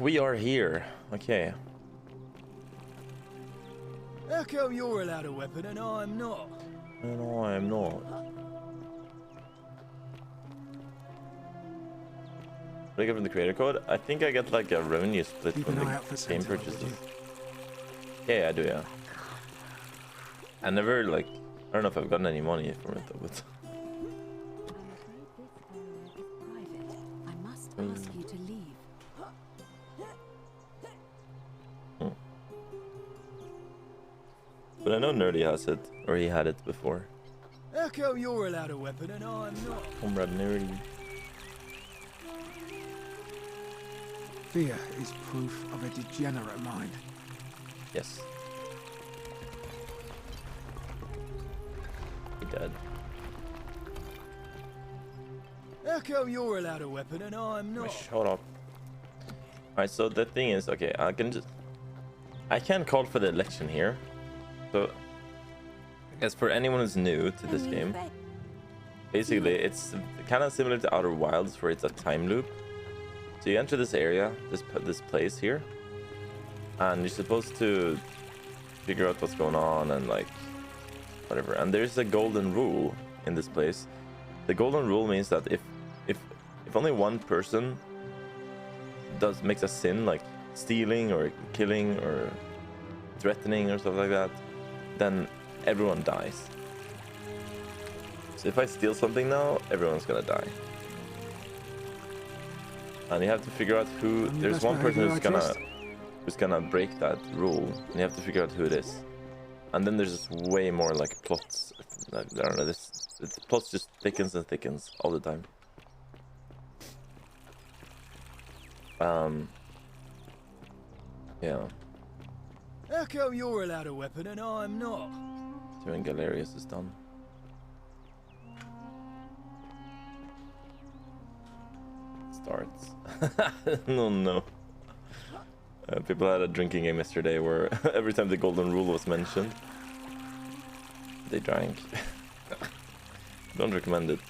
we are here. Okay. How come you're allowed a weapon and I'm not? No, I'm not. What do I get from the creator code? I think I get like a revenue split Keep from an the eye out for game Sentinel, purchases. would you? Yeah, I do, yeah. I never, like, I don't know if I've gotten any money from it though, but... I must ask you to leave. But I know Nerdy has it, or he had it before. How come you're allowed a weapon and I'm not? Comrade Nerdy. Fear is proof of a degenerate mind. Yes. He dead. How come you're allowed a weapon and I'm not? Shut up. Alright, so the thing is, okay, I can call for the election here. So, I guess for anyone who's new to this game, basically it's kind of similar to Outer Wilds where it's a time loop. So you enter this area, this place here, and you're supposed to figure out what's going on and like whatever. And there's a golden rule in this place. The golden rule means that if only one person makes a sin like stealing or killing or threatening or stuff like that, then everyone dies. So if I steal something now, everyone's gonna die. And you have to figure out who. There's one person who's gonna break that rule, and you have to figure out who it is. And then there's just way more like plots. Like, I don't know. This plots just thickens and thickens all the time. Yeah. How come you're allowed a weapon and I'm not? Doing Galerius is done. Starts. No. People had a drinking game yesterday where every time the golden rule was mentioned, they drank. Don't recommend it.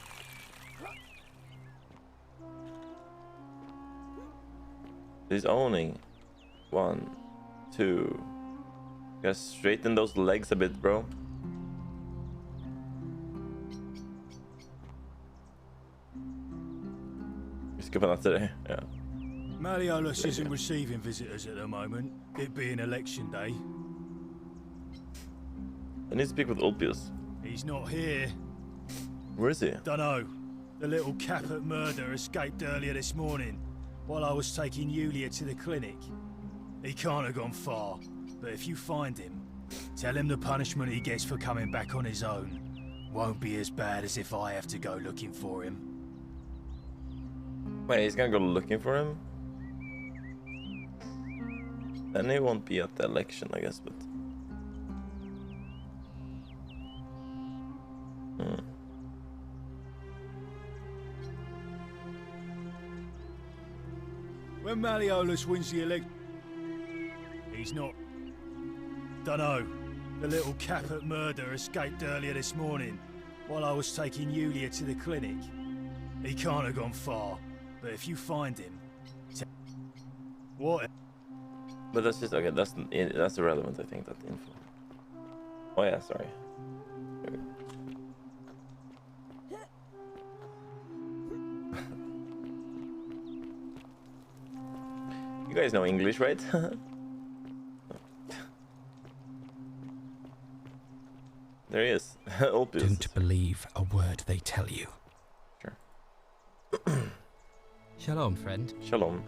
He's owning. 1, 2. Gotta straighten those legs a bit, bro. You're skipping that today? Yeah. Malleolus isn't receiving visitors at the moment, it being election day. I need to speak with Ulpius. He's not here. Where is he? Dunno. The little Capet murder escaped earlier this morning while I was taking Yulia to the clinic. He can't have gone far, but if you find him, tell him the punishment he gets for coming back on his own won't be as bad as if I have to go looking for him. Wait, he's gonna go looking for him? Then he won't be at the election, I guess, but... When Malleolus wins the election, he's not. Dunno. The little Capet murder escaped earlier this morning while I was taking Yulia to the clinic. He can't have gone far, but if you find him, what? But that's just okay. That's irrelevant. I think that info. Oh yeah, sorry. Okay. You guys know English, right? There he is. Ulpius. Don't believe a word they tell you. Sure. Shalom, friend. Shalom.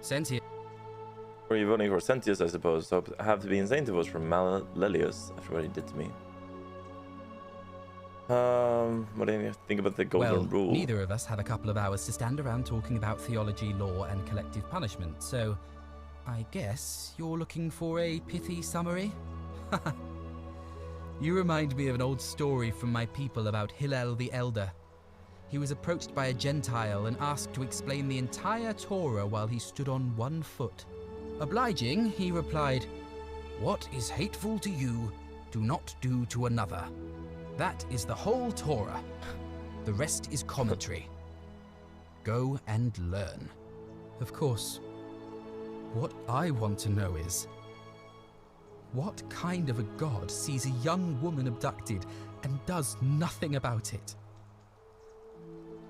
Sentius. Were you voting for Sentius, I suppose? So I have to be insane to vote for Malleolus after what he did to me. What do you think about the golden rule? Well, neither of us have a couple of hours to stand around talking about theology, law, and collective punishment, so I guess you're looking for a pithy summary? You remind me of an old story from my people about Hillel the Elder. He was approached by a Gentile and asked to explain the entire Torah while he stood on one foot. Obliging, he replied, "What is hateful to you, do not do to another. That is the whole Torah. The rest is commentary. Go and learn." Of course, what I want to know is, what kind of a god sees a young woman abducted and does nothing about it?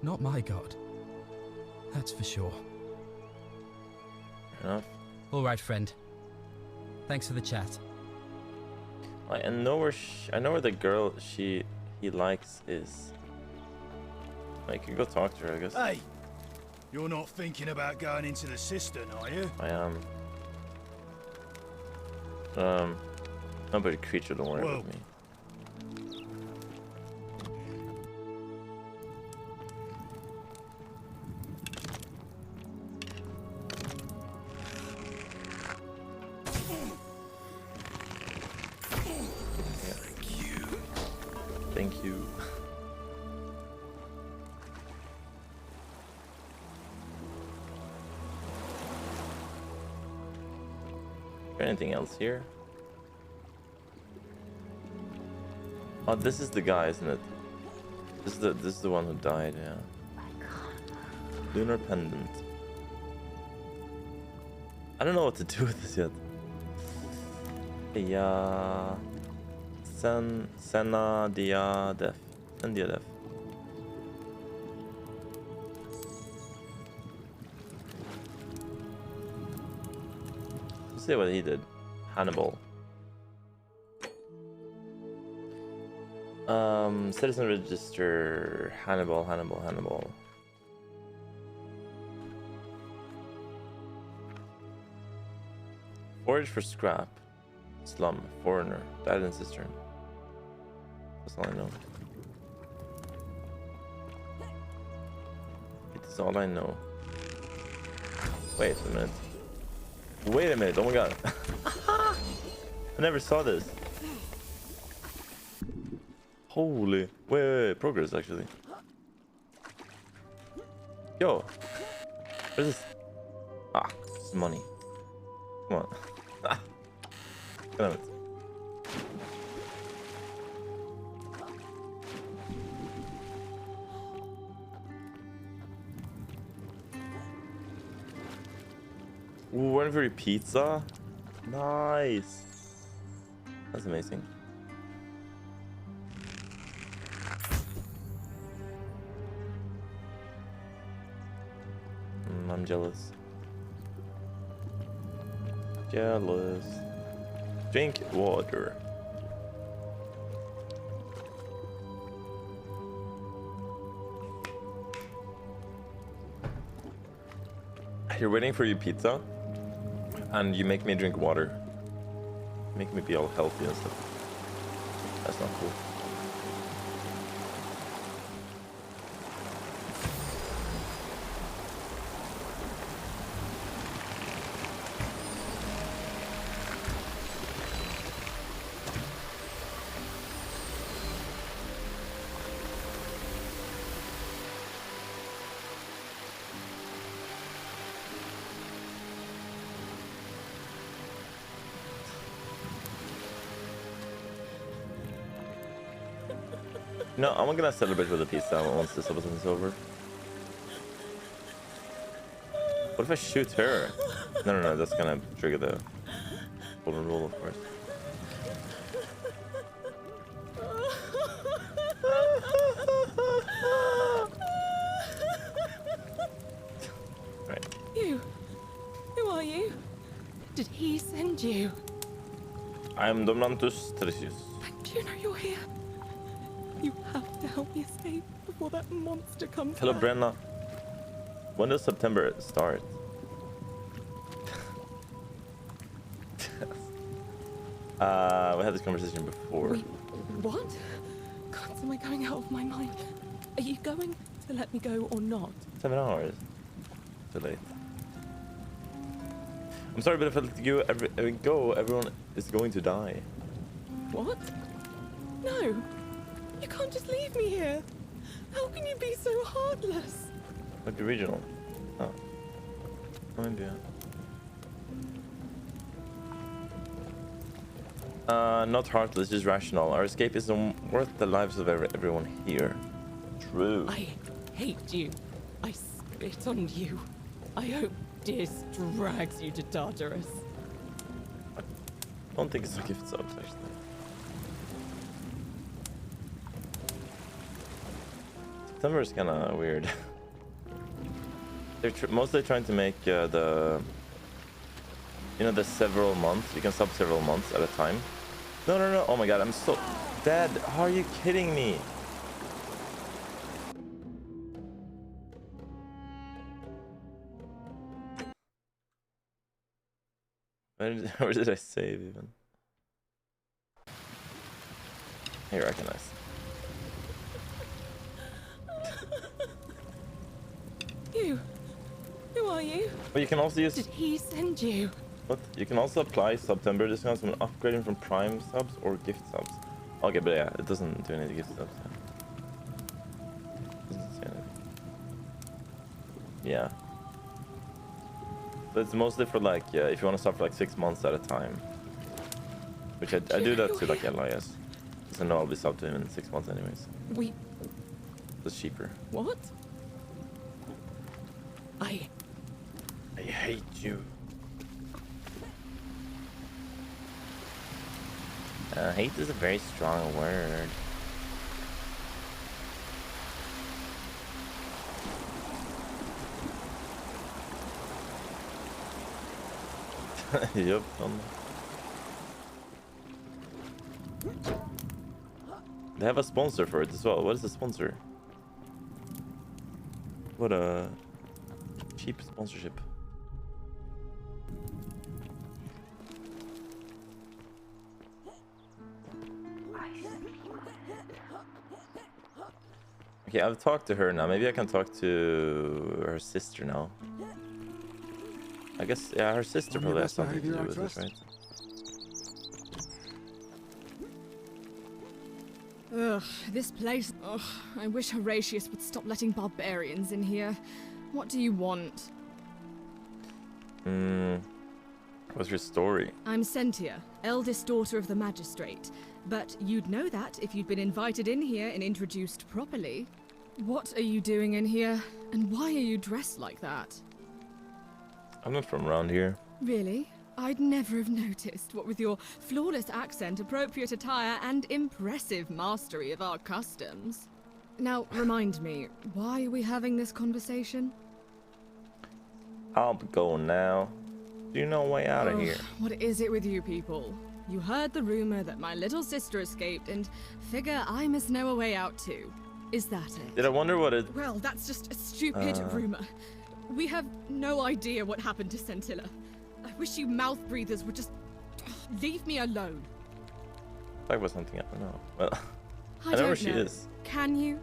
Not my god. That's for sure. Fair enough. All right, friend. Thanks for the chat. I know where I know where the girl he likes is. I could go talk to her, I guess. Hey, you're not thinking about going into the cistern, are you? I am. Nobody creature, don't worry about me. Thank you. Anything else here? Oh, this is the guy, isn't it? This is the one who died, yeah. Lunar pendant. I don't know what to do with this yet. Yeah. Senna dia def. Sendia def. Let's see what he did. Hannibal. Citizen register. Hannibal. Forage for scrap. Slum. Foreigner. Died in cistern. That's all I know. It's all I know. Wait a minute. Wait a minute. Oh my god. I never saw this. Holy. Wait. Progress, actually. Yo. What is this? Ah, this is money. Come on. Damn it. Ooh, one for pizza? Nice. That's amazing. I'm jealous. Jealous. Drink water. You're waiting for your pizza, and you make me drink water. Make me be all healthy and stuff. That's not cool. No, I'm gonna celebrate with a pizza once this episode is over. What if I shoot her? No, that's gonna trigger the golden rule, of course. Right. You? Who are you? Did he send you? I am Domnantus Trizze. Do you know you're here? You have to help me escape before that monster comes Hello, back. Brenna. When does September start? We had this conversation before. Wait, what? God, am I going out of my mind? Are you going to let me go or not? 7 hours. Too late. I'm sorry, but if I let you go, everyone is going to die. What? No. You can't just leave me here. How can you be so heartless? Like the regional. Oh. Maybe. Not heartless, just rational. Our escape isn't worth the lives of everyone here. True. I hate you. I spit on you. I hope Dis drags you to Tartarus. I don't think it's a gift subs actually. September is kind of weird. They're mostly trying to make the several months. You can sub several months at a time. No, no, no. Oh my god, I'm so dead. How are you kidding me? Where did I save even? Here, recognize. You. Who are you? But you can also use. Did he send you? What? You can also apply September discounts when upgrading from Prime subs or gift subs. Okay, but yeah, it doesn't do any gift subs. Doesn't say anything. Yeah. But it's mostly for like, if you want to sub for like 6 months at a time. Which I do that to like Elias. Because I know I'll be subbed to him in 6 months anyways. It's cheaper. What? I hate you. Hate is a very strong word. Yep. They have a sponsor for it as well. What is the sponsor? What a cheap sponsorship. Okay, I've talked to her now. Maybe I can talk to her sister now. I guess, yeah, her sister probably has something to do with this, right? Ugh, this place. Ugh, I wish Horatius would stop letting barbarians in here. What do you want? What's your story? I'm Sentia, eldest daughter of the magistrate. But you'd know that if you'd been invited in here and introduced properly. What are you doing in here? And why are you dressed like that? I'm not from around here. Really? I'd never have noticed, what with your flawless accent, appropriate attire, and impressive mastery of our customs. Now, remind me, why are we having this conversation? I'll go now. Do no way out of here. What is it with you people? You heard the rumor that my little sister escaped and figure I must know a way out too. Is that it? Did I wonder what it... Well, that's just a stupid rumor. We have no idea what happened to Scintilla. I wish you mouth breathers would just leave me alone. That was something I don't know. Well, I know don't where she is. Can you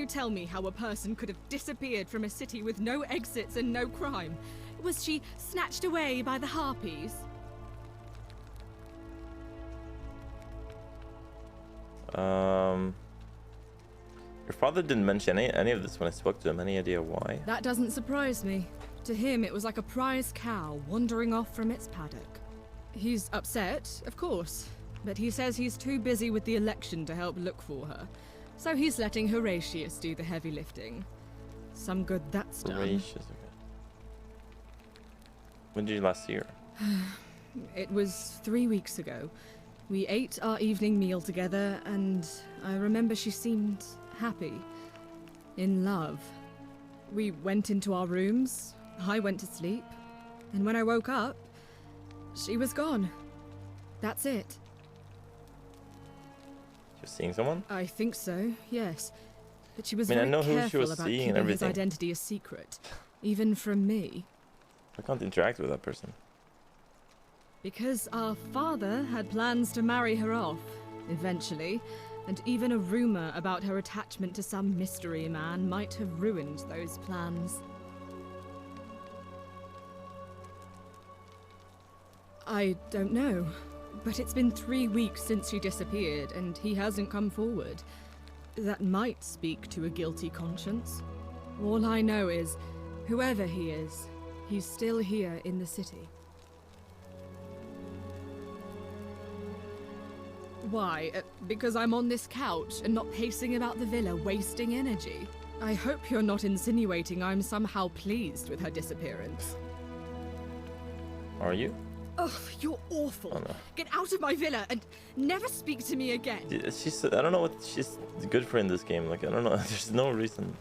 tell me how a person could have disappeared from a city with no exits and no crime? Was she snatched away by the harpies? Your father didn't mention any of this when I spoke to him. Any idea why? That doesn't surprise me. To him, it was like a prize cow wandering off from its paddock. He's upset, of course, but he says he's too busy with the election to help look for her. So he's letting Horatius do the heavy lifting. Some good that's done. Horatius, okay. When did you last see her? It was 3 weeks ago. We ate our evening meal together, and I remember she seemed happy. In love. We went into our rooms, I went to sleep, and when I woke up, she was gone. That's it. You're seeing someone? I think so, yes. But she was I very know who she careful was about seeing and keeping his everything. identity a secret, even from me. I can't interact with that person. Because our father had plans to marry her off, eventually, and even a rumor about her attachment to some mystery man might have ruined those plans. I don't know, but it's been 3 weeks since she disappeared, and he hasn't come forward. That might speak to a guilty conscience. All I know is, whoever he is, he's still here in the city. Why? Because I'm on this couch and not pacing about the villa, wasting energy? I hope you're not insinuating I'm somehow pleased with her disappearance. Are you? Oh, you're awful. Oh no. Get out of my villa and never speak to me again. She's, I don't know what she's good for in this game. Like, I don't know. There's no reason.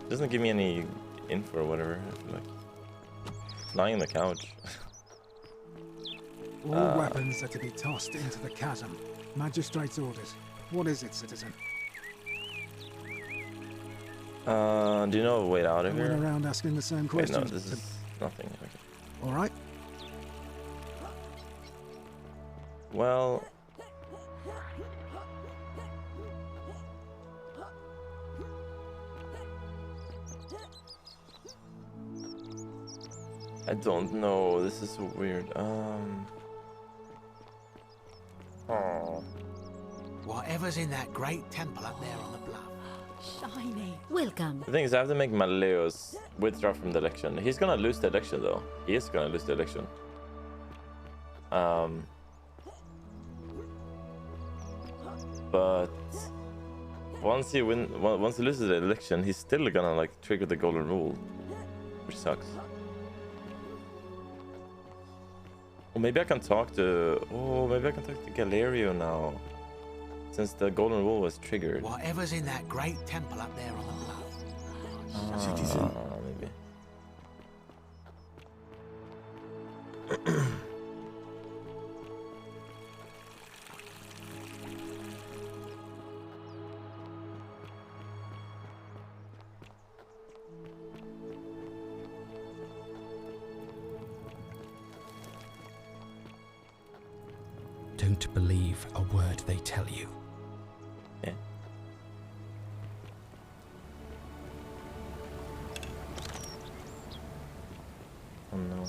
She doesn't give me any info or whatever. I feel like lying on the couch. All weapons are to be tossed into the chasm. Magistrate's orders. What is it, citizen? Do you know a way out of I went here? around asking the same Wait, questions. no, this is nothing. Okay. All right. Well, I don't know. This is so weird. Oh. Whatever's in that great temple up there on the bluff. Shiny. Welcome. The thing is, I have to make Maleos withdraw from the election. He's gonna lose the election, though. He is gonna lose the election. But once he loses the election, he's still gonna like trigger the golden rule, which sucks. Or maybe I can talk to. Oh, maybe I can talk to Galerio now, since the golden rule was triggered. Whatever's in that great temple up there on the bluff. Citizen. Maybe. Don't believe a word they tell you. Yeah. Oh no.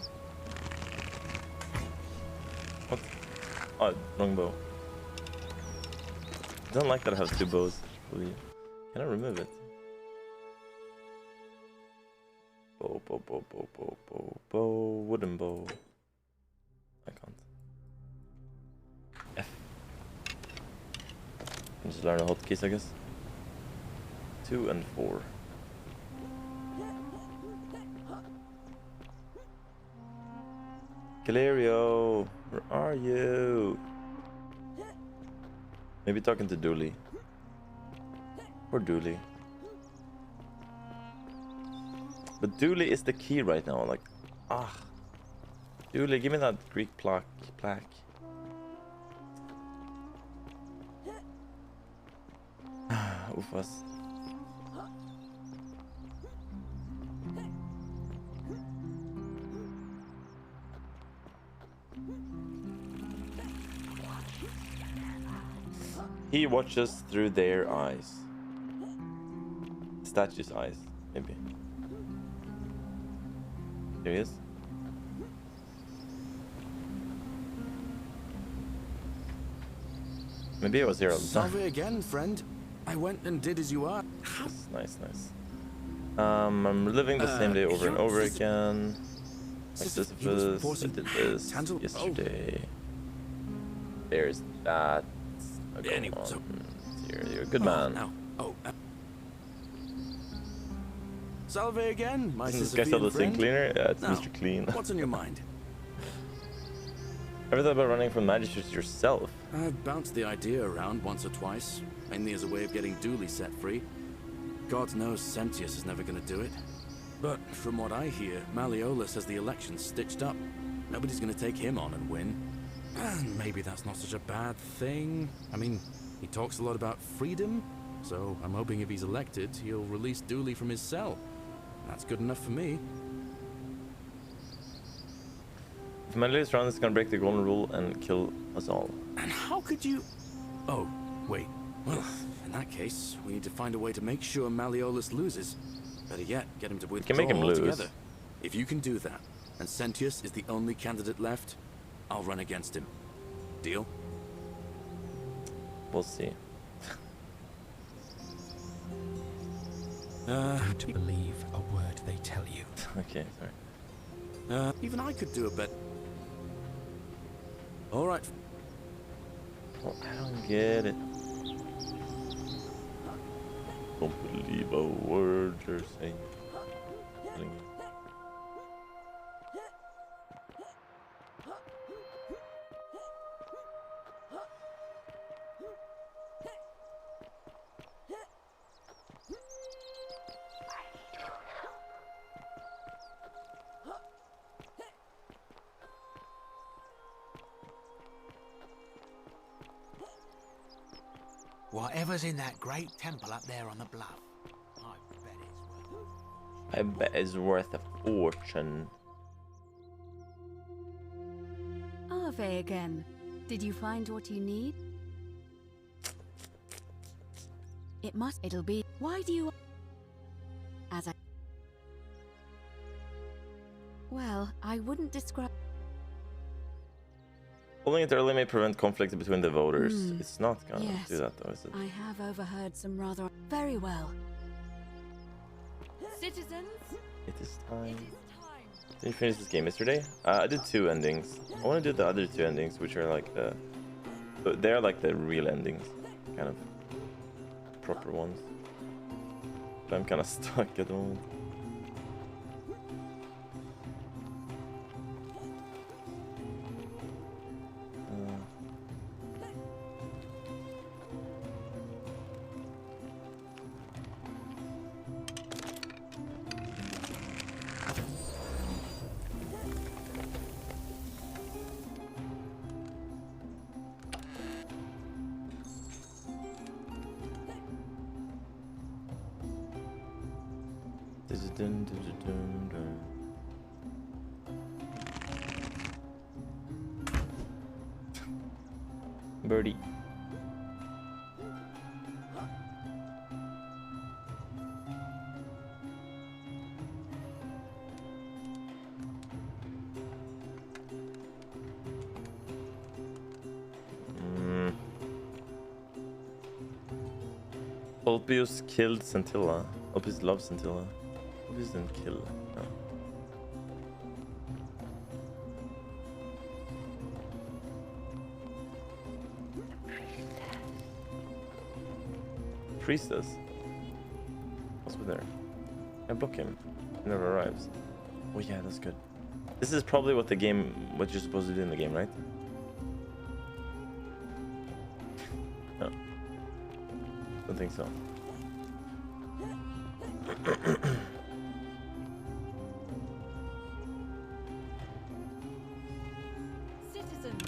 What? Oh, wrong bow. I don't like that I have two bows. Can I remove it? Bow, wooden bow. I can't. F. Just learn the hotkeys, I guess. 2 and 4. Galerio, where are you? Maybe talking to Dooley. Or Dooley. But Dooley is the key right now. Like, Dooley, give me that Greek plaque. Oofus. He watches through their eyes. Statue's eyes, maybe. There he is. Maybe I was here all the time. Salve again, friend. I went and did as you are. Nice. I'm living the same day over and over again. Like Sisyphus, I did this yesterday. There's that. You're a good man. Salve again, my Isn't this guy still the sink friend. cleaner? Yeah, it's Now, Mr. Clean. What's on your mind? Ever thought about running from magistrates yourself? I've bounced the idea around once or twice, mainly as a way of getting Dooley set free. God knows Sentius is never going to do it. But from what I hear, Malleolus has the election stitched up. Nobody's going to take him on and win. And maybe that's not such a bad thing. I mean, he talks a lot about freedom, so I'm hoping if he's elected, he'll release Dooley from his cell. That's good enough for me. If Malleus runs, it's gonna break the golden rule and kill us all. And how could you... Oh, wait. Well, in that case, we need to find a way to make sure Malleolus loses. Better yet, get him to withdraw make him lose. altogether. If you can do that, and Sentius is the only candidate left, I'll run against him. Deal? We'll see. Don't believe a word they tell you. Okay, sorry. Even I could do a bet. All right. Oh, I don't get it. Don't believe a word you're saying. Whatever's in that great temple up there on the bluff, I bet it's worth a fortune. Ave again. Did you find what you need? It'll be. Why do you... As I... Well, I wouldn't describe... Holding it early may prevent conflict between the voters. It's not gonna do that though, is it? I have overheard some rather... Very well. Citizens, It is time. Did you finish this game yesterday? I did 2 endings. I want to do the other 2 endings, which are like the... They're like the real endings. Kind of proper ones. But I'm kind of stuck at the moment. Birdie. Ulpius killed Scintilla. Ulpius loves Scintilla. Ulpius didn't kill. No. Priestess? What's with there? I block him. He never arrives. Oh yeah, that's good. This is probably what you're supposed to do in the game, right? No. Don't think so. citizens,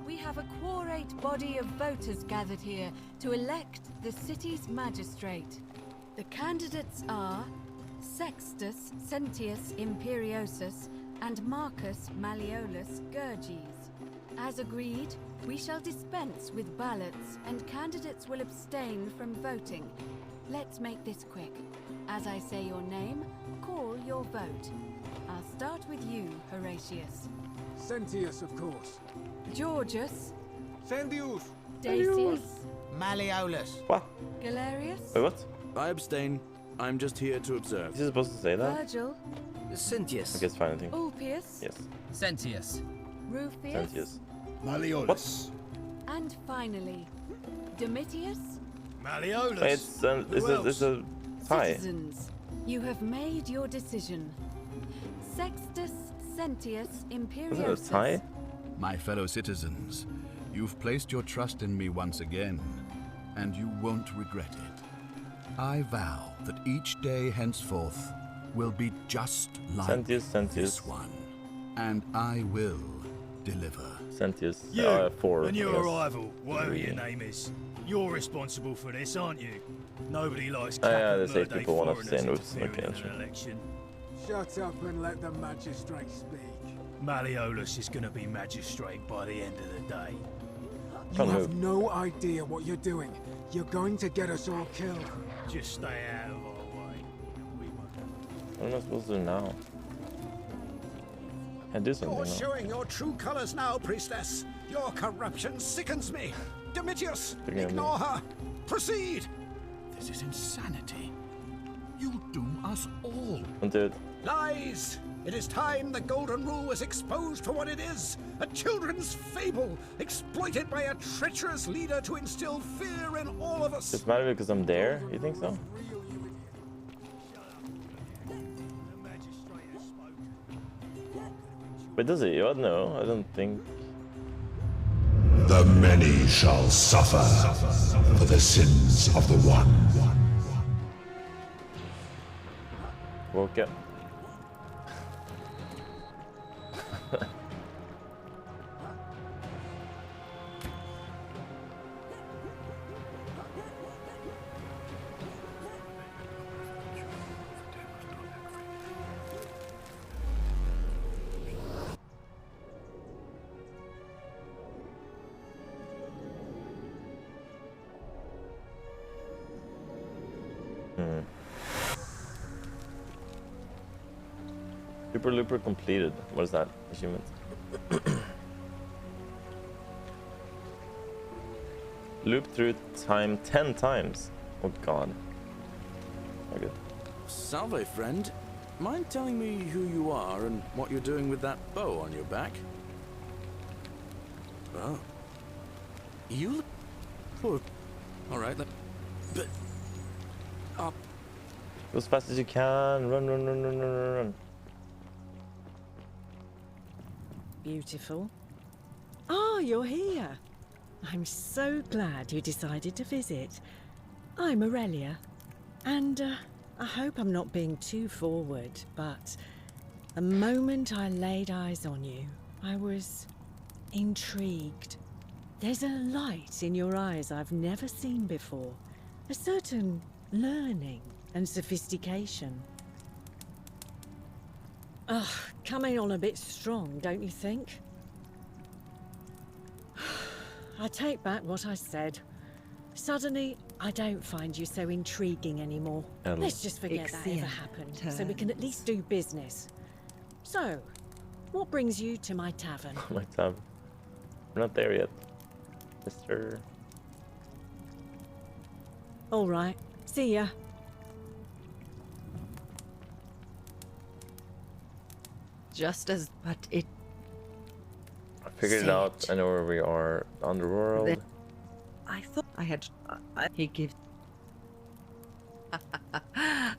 we have a quorate body of voters gathered here to elect the city's magistrate. The candidates are Sextus Sentius Imperiosus and Marcus Malleolus Gurges. As agreed, we shall dispense with ballots and candidates will abstain from voting. Let's make this quick. As I say your name, call your vote. I'll start with you, Horatius. Sentius, of course. Georgius. Sentius. Dacius. Malleolus. What? Galerius. Wait, what? I abstain. I'm just here to observe. Is he supposed to say that? Virgil. Sentius. Okay, it's fine, I think. Ulpius. Yes. Sentius. Rufius. Sentius. Malleolus. And finally, Domitius. Malleolus. Wait, it's a tie. Citizens, you have made your decision. Sextus Sentius Is it a Imperiosus. tie? My fellow citizens, you've placed your trust in me once again, and you won't regret it. I vow that each day henceforth will be just like Sentius. this one, and I will deliver. Sentius. You 4. and your I guess. arrival, whatever 3. your name is. You're responsible for this, aren't you? Nobody likes Oh, yeah, capital they say murder people wanna foreigners abstain with interfering in okay, an election. Shut up and let the magistrate speak. Malleolus is going to be magistrate by the end of the day. You Can't have move. no idea what you're doing. You're going to get us all killed. Just stay out of our way. We won't have What am I supposed to do now? I do something You're now. showing your true colors now, priestess. Your corruption sickens me. Domitius, Forgive me. ignore her. Proceed. This is insanity. You'll doom us all. Don't do it. Lies. It is time the Golden Rule was exposed for what it is. A children's fable, exploited by a treacherous leader to instill fear in all of us. Does it matter because I'm there? You think so? The magistrate has spoken. But does it? No, I don't think. The many shall suffer for the sins of the one. Woke up. Super Looper completed. What is that achievement? Loop through time 10 times. Oh god. Oh, good. Salve, friend. Mind telling me who you are and what you're doing with that bow on your back? Oh. You look poor. Alright, but... Go as fast as you can. Run, run, run, run, run, run, run. Beautiful. Ah, you're here. I'm so glad you decided to visit. I'm Aurelia, and I hope I'm not being too forward, but the moment I laid eyes on you, I was intrigued. There's a light in your eyes I've never seen before, a certain learning and sophistication. Ugh, coming on a bit strong, don't you think? I take back what I said. Suddenly, I don't find you so intriguing anymore. Let's just forget that ever happened, so we can at least do business. So, what brings you to my tavern? My tavern. We're not there yet, mister. All right, see ya. But it... I figured it out. I know where we are. Underworld. I thought I had... he gives...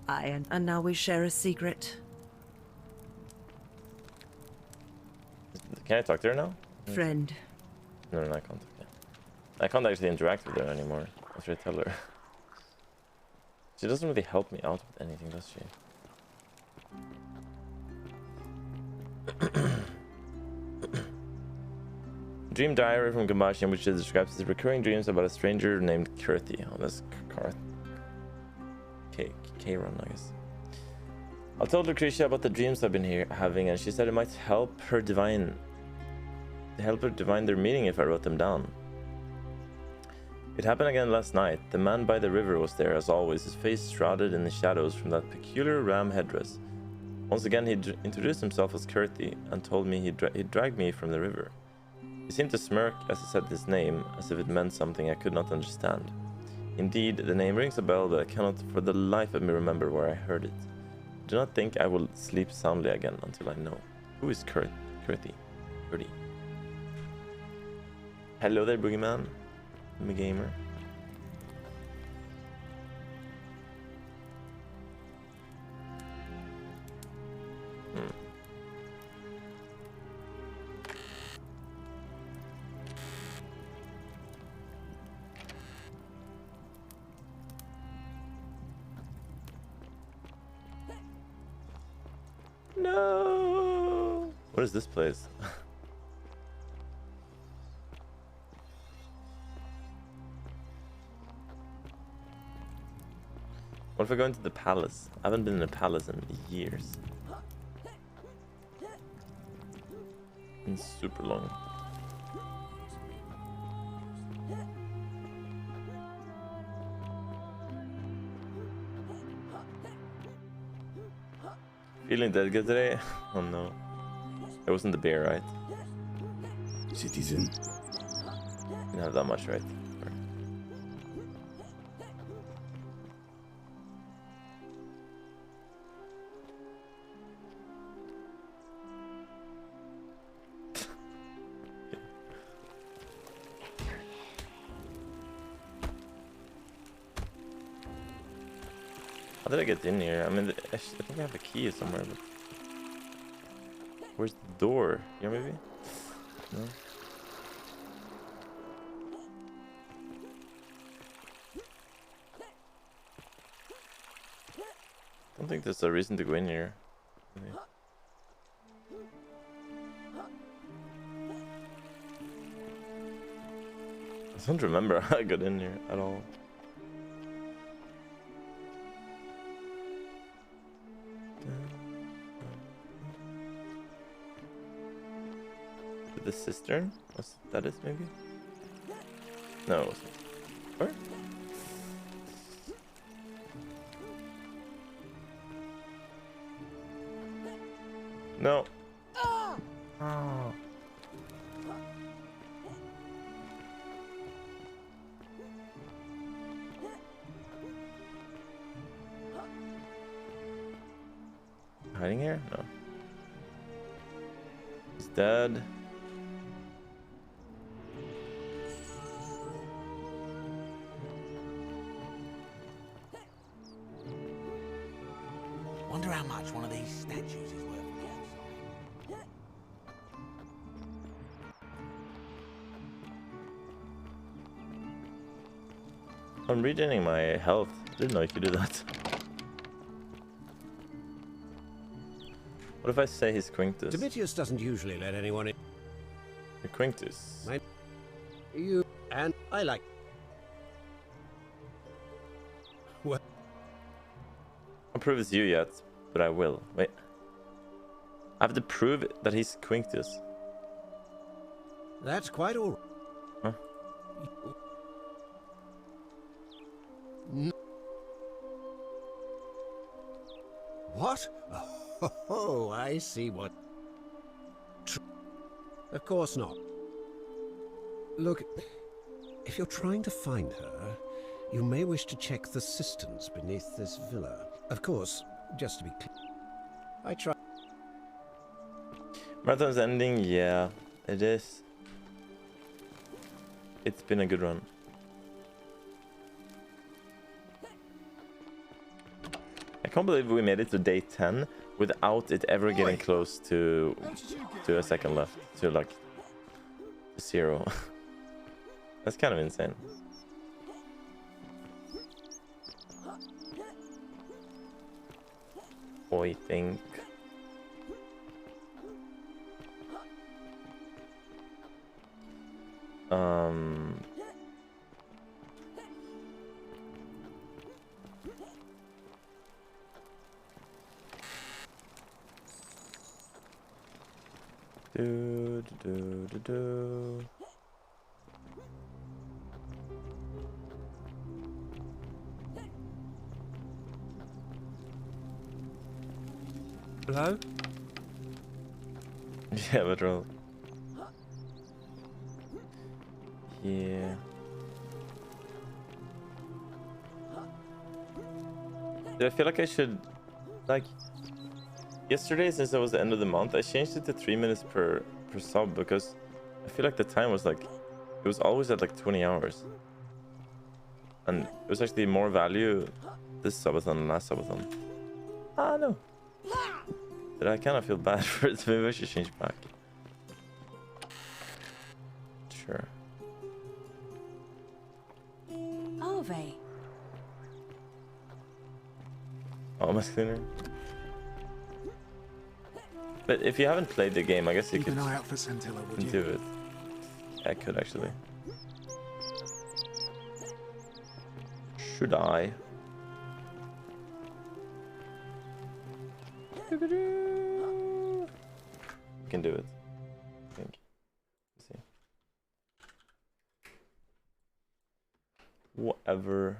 and now we share a secret. Can I talk to her now? Friend. No, I can't talk to her. I can't actually interact with her anymore. What should I tell her? She doesn't really help me out with anything, does she? Dream diary from Gamashi, in which she describes his recurring dreams about a stranger named Kurthi. Oh, that's Karth. K-Run, I guess. I told Lucretia about the dreams I've been having, and she said it might help her divine their meaning if I wrote them down. It happened again last night. The man by the river was there as always, his face shrouded in the shadows from that peculiar ram headdress. Once again, he introduced himself as Kurthi and told me he'd dragged me from the river. He seemed to smirk as he said his name, as if it meant something I could not understand. Indeed, the name rings a bell, but I cannot for the life of me remember where I heard it. I do not think I will sleep soundly again until I know. Who is Kurthi? Hello there, boogeyman. I'm a gamer. No! What is this place? What if I go into the palace? I haven't been in a palace in years. It's super long. Feeling dead good today? Oh no. It wasn't the beer, right? Citizen. Didn't have that much, right? How did I get in here? I mean, I think I have a key somewhere, but... Where's the door? Here, maybe? No? I don't think there's a reason to go in here. Maybe. I don't remember how I got in here at all. The cistern? What's that is maybe? No, it wasn't. Where? No. Ah! Oh. Hiding here? No. He's dead. Wonder how much one of these statues is worth on the outside. I'm regaining my health. Didn't know you could do that. What if I say he's Quinctus? Domitius doesn't usually let anyone in. You're Quinctus. You and I like. Well, I can't prove it's you yet, but I will. Wait. I have to prove that he's Quinctus. that's quite all. Huh? What? Oh, I see what. Of course not. Look, if you're trying to find her, you may wish to check the cisterns beneath this villa. Of course, just to be clear, I try. Marathon's ending, yeah, it is. It's been a good run. I can't believe we made it to day 10 without it ever getting close to a second left, to like 0. That's kind of insane. I think. Do. Hello? Yeah, literal. Yeah. I feel like I should, like, yesterday, since it was the end of the month, I changed it to 3 minutes per sub because I feel like the time was like, it was always at like 20 hours. And it was actually more value this subathon than last subathon. Ah, no. But I kind of feel bad for it, so maybe I should change back. Sure. Ave. Almost cleaner. But if you haven't played the game, I guess you Keep could an eye out for Scintilla, would you? do it. I could actually. Should I? You can do it. I think. Let's see. Whatever.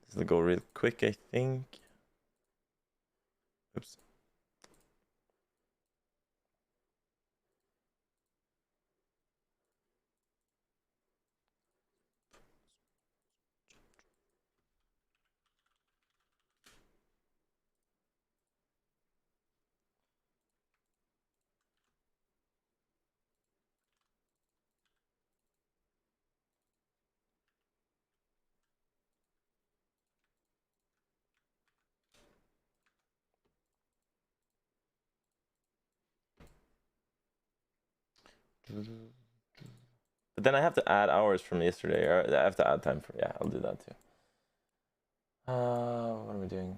This will go real quick, I think. Oops. But then I have to add hours from yesterday, or I have to add time for, yeah, I'll do that too. What are we doing?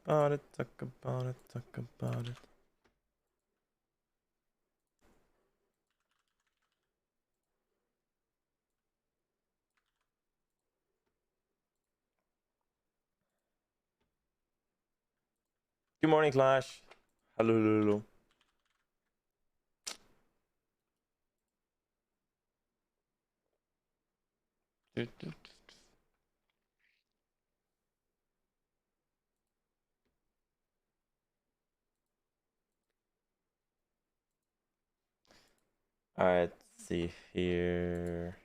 About it, talk about it, talk about it. Good morning, Clash. Hello, hello, hello. Alright, let's see here.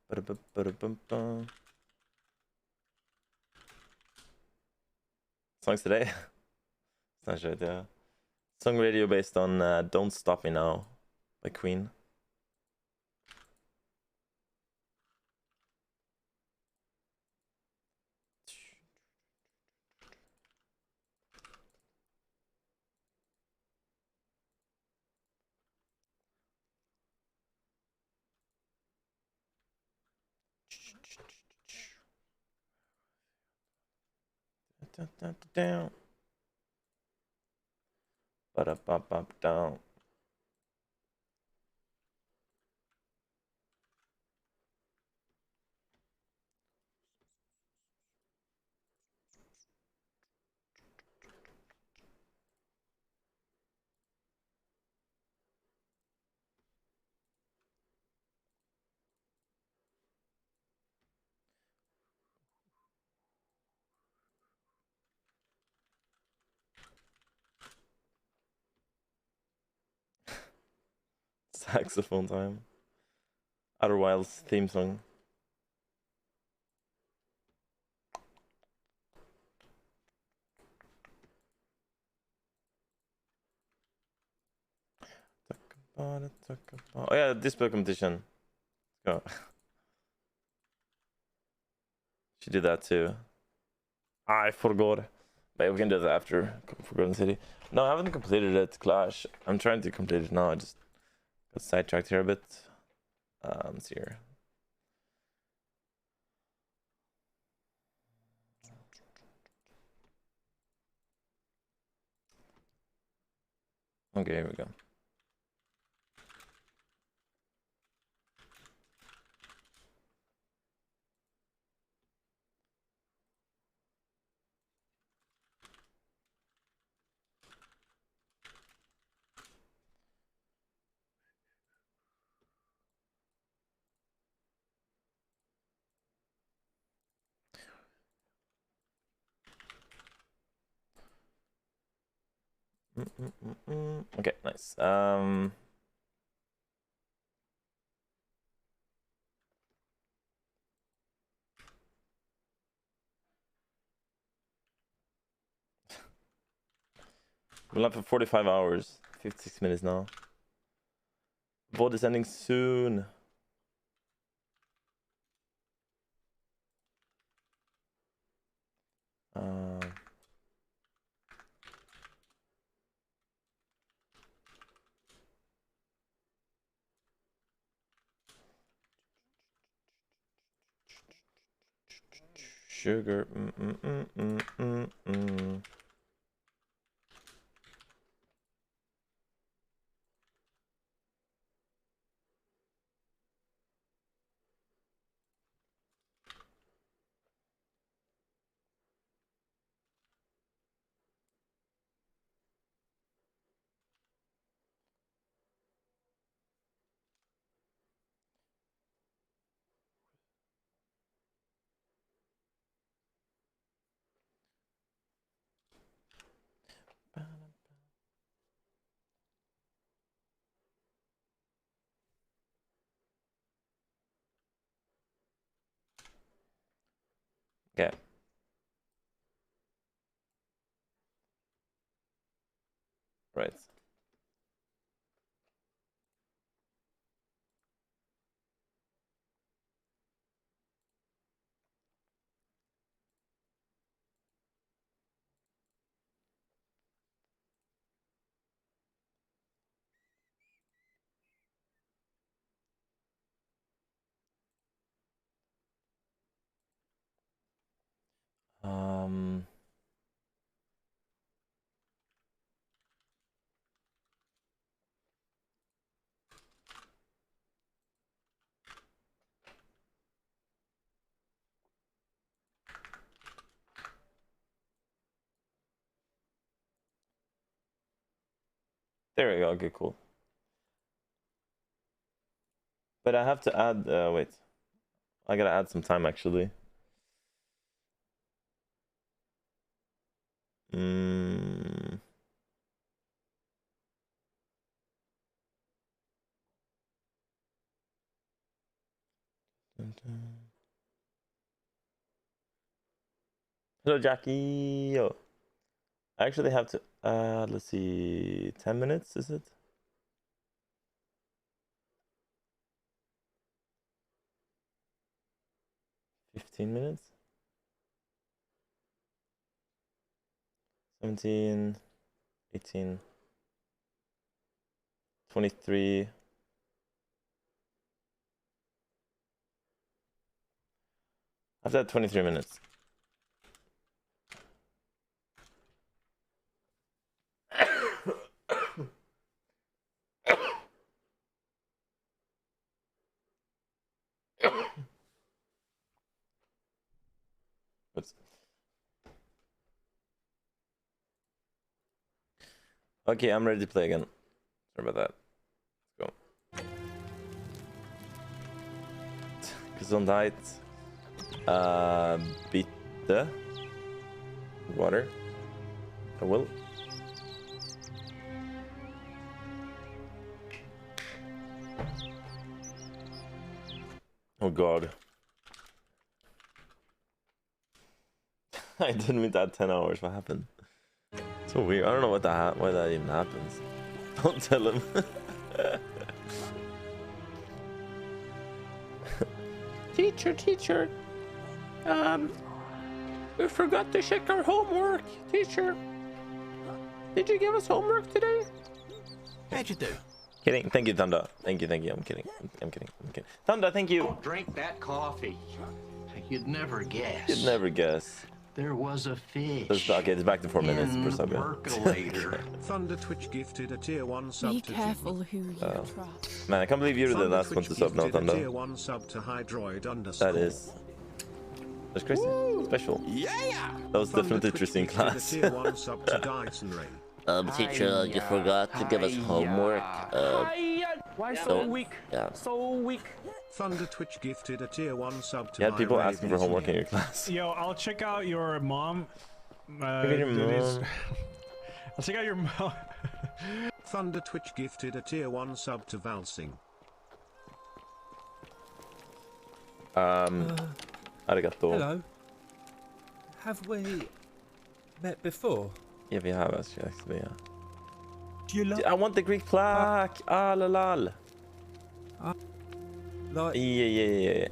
Ba-da-ba-ba-da-bum-bum. Songs today? It's not sure, yeah. Song radio based on Don't Stop Me Now by Queen. Down. Ba-da-ba-ba-down. Saxophone time. Outer Wilds theme song. Oh yeah, display competition. Go. She did that too. I forgot. But we can do that after Forgotten City. No, I haven't completed it, Clash. I'm trying to complete it now. I just got sidetracked here a bit. Let's see here. Okay, here we go. Okay, nice. We're up for 45 hours. 56 minutes now. VOD is ending soon. Sugar. right. Um. There we go. Okay, cool. But I have to add. Wait. I gotta add some time actually. Mm. Hello, Jackie. Yo. I actually have to. Let's see. 10 minutes, is it? 15 minutes? 17, 18, 23. I've had 23 minutes. Oops. Okay, I'm ready to play again. Sorry about that. Let's go. Gesundheit. Bitte. Water. I will. Oh god. I didn't mean to add 10 hours. What happened? So weird. I don't know what why that even happens. Don't tell him. Teacher. We forgot to check our homework. Teacher, did you give us homework today? How'd you do? Kidding. Thank you, Thunder. Thank you. I'm kidding. I'm kidding. Thunder, thank you. Drink that coffee. You'd never guess. You'd never guess. There was a fish. Okay, it's back to 4 minutes per sub. Percolator. Thunder Twitch gifted a tier 1 sub Be to careful who you trust. Man, I can't believe you're the last one to sub now, Thunder. Tier 1 sub to Hydroid _ That is. That's crazy. Special. Yeah! That was definitely Trizze in class. Tier 1 sub to Dyson Ring. Teacher, you forgot to give us homework. Why so weak? Yeah. So weak. Thunder Twitch gifted a tier 1 sub to You had people asking for homework in your class. Yo, I'll check out your mom. Look at your mom. I'll check out your mom. Thunder Twitch gifted a tier 1 sub to Valsing. Arigato. Hello. Have we met before? Yeah, we have actually, yeah. Do you like? I want the Greek plaque. Ah, la la. Like, Yeah.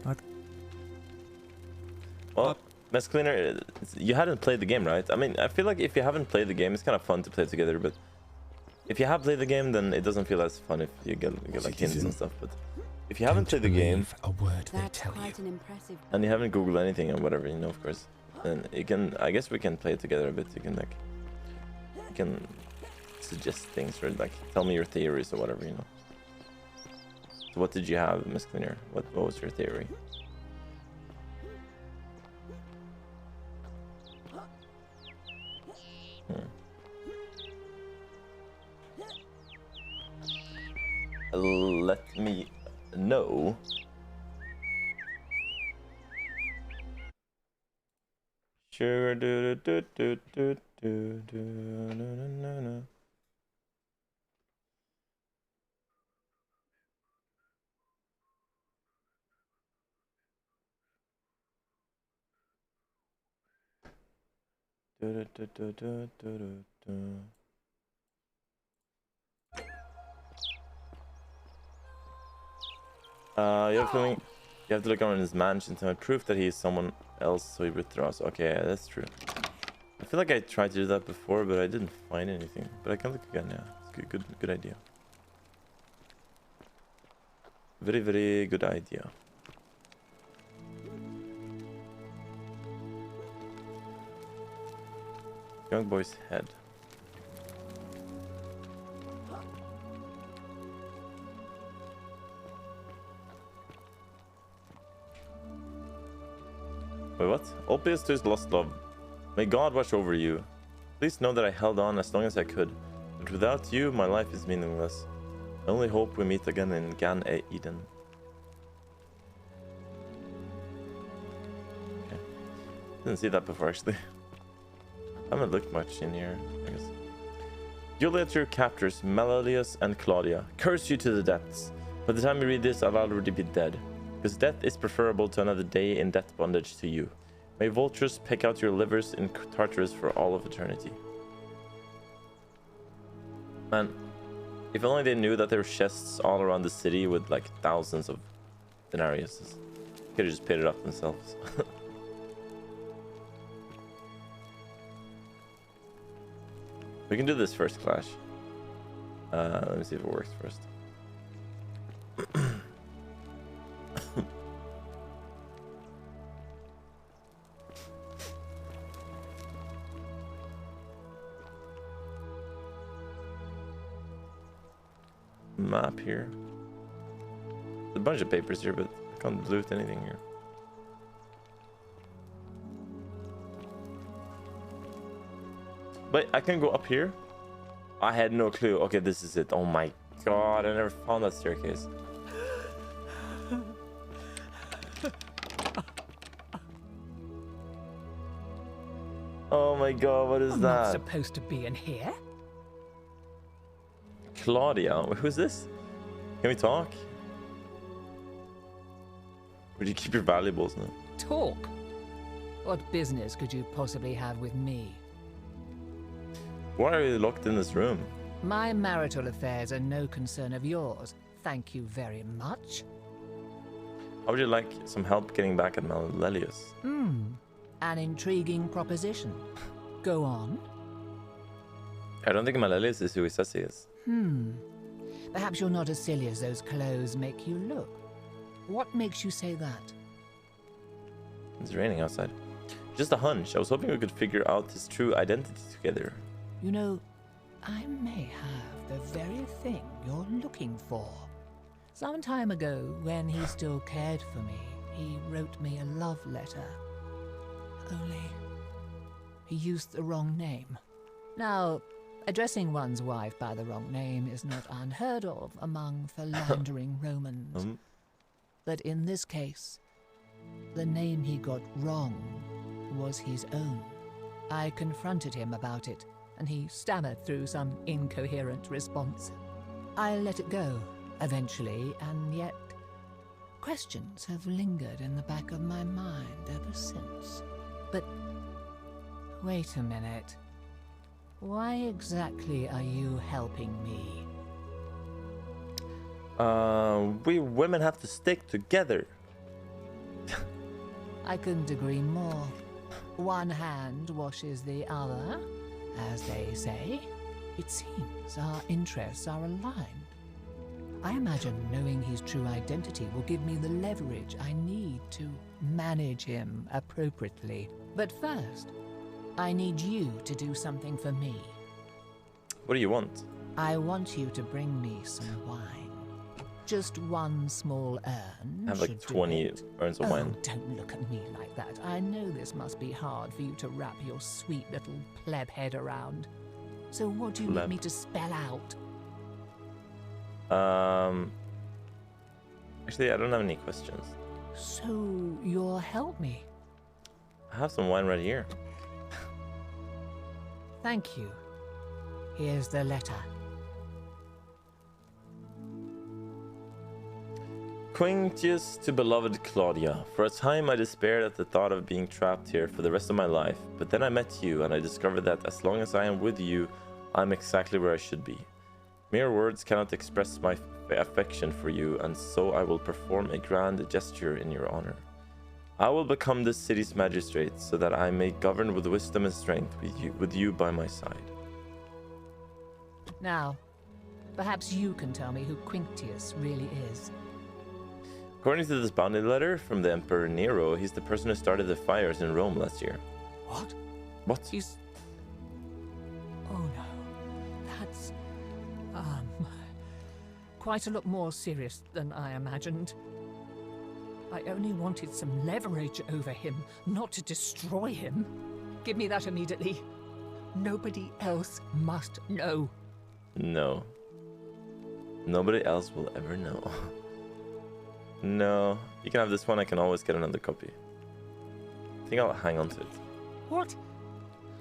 Well, Mess Cleaner, you hadn't played the game, right? I mean, I feel like if you haven't played the game, it's kind of fun to play together, but if you have played the game, then it doesn't feel as fun if you get like hints and stuff. But if you haven't played the game, a word they That's tell quite you. an impressive. and you haven't googled anything or whatever, you know, of course, then you can. I guess we can play it together a bit. You can suggest things or like tell me your theories or whatever, you know. So what did you have, Miss Cleaner? What was your theory? Let me know. Sugar do do do do do do no. You have a feeling you have to look around his mansion to find proof that he is someone else, so he withdraws. Okay, yeah, that's true. I feel like I tried to do that before, but I didn't find anything. But I can look again, yeah. It's good idea. Very, very good idea. Young boy's head. Wait, what? All praise to his lost love. May God watch over you. Please know that I held on as long as I could, but without you, my life is meaningless. I only hope we meet again in Gan Eden. Okay. Didn't see that before, actually. I haven't looked much in here, I guess. You let your captors, Malleus and Claudia, curse you to the depths. By the time you read this, I'll already be dead, because death is preferable to another day in death bondage to you. May vultures peck out your livers in Tartarus for all of eternity. Man, if only they knew that there were chests all around the city with like thousands of denariuses. Could have just paid it up themselves. We can do this first clash. Let me see if it works first. Map here. There's a bunch of papers here, but I can't loot anything here. But I can go up here. I had no clue. Okay, this is it. Oh my god, I never found that staircase. Oh my god, what is I'm that? not supposed to be in here. Claudia, who's this? Can we talk? Would you keep your valuables now? Talk? What business could you possibly have with me? Why are you locked in this room? My marital affairs are no concern of yours. Thank you very much. How would you like some help getting back at Malleus? An intriguing proposition. Go on. I don't think Malleus is who he says he is. Perhaps you're not as silly as those clothes make you look. What makes you say that? It's raining outside. Just a hunch. I was hoping we could figure out his true identity together. You know, I may have the very thing you're looking for. Some time ago, when he still cared for me, he wrote me a love letter. Only, he used the wrong name. Now, addressing one's wife by the wrong name is not unheard of among philandering Romans. But in this case, the name he got wrong was his own. I confronted him about it, and he stammered through some incoherent response. I let it go, eventually, and yet questions have lingered in the back of my mind ever since. But wait a minute. Why exactly are you helping me? We women have to stick together. I couldn't agree more. One hand washes the other, as they say. It seems our interests are aligned. I imagine knowing his true identity will give me the leverage I need to manage him appropriately. But first, I need you to do something for me. What do you want? I want you to bring me some wine. Just one small urn. I have like 20 urns of wine. Don't look at me like that. I know this must be hard for you to wrap your sweet little pleb head around. So what do you need me to spell out? Actually, I don't have any questions. So you'll help me? I have some wine right here. Thank you. Here's the letter. Quintius to beloved Claudia. For a time I despaired at the thought of being trapped here for the rest of my life, but then I met you and I discovered that as long as I am with you, I'm exactly where I should be. Mere words cannot express my affection for you, and so I will perform a grand gesture in your honor. I will become this city's magistrate, so that I may govern with wisdom and strength with you by my side. Now, perhaps you can tell me who Quinctius really is. According to this bounty letter from the Emperor Nero, he's the person who started the fires in Rome last year. What? What? He's... Oh no. That's... quite a lot more serious than I imagined. I only wanted some leverage over him, not to destroy him. Give me that immediately. Nobody else must know. No. Nobody else will ever know. No. You can have this one, I can always get another copy. I think I'll hang on to it. What?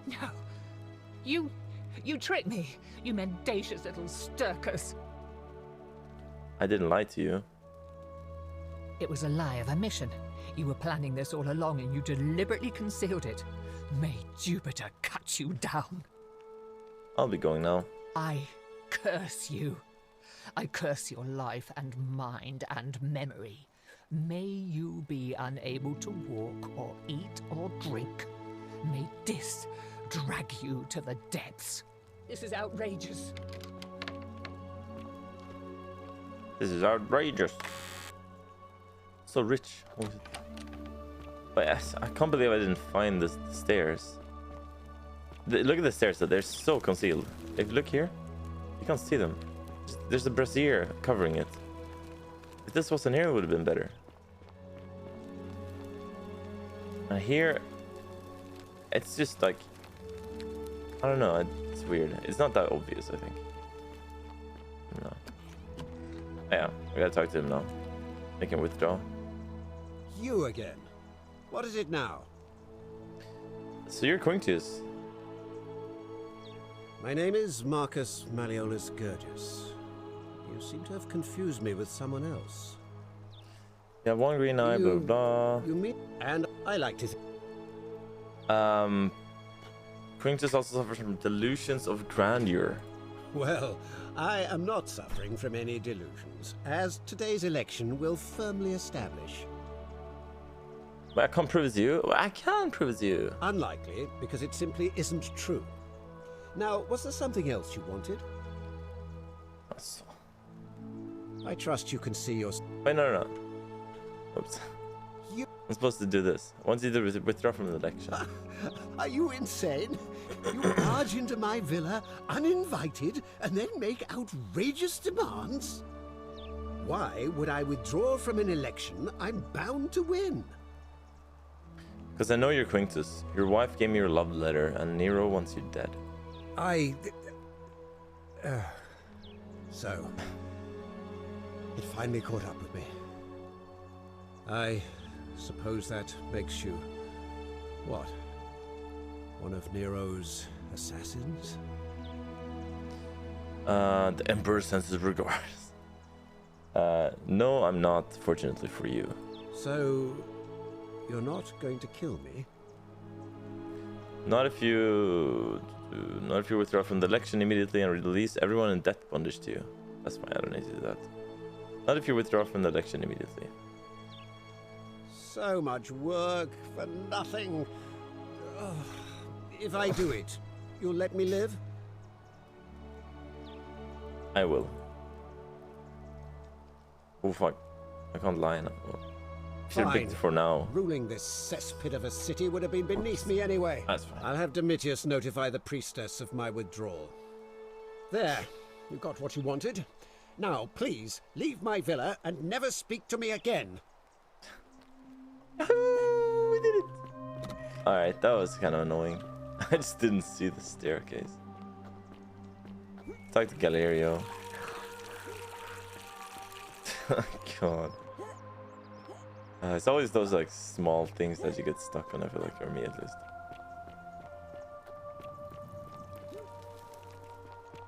No. You tricked me, you mendacious little stirkers. I didn't lie to you. It was a lie of a mission. You were planning this all along and you deliberately concealed it. May Jupiter cut you down. I'll be going now. I curse you. I curse your life and mind and memory. May you be unable to walk or eat or drink. May this drag you to the depths. This is outrageous. This is outrageous. So rich. But yes, I can't believe I didn't find the stairs. Look at the stairs, though. They're so concealed. If you look here, you can't see them. There's a brazier covering it. If this wasn't here, it would have been better. And here, it's just like, I don't know. It's weird. It's not that obvious, I think. No. Yeah, I gotta talk to him now. Make him withdraw. You again. What is it now? So you're Quinctius. My name is Marcus Malleolus Gurgis. You seem to have confused me with someone else. You have one green eye, blah blah. You mean? And I like to. Quinctius also suffers from delusions of grandeur. Well, I am not suffering from any delusions, as today's election will firmly establish. But I can't prove it's you. I can prove it's you. Unlikely, because it simply isn't true. Now, was there something else you wanted? I trust you can see your... Wait, no. Oops. I'm supposed to do this. I want you to withdraw from the election. Are you insane? You barge into my villa, uninvited, and then make outrageous demands? Why would I withdraw from an election I'm bound to win? Because I know you're Quinctius. Your wife gave me your love letter, and Nero wants you dead. So, it finally caught up with me. I suppose that makes you... what? One of Nero's assassins? The Emperor sends his regards. No, I'm not, fortunately for you. So, you're not going to kill me? Not if you withdraw from the election immediately and release everyone in death bondage to you. That's fine, I don't need to do that. Not if you withdraw from the election immediately. So much work for nothing. Ugh. If I do it, you'll let me live? I will. Oh fuck. I can't lie now. Should have picked it for now. Ruling this cesspit of a city would have been beneath me anyway. That's fine. I'll have Domitius notify the priestess of my withdrawal. There, you got what you wanted. Now, please, leave my villa and never speak to me again. We did it! Alright, that was kind of annoying. I just didn't see the staircase. Talk to Galerio. Oh god. It's always those like small things that you get stuck on, I feel like, for me at least.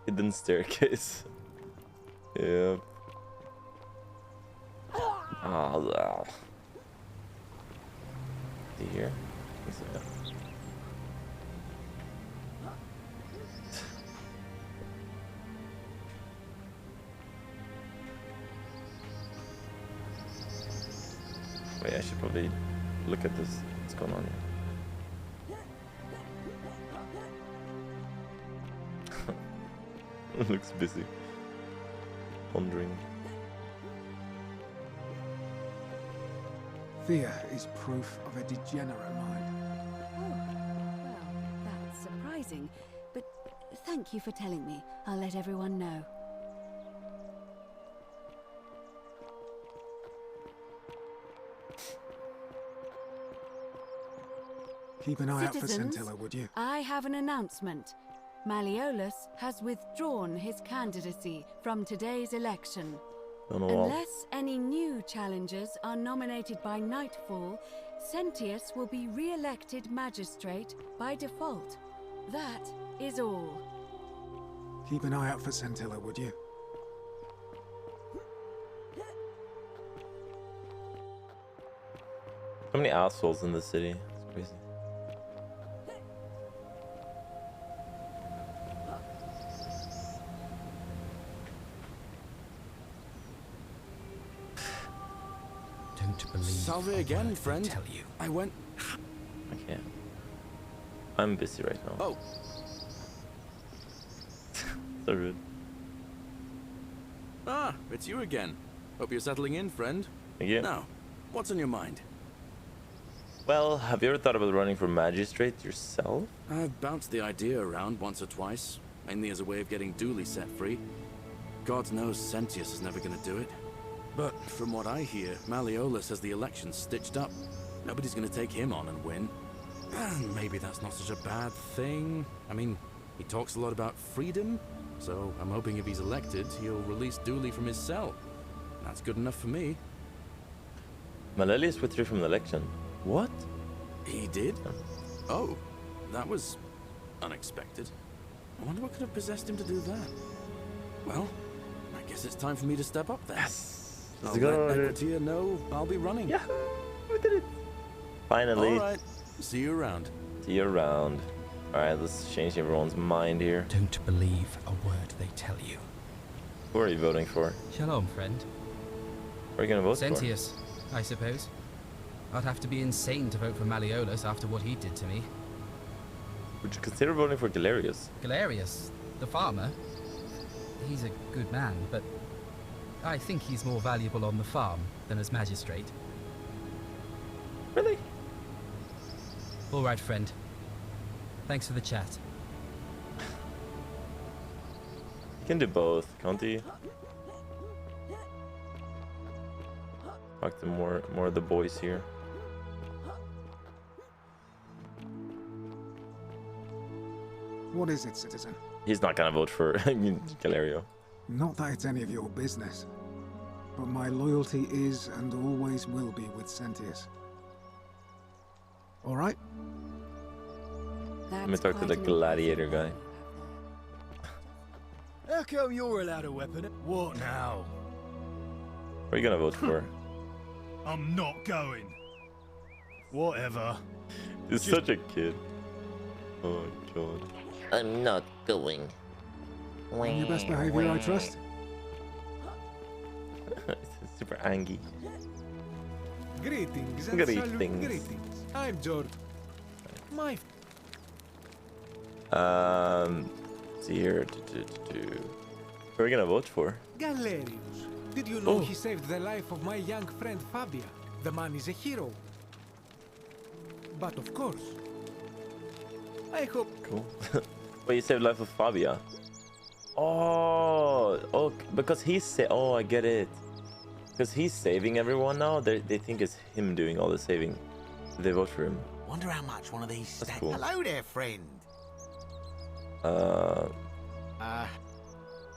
Hidden staircase. Yep. Oh, see here? Wait, I should probably look at this. What's going on here? It looks busy. Pondering. Fear is proof of a degenerate mind. Oh, well, that's surprising. But thank you for telling me. I'll let everyone know. Keep an eye out for Citizens, Scintilla, would you? I have an announcement. Malleolus has withdrawn his candidacy from today's election. Unless any new challengers are nominated by nightfall, Sentius will be re-elected magistrate by default. That is all. Keep an eye out for Scintilla, would you? So many assholes in the city. It's crazy. Don't believe. Salve again, friend. Tell you. I went. I can't. I'm busy right now. Oh. So rude. Ah, it's you again. Hope you're settling in, friend. Thank you. Now, what's on your mind? Well, have you ever thought about running for magistrate yourself? I've bounced the idea around once or twice, mainly as a way of getting Dooley set free. God knows Sentius is never gonna do it. But from what I hear, Malleolus has the election stitched up. Nobody's gonna take him on and win. And maybe that's not such a bad thing. I mean, he talks a lot about freedom, so I'm hoping if he's elected, he'll release Dooley from his cell. That's good enough for me. Malleolus withdrew from the election. What? He did? Oh, that was unexpected. I wonder what could have possessed him to do that. Well, I guess it's time for me to step up then. Yes! I'll Let's go. let Equitia know I'll be running. Yeah, we did it! Finally. Alright, see you around. See you around. Alright, let's change everyone's mind here. Don't believe a word they tell you. Who are you voting for? Shalom, friend. What are you gonna vote for? Sentius, I suppose. I'd have to be insane to vote for Malleolus after what he did to me. Would you consider voting for Galerius? Galerius, the farmer, he's a good man, but I think he's more valuable on the farm than as magistrate. Really? All right, friend. Thanks for the chat. You can do both, can't you? Talk to more of the boys here. What is it, citizen? He's not gonna vote for Galerio. Not that it's any of your business, but my loyalty is and always will be with Sentius. All right? Let me talk to the gladiator guy. How come you're allowed a weapon? What now? What are you gonna vote for? I'm not going. Whatever. He's such a kid. Oh my god. I'm not going. On your best behavior, I trust. Super angry. Greetings and Greetings. greetings. I'm George. My See here. Who are we gonna vote for? Galerius. Did you know he saved the life of my young friend Fabia? The man is a hero. But of course, I hope. Cool. Wait, you saved the life of Fabia. Oh, because he's oh, I get it. Because he's saving everyone now. They think it's him doing all the saving. They vote for him. Wonder how much one of these stacks. Cool. Hello there, friend. We're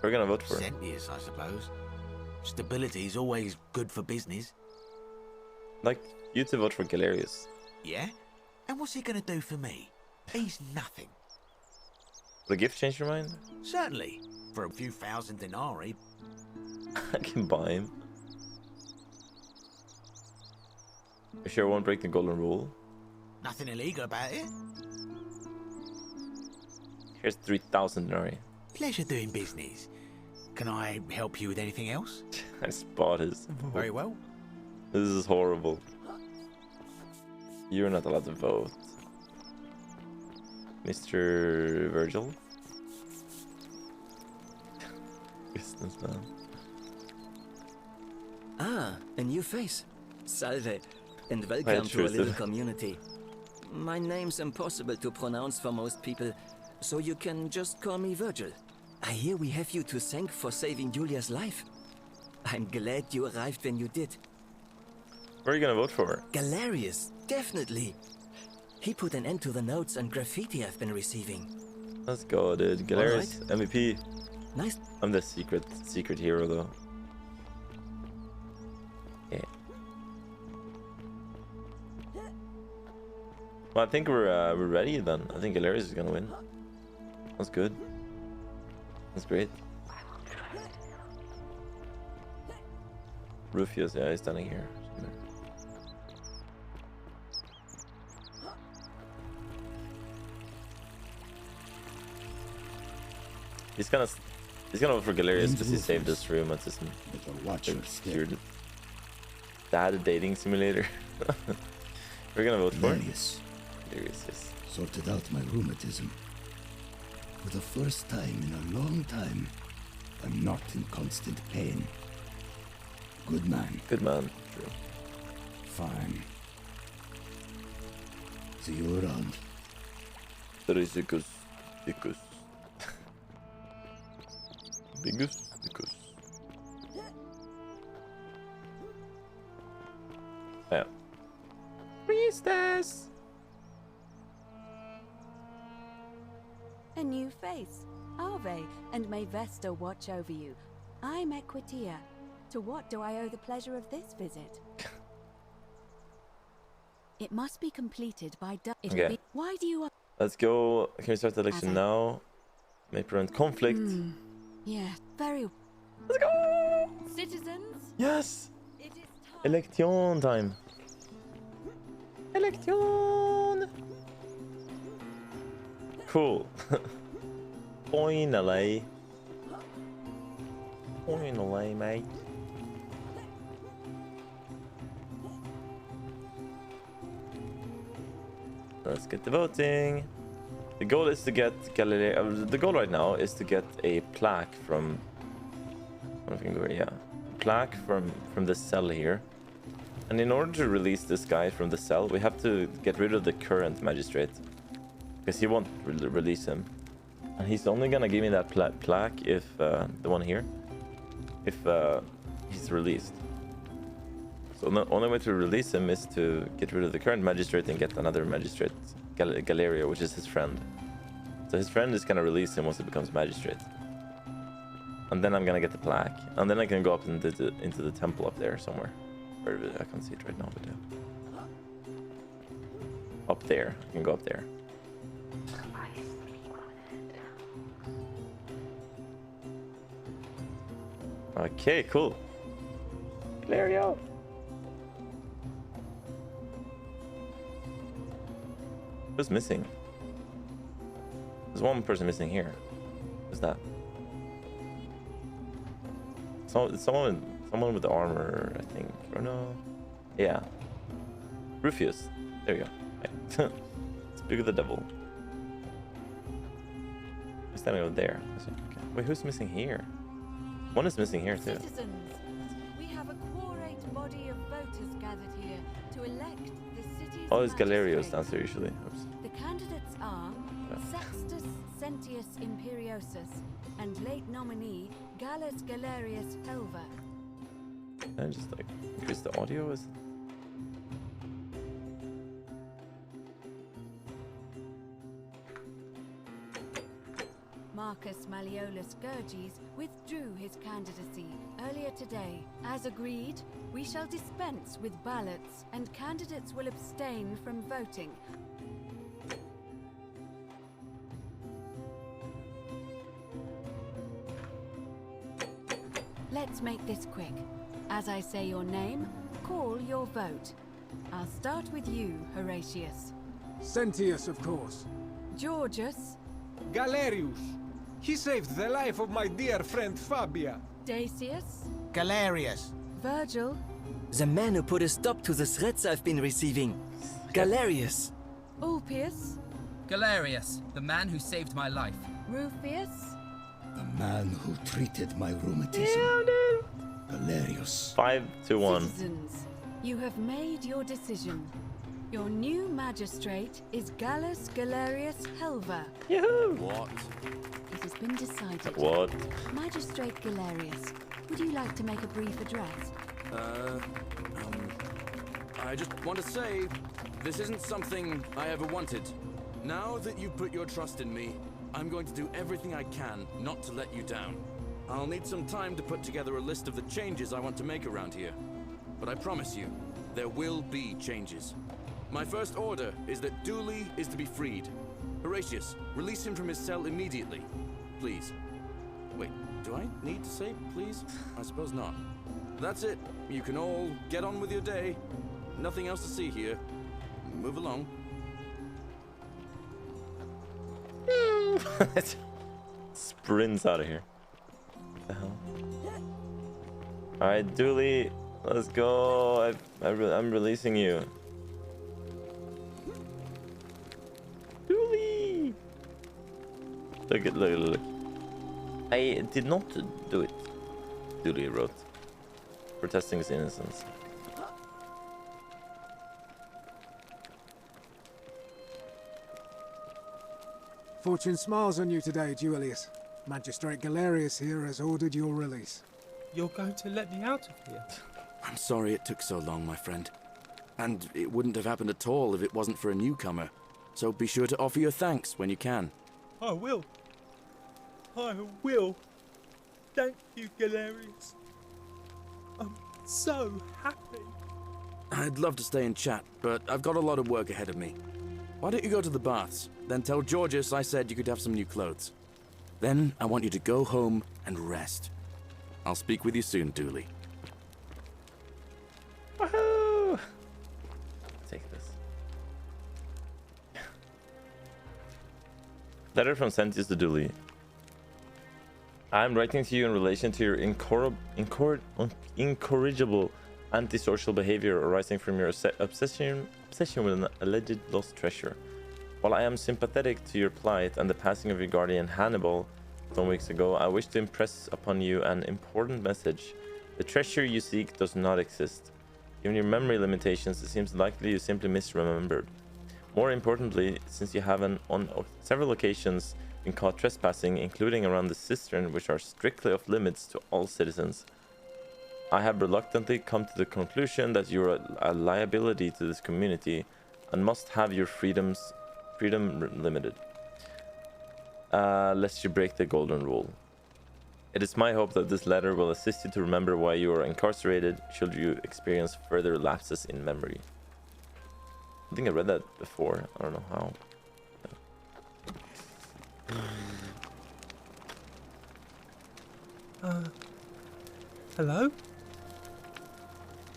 gonna vote for Sentius, I suppose. Stability is always good for business. like you to vote for Galerius. Yeah? And what's he gonna do for me? He's nothing. Will the gift change your mind? Certainly. For a few thousand denarii. I can buy him. You sure I won't break the golden rule? Nothing illegal about it. Here's 3,000 denarii. Pleasure doing business. Can I help you with anything else? I spot his. Very well. This is horrible. You're not allowed to vote. Mr. Virgil? Businessman. Ah, a new face. Salve, and Quite welcome to a little intrusive. community. My name's impossible to pronounce for most people, so you can just call me Virgil. I hear we have you to thank for saving Julia's life. I'm glad you arrived when you did. What are you gonna vote for? Galerius, definitely. He put an end to the notes and graffiti I've been receiving. Let's go, dude. Galerius, MVP. Nice. I'm the secret hero, though. Yeah. Well, I think we're ready then. I think Galerius is gonna win. That's good. That's great. Rufus, yeah, he's standing here. He's gonna vote for Galerius because he saved this room. It's just weird. Dad dating simulator. We're gonna vote for Galerius. Galerius, yes. Sorted out my rheumatism. For the first time in a long time, I'm not in constant pain. Good man. Good man. True. Fine. See you around. Trizze. Bigus. Yeah. Priestess. A new face. Ave, and may Vesta watch over you. I'm Equitia. To what do I owe the pleasure of this visit? It must be completed by Okay. Why do you... Let's go. Can we start the election now? May prevent conflict. Yeah, very... Let's go! Citizens? Yes! It is time. Election time. Election! Cool. Finally. Finally, mate. Let's get the voting. The goal is to get the goal right now is to get a plaque from. I don't know if I can go here. Yeah, plaque from the cell here. And in order to release this guy from the cell, we have to get rid of the current magistrate, because he won't release him. And he's only gonna give me that plaque if the one here, if he's released. So the only way to release him is to get rid of the current magistrate and get another magistrate, Galeria, which is his friend. So his friend is gonna release him once he becomes magistrate. And then I'm gonna get the plaque, and then I can go up into the temple up there somewhere. Where I can't see it right now, but yeah. Up there, I can go up there. Okay, cool. Galerio. Who's missing? There's one person missing here. Who's that? It's someone with the armor, I think. Or no? Yeah. Rufus. There you go. Right. Speak of the devil. Who's standing over there? Okay. Wait, who's missing here? One is missing here too. Citizens, we have a quorate body of voters gathered here to elect the city's Oh, it's Galerios magistrate. down there usually. Oops. The candidates are Sextus Sentius Imperiosus and late nominee Gallus Galerius Helva. Can I just like increase the audio? Is Marcus Malleolus Gurges withdrew his candidacy earlier today. As agreed, we shall dispense with ballots and candidates will abstain from voting. Let's make this quick. As I say your name, call your vote. I'll start with you, Horatius. Sentius, of course. Georgius. Galerius. He saved the life of my dear friend Fabia. Dacius. Galerius. Virgil. The man who put a stop to the threats I've been receiving. Galerius. Ulpius, Galerius, the man who saved my life. Rufius, The man who treated my rheumatism. Galerius. 5-1. citizens, you have made your decision. Your new magistrate is Gallus Galerius Helver. Yahoo! What? It has been decided. What? Magistrate Galerius, would you like to make a brief address? I just want to say, this isn't something I ever wanted. Now that you've put your trust in me, I'm going to do everything I can not to let you down. I'll need some time to put together a list of the changes I want to make around here. But I promise you, there will be changes. My first order is that Dooley is to be freed. Horatius, release him from his cell immediately. Please. Wait, do I need to say please? I suppose not. That's it. You can all get on with your day. Nothing else to see here. Move along. Sprints out of here. What the hell? Alright, Dooley, let's go. I'm releasing you. Dooley! Look. I did not do it, Dooley wrote, protesting his innocence. Fortune smiles on you today, Julius. Magistrate Galerius here has ordered your release. You're going to let me out of here? I'm sorry it took so long, my friend. And it wouldn't have happened at all if it wasn't for a newcomer. So be sure to offer your thanks when you can. I will. I will. Thank you, Galerius. I'm so happy. I'd love to stay and chat, but I've got a lot of work ahead of me. Why don't you go to the baths? Then tell Georgius I said you could have some new clothes. Then I want you to go home and rest. I'll speak with you soon, Dooley. Woohoo! Take this. Letter from Sentius to Dooley. I'm writing to you in relation to your incorrigible antisocial behavior arising from your obsession with an alleged lost treasure. While I am sympathetic to your plight and the passing of your guardian Hannibal some weeks ago, I wish to impress upon you an important message. The treasure you seek does not exist. Given your memory limitations, it seems likely you simply misremembered. More importantly, since you have on several occasions been caught trespassing, including around the cistern, which are strictly off limits to all citizens, I have reluctantly come to the conclusion that you are a liability to this community and must have your freedom limited, lest you break the golden rule. It is my hope that this letter will assist you to remember why you are incarcerated should you experience further lapses in memory. I think I read that before. I don't know how. Hello?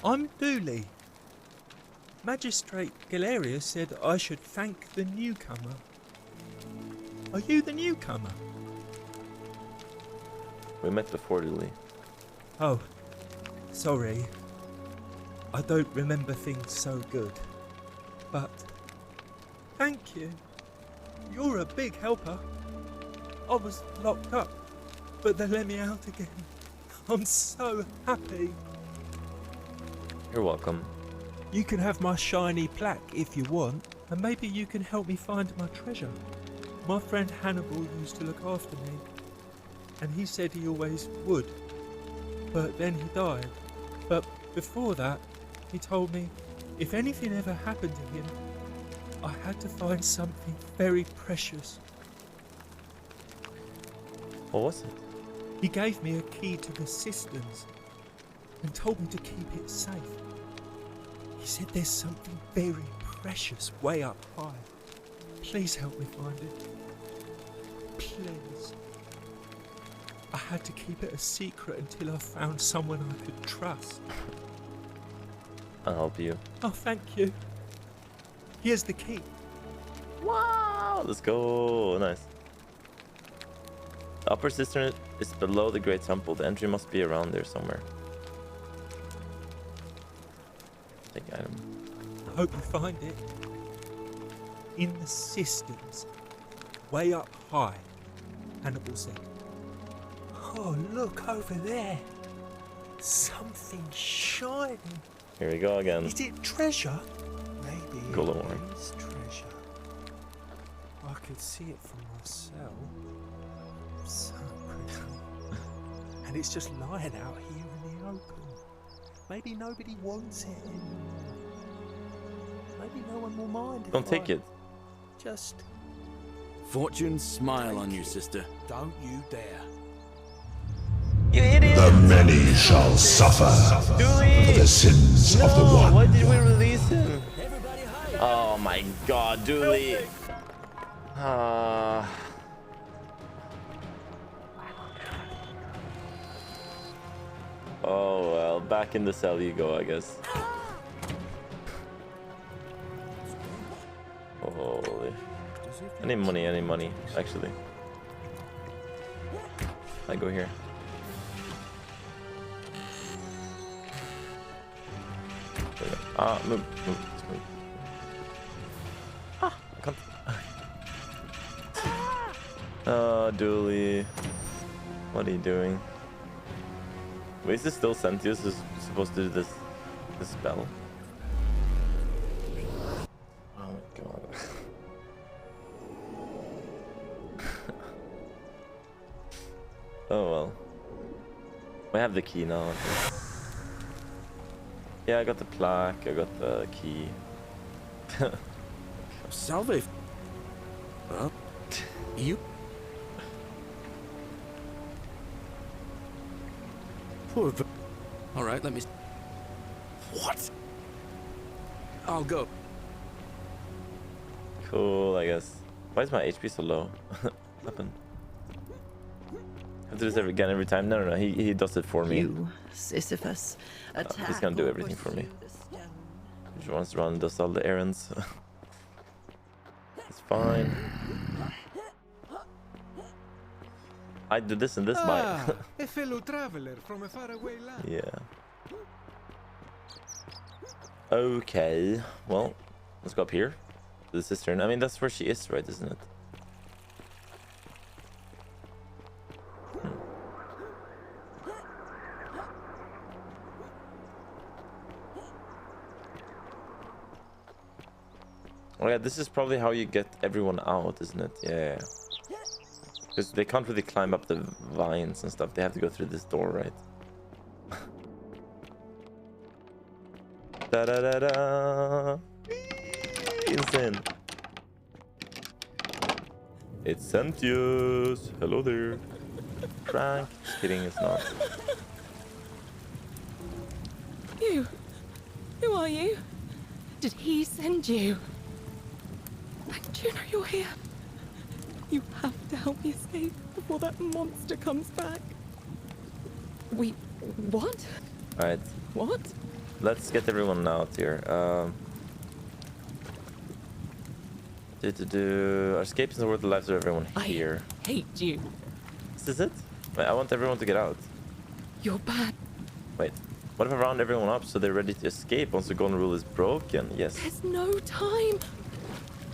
I'm Dooley. Magistrate Galerius said I should thank the newcomer. Are you the newcomer? We met before, Dooley. Oh, sorry. I don't remember things so good. But thank you. You're a big helper. I was locked up, but they let me out again. I'm so happy. You're welcome. You can have my shiny plaque if you want, and maybe you can help me find my treasure. My friend Hannibal used to look after me, and he said he always would. But then he died. But before that, he told me if anything ever happened to him, I had to find something very precious. What was it? He gave me a key to the cisterns and told me to keep it safe. He said there's something very precious way up high. Please help me find it. Please. I had to keep it a secret until I found someone I could trust. I'll help you. Oh, thank you. Here's the key. Wow! Let's go. Nice. The upper cistern is below the Great Temple. The entry must be around there somewhere. Take item. I hope you find it. in the cisterns, way up high, Hannibal said. Oh, look over there. Something shining. Here we go again. Is it treasure? Maybe Golomor. it is treasure. I could see it for myself. So pretty. And it's just lying out here in the open. Maybe nobody wants it anymore. Maybe no one will mind if Don't take it. Just Fortune smile on you, sister. Don't you dare. You idiot! The many shall suffer for the sins of the one. Why did we release him? Oh my god, Dooley. Oh well, back in the cell you go, I guess. Holy. Any money, actually. I go here. There we go. Move. Just move. I can't. Oh, Dooley. What are you doing? Wait, is this still Sentius is supposed to do this spell? Oh my god. Oh well. We have the key now. I think. Yeah, I got the plaque, I got the key. Salve. You. Poor. All right, let me. What? I'll go. Cool, I guess. Why is my HP so low? What happened? I have to do this again every time. No, he does it for me. You, Sisyphus, He's gonna do everything for me. He just wants to run and does all the errands. It's fine. I do this and this might. A fellow traveler from a faraway land. Yeah. Okay. Well, let's go up here to the cistern. I mean, that's where she is, right? Isn't it? Oh yeah, this is probably how you get everyone out, isn't it? Yeah. Because they can't really climb up the vines and stuff. They have to go through this door, right? Da da da da. Insane. It's Sentius. Hello there. Prank. Just kidding, it's not. You? Who are you? Did he send you? Do you know you're here? You have to help me escape before that monster comes back. What? Alright. What? Let's get everyone out here. Our escape isn't worth the lives of everyone here. I hate you. This is it? Wait, I want everyone to get out. You're bad. Wait, what if I round everyone up so they're ready to escape once the golden rule is broken? Yes. There's no time.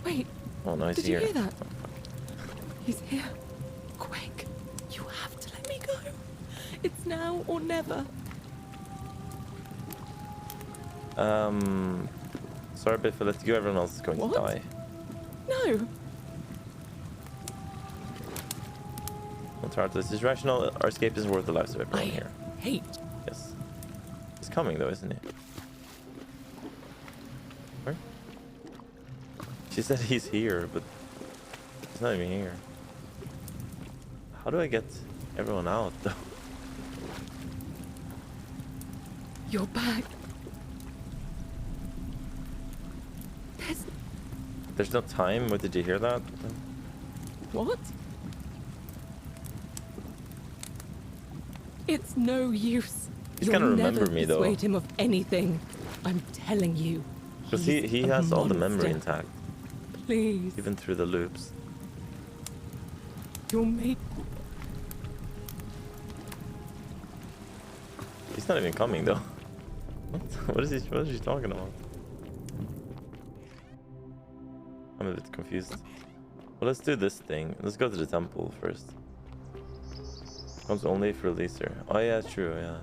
Wait. Oh no, he's Did here. you hear that? He's here. Quick. You have to let me go. It's now or never. Sorry, but if I let you go, everyone else is going to die. No. This is rational. Our escape isn't worth the lives of everyone here. Hate. Yes. He's coming though, isn't he? Where? She said he's here, but he's not even here. How do I get everyone out though? You're back. There's no time. What, did you hear that? What? It's no use. He's gonna remember me though. Persuade him of anything. I'm telling you. Because he has all the memory monster. intact. Please. Even through the loops. You'll make. He's not even coming though. What is she talking about? I'm a bit confused. Well, let's do this thing. Let's go to the temple first. Comes only if release her. Oh yeah, true, yeah.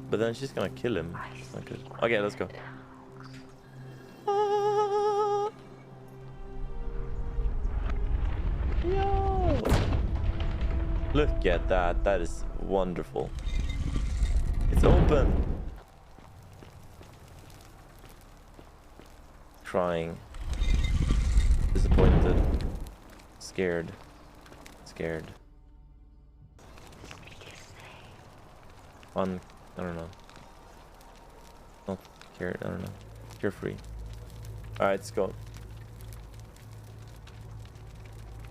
But then she's gonna kill him. It's not good. Okay, let's go. Yo! Look at that. That is wonderful. It's open. Crying. Disappointed. Scared. Scared. Fun. I don't know. Not scared. I don't know. Carefree. Alright, let's go.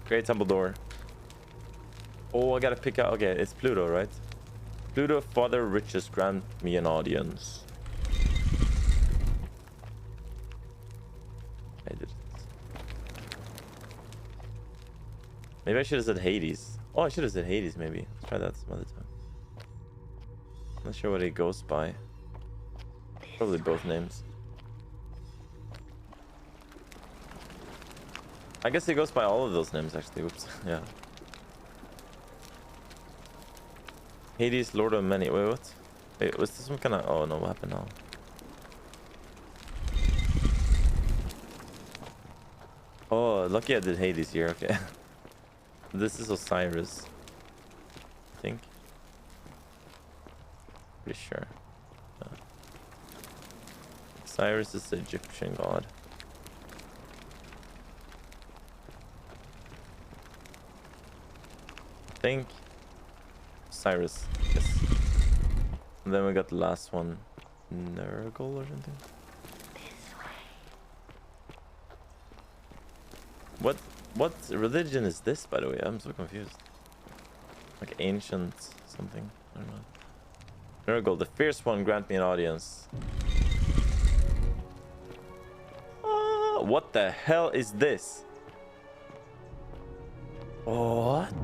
Great temple door. Oh, I gotta pick out. Okay, it's Pluto, right? Pluto, Father Riches, grant me an audience. I did it. Maybe I should have said Hades. Oh, I should have said Hades, maybe. Let's try that some other time. Not sure what he goes by. Probably both names. I guess he goes by all of those names, actually. Oops. Yeah. Hades, Lord of Many. Wait, what? Wait, was this some kind of... Oh, no, what happened now? Oh, lucky I did Hades here. Okay. This is Osiris. I think. Pretty sure. Osiris is the Egyptian god. I think Cyrus. Yes. And then we got the last one. Nurgle or something. What religion is this, by the way? I'm so confused. Like ancient something. I don't know. Nurgle, the fierce one, grant me an audience. What the hell is this? What?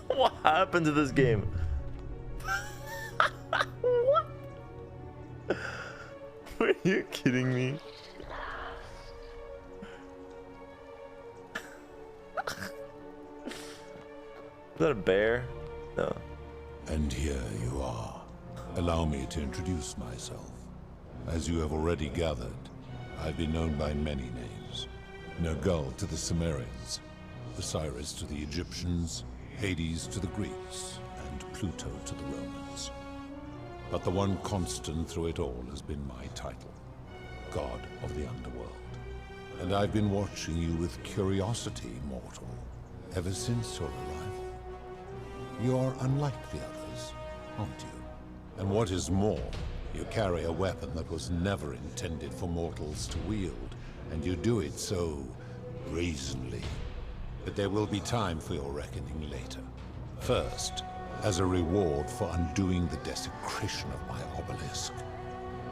What happened to this game? What? Are you kidding me? Is that a bear? No. And here you are. Allow me to introduce myself. As you have already gathered, I've been known by many names. Nergal to the Sumerians, Osiris to the Egyptians, Hades to the Greeks, and Pluto to the Romans. But the one constant through it all has been my title, God of the Underworld. And I've been watching you with curiosity, mortal, ever since your arrival. You're unlike the others, aren't you? And what is more, you carry a weapon that was never intended for mortals to wield, and you do it so brazenly. But there will be time for your reckoning later. First, as a reward for undoing the desecration of my obelisk,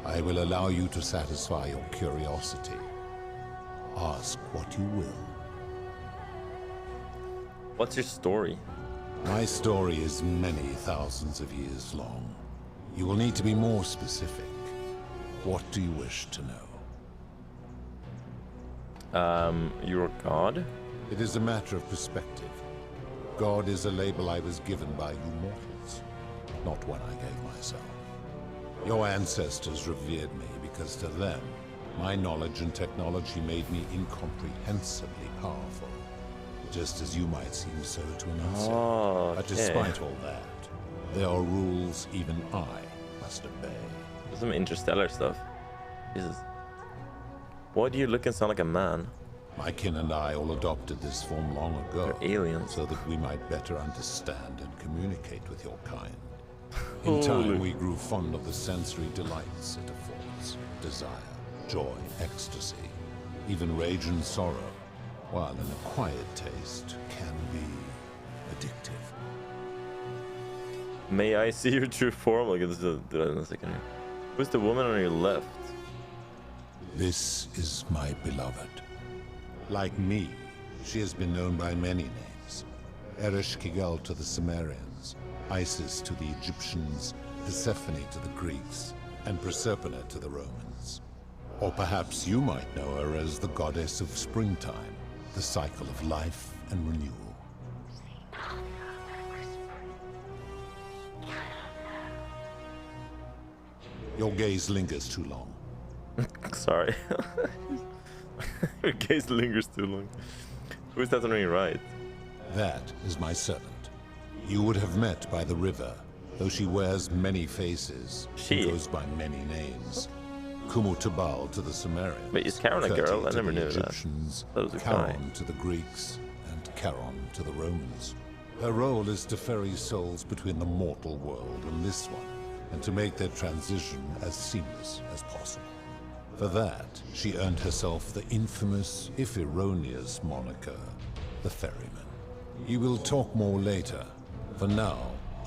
I will allow you to satisfy your curiosity. Ask what you will. What's your story? My story is many thousands of years long. You will need to be more specific. What do you wish to know? You're God? It is a matter of perspective. God is a label I was given by you mortals, not one I gave myself. Your ancestors revered me because to them, my knowledge and technology made me incomprehensibly powerful. Just as you might seem so to an outsider. Oh, okay. But despite all that, there are rules even I must obey. Some interstellar stuff. Jesus. Why do you look and sound like a man? My kin and I all adopted this form long ago. They're aliens. So that we might better understand and communicate with your kind. In time, we grew fond of the sensory delights it affords. Desire, joy, ecstasy, even rage and sorrow. While an acquired taste can be addictive. May I see your true form? Look at this. Do that in a second. Who's the woman on your left? This is my beloved. Like me, she has been known by many names. Ereshkigal to the Sumerians, Isis to the Egyptians, Persephone to the Greeks, and Proserpina to the Romans. Or perhaps you might know her as the goddess of springtime, the cycle of life and renewal. Your gaze lingers too long. Sorry. Your gaze lingers too long. Who's that on your right? That is my servant. You would have met by the river, though she wears many faces. She goes by many names. Kumutubal to the Sumerians. Wait, is Charon a girl? I Kirti never to the knew Egyptians, that. That was a Charon guy. to the Greeks, and Charon to the Romans. Her role is to ferry souls between the mortal world and this one, and to make their transition as seamless as possible. For that, she earned herself the infamous, if erroneous, moniker, the Ferryman. You will talk more later. For now,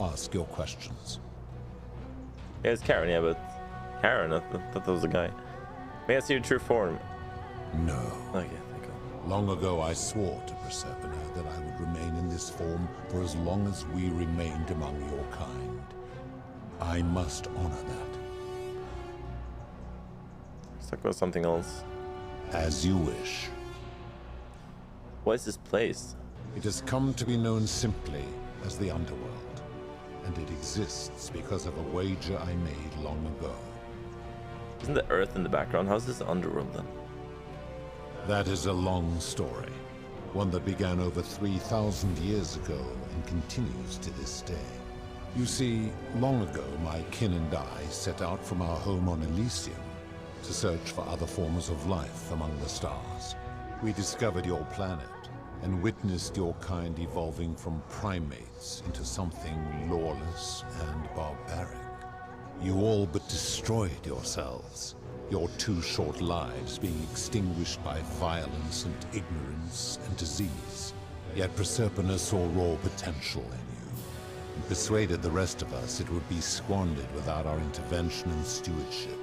ask your questions. Yeah, it's Karen, yeah, but Karen, I thought that was a guy. May I see your true form? No. Okay, thank God. Long ago I swore to Proserpina that I would remain in this form for as long as we remained among your kind. I must honor that. Let's talk about something else. As you wish. What is this place? It has come to be known simply as the Underworld, and it exists because of a wager I made long ago. Isn't the Earth in the background? How's this underworld then? That is a long story, one that began over 3,000 years ago and continues to this day. You see, long ago my kin and I set out from our home on Elysium to search for other forms of life among the stars. We discovered your planet and witnessed your kind evolving from primates into something lawless and barbaric. You all but destroyed yourselves, your 2 short lives being extinguished by violence and ignorance and disease. Yet Proserpina saw raw potential in you, and persuaded the rest of us it would be squandered without our intervention and stewardship.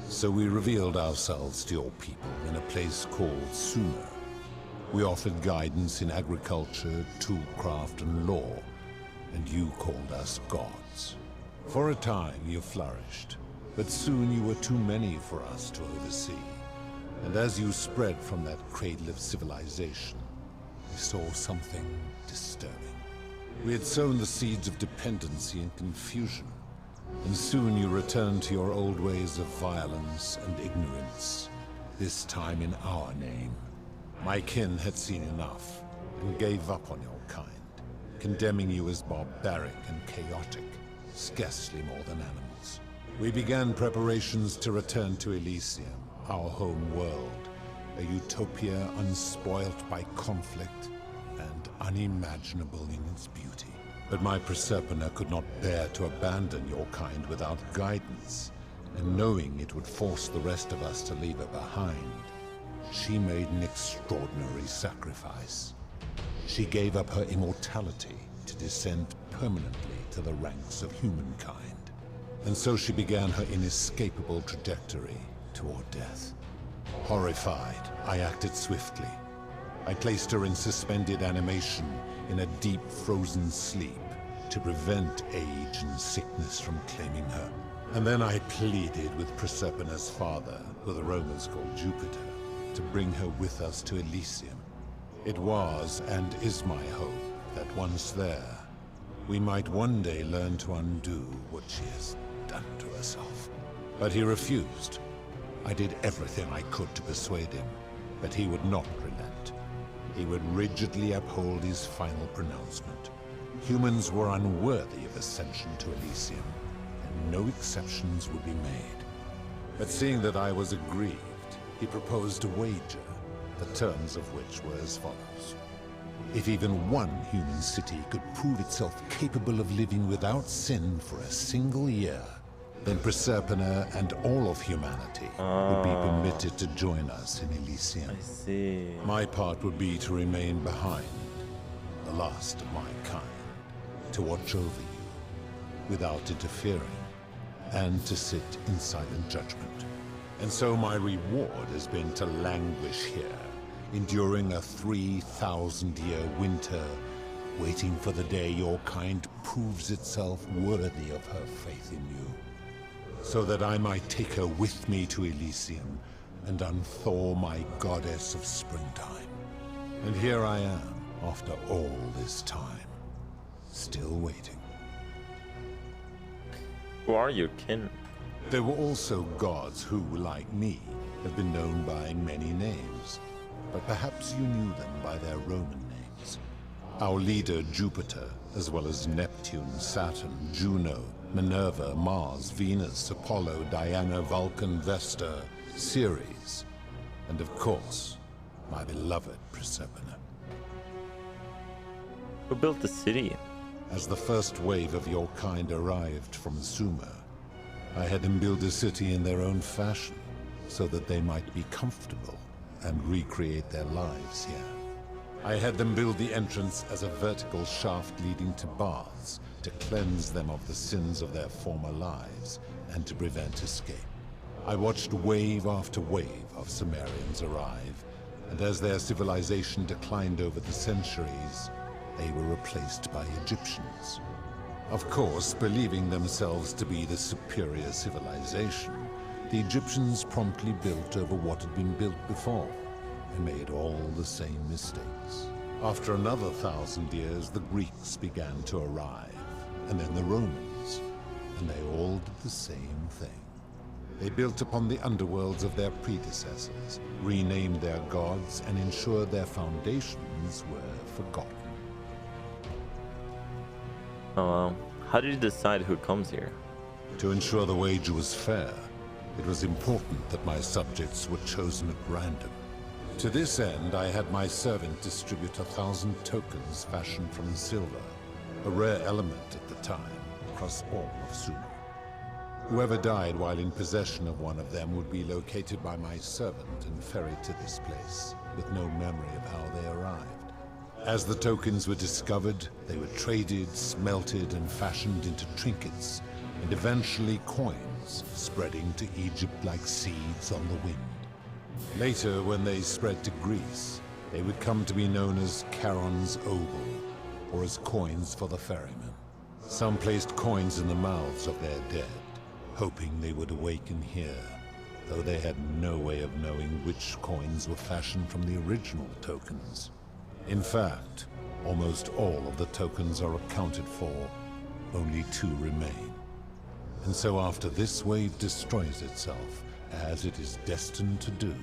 So we revealed ourselves to your people in a place called Sumer. We offered guidance in agriculture, toolcraft, and law, and you called us gods. For a time you flourished, but soon you were too many for us to oversee. And as you spread from that cradle of civilization, we saw something disturbing. We had sown the seeds of dependency and confusion, and soon you returned to your old ways of violence and ignorance, this time in our name. My kin had seen enough, and gave up on your kind, condemning you as barbaric and chaotic, scarcely more than animals. We began preparations to return to Elysium, our home world, a utopia unspoilt by conflict and unimaginable in its beauty. But my Proserpina could not bear to abandon your kind without guidance, and knowing it would force the rest of us to leave her behind, she made an extraordinary sacrifice. She gave up her immortality to descend permanently to the ranks of humankind. And so she began her inescapable trajectory toward death. Horrified, I acted swiftly. I placed her in suspended animation in a deep frozen sleep to prevent age and sickness from claiming her. And then I pleaded with Proserpina's father, who the Romans called Jupiter, to bring her with us to Elysium. It was and is my hope that once there, we might one day learn to undo what she has done to herself. But he refused. I did everything I could to persuade him, but he would not relent. He would rigidly uphold his final pronouncement. Humans were unworthy of ascension to Elysium, and no exceptions would be made. But seeing that I was aggrieved, he proposed a wager, the terms of which were as follows. If even one human city could prove itself capable of living without sin for a single year, then Proserpina and all of humanity would be permitted to join us in Elysium. I see. My part would be to remain behind, the last of my kind, to watch over you without interfering, and to sit in silent judgment. And so my reward has been to languish here, enduring a 3,000-year winter, waiting for the day your kind proves itself worthy of her faith in you. so that I might take her with me to Elysium and unthaw my goddess of springtime. And here I am, after all this time, still waiting. Who are your kin? There were also gods who, like me, have been known by many names, but perhaps you knew them by their Roman names. Our leader, Jupiter, as well as Neptune, Saturn, Juno, Minerva, Mars, Venus, Apollo, Diana, Vulcan, Vesta, Ceres, and of course, my beloved Persephone. Who built the city? As the first wave of your kind arrived from Sumer, I had them build a city in their own fashion, so that they might be comfortable and recreate their lives here. I had them build the entrance as a vertical shaft leading to baths, to cleanse them of the sins of their former lives, and to prevent escape. I watched wave after wave of Sumerians arrive, and as their civilization declined over the centuries, they were replaced by Egyptians. Of course, believing themselves to be the superior civilization, the Egyptians promptly built over what had been built before, and made all the same mistakes. After another 1,000 years, the Greeks began to arrive, and then the Romans, and they all did the same thing. They built upon the underworlds of their predecessors, renamed their gods, and ensured their foundations were forgotten. How did you decide who comes here? To ensure the wager was fair, it was important that my subjects were chosen at random. To this end, I had my servant distribute 1,000 tokens fashioned from silver, a rare element at the time, across all of Sumer. Whoever died while in possession of one of them would be located by my servant and ferried to this place, with no memory of how they arrived. As the tokens were discovered, they were traded, smelted, and fashioned into trinkets, and eventually coins, spreading to Egypt like seeds on the wind. Later, when they spread to Greece, they would come to be known as Charon's Oval, or as coins for the ferrymen. Some placed coins in the mouths of their dead, hoping they would awaken here, though they had no way of knowing which coins were fashioned from the original tokens. In fact, almost all of the tokens are accounted for, only 2 remain. And so after this wave destroys itself, as it is destined to do,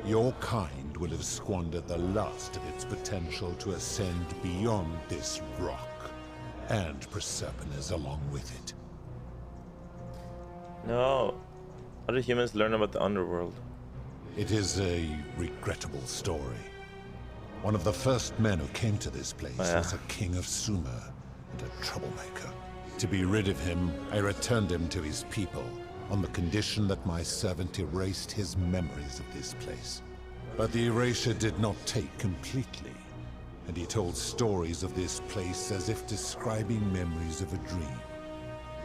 your kind will have squandered the last of its potential to ascend beyond this rock, and Persephone's along with it. No. How do humans learn about the underworld? It is a regrettable story. One of the first men who came to this place was a king of Sumer and a troublemaker. To be rid of him, I returned him to his people, on the condition that my servant erased his memories of this place. But the erasure did not take completely, and he told stories of this place as if describing memories of a dream.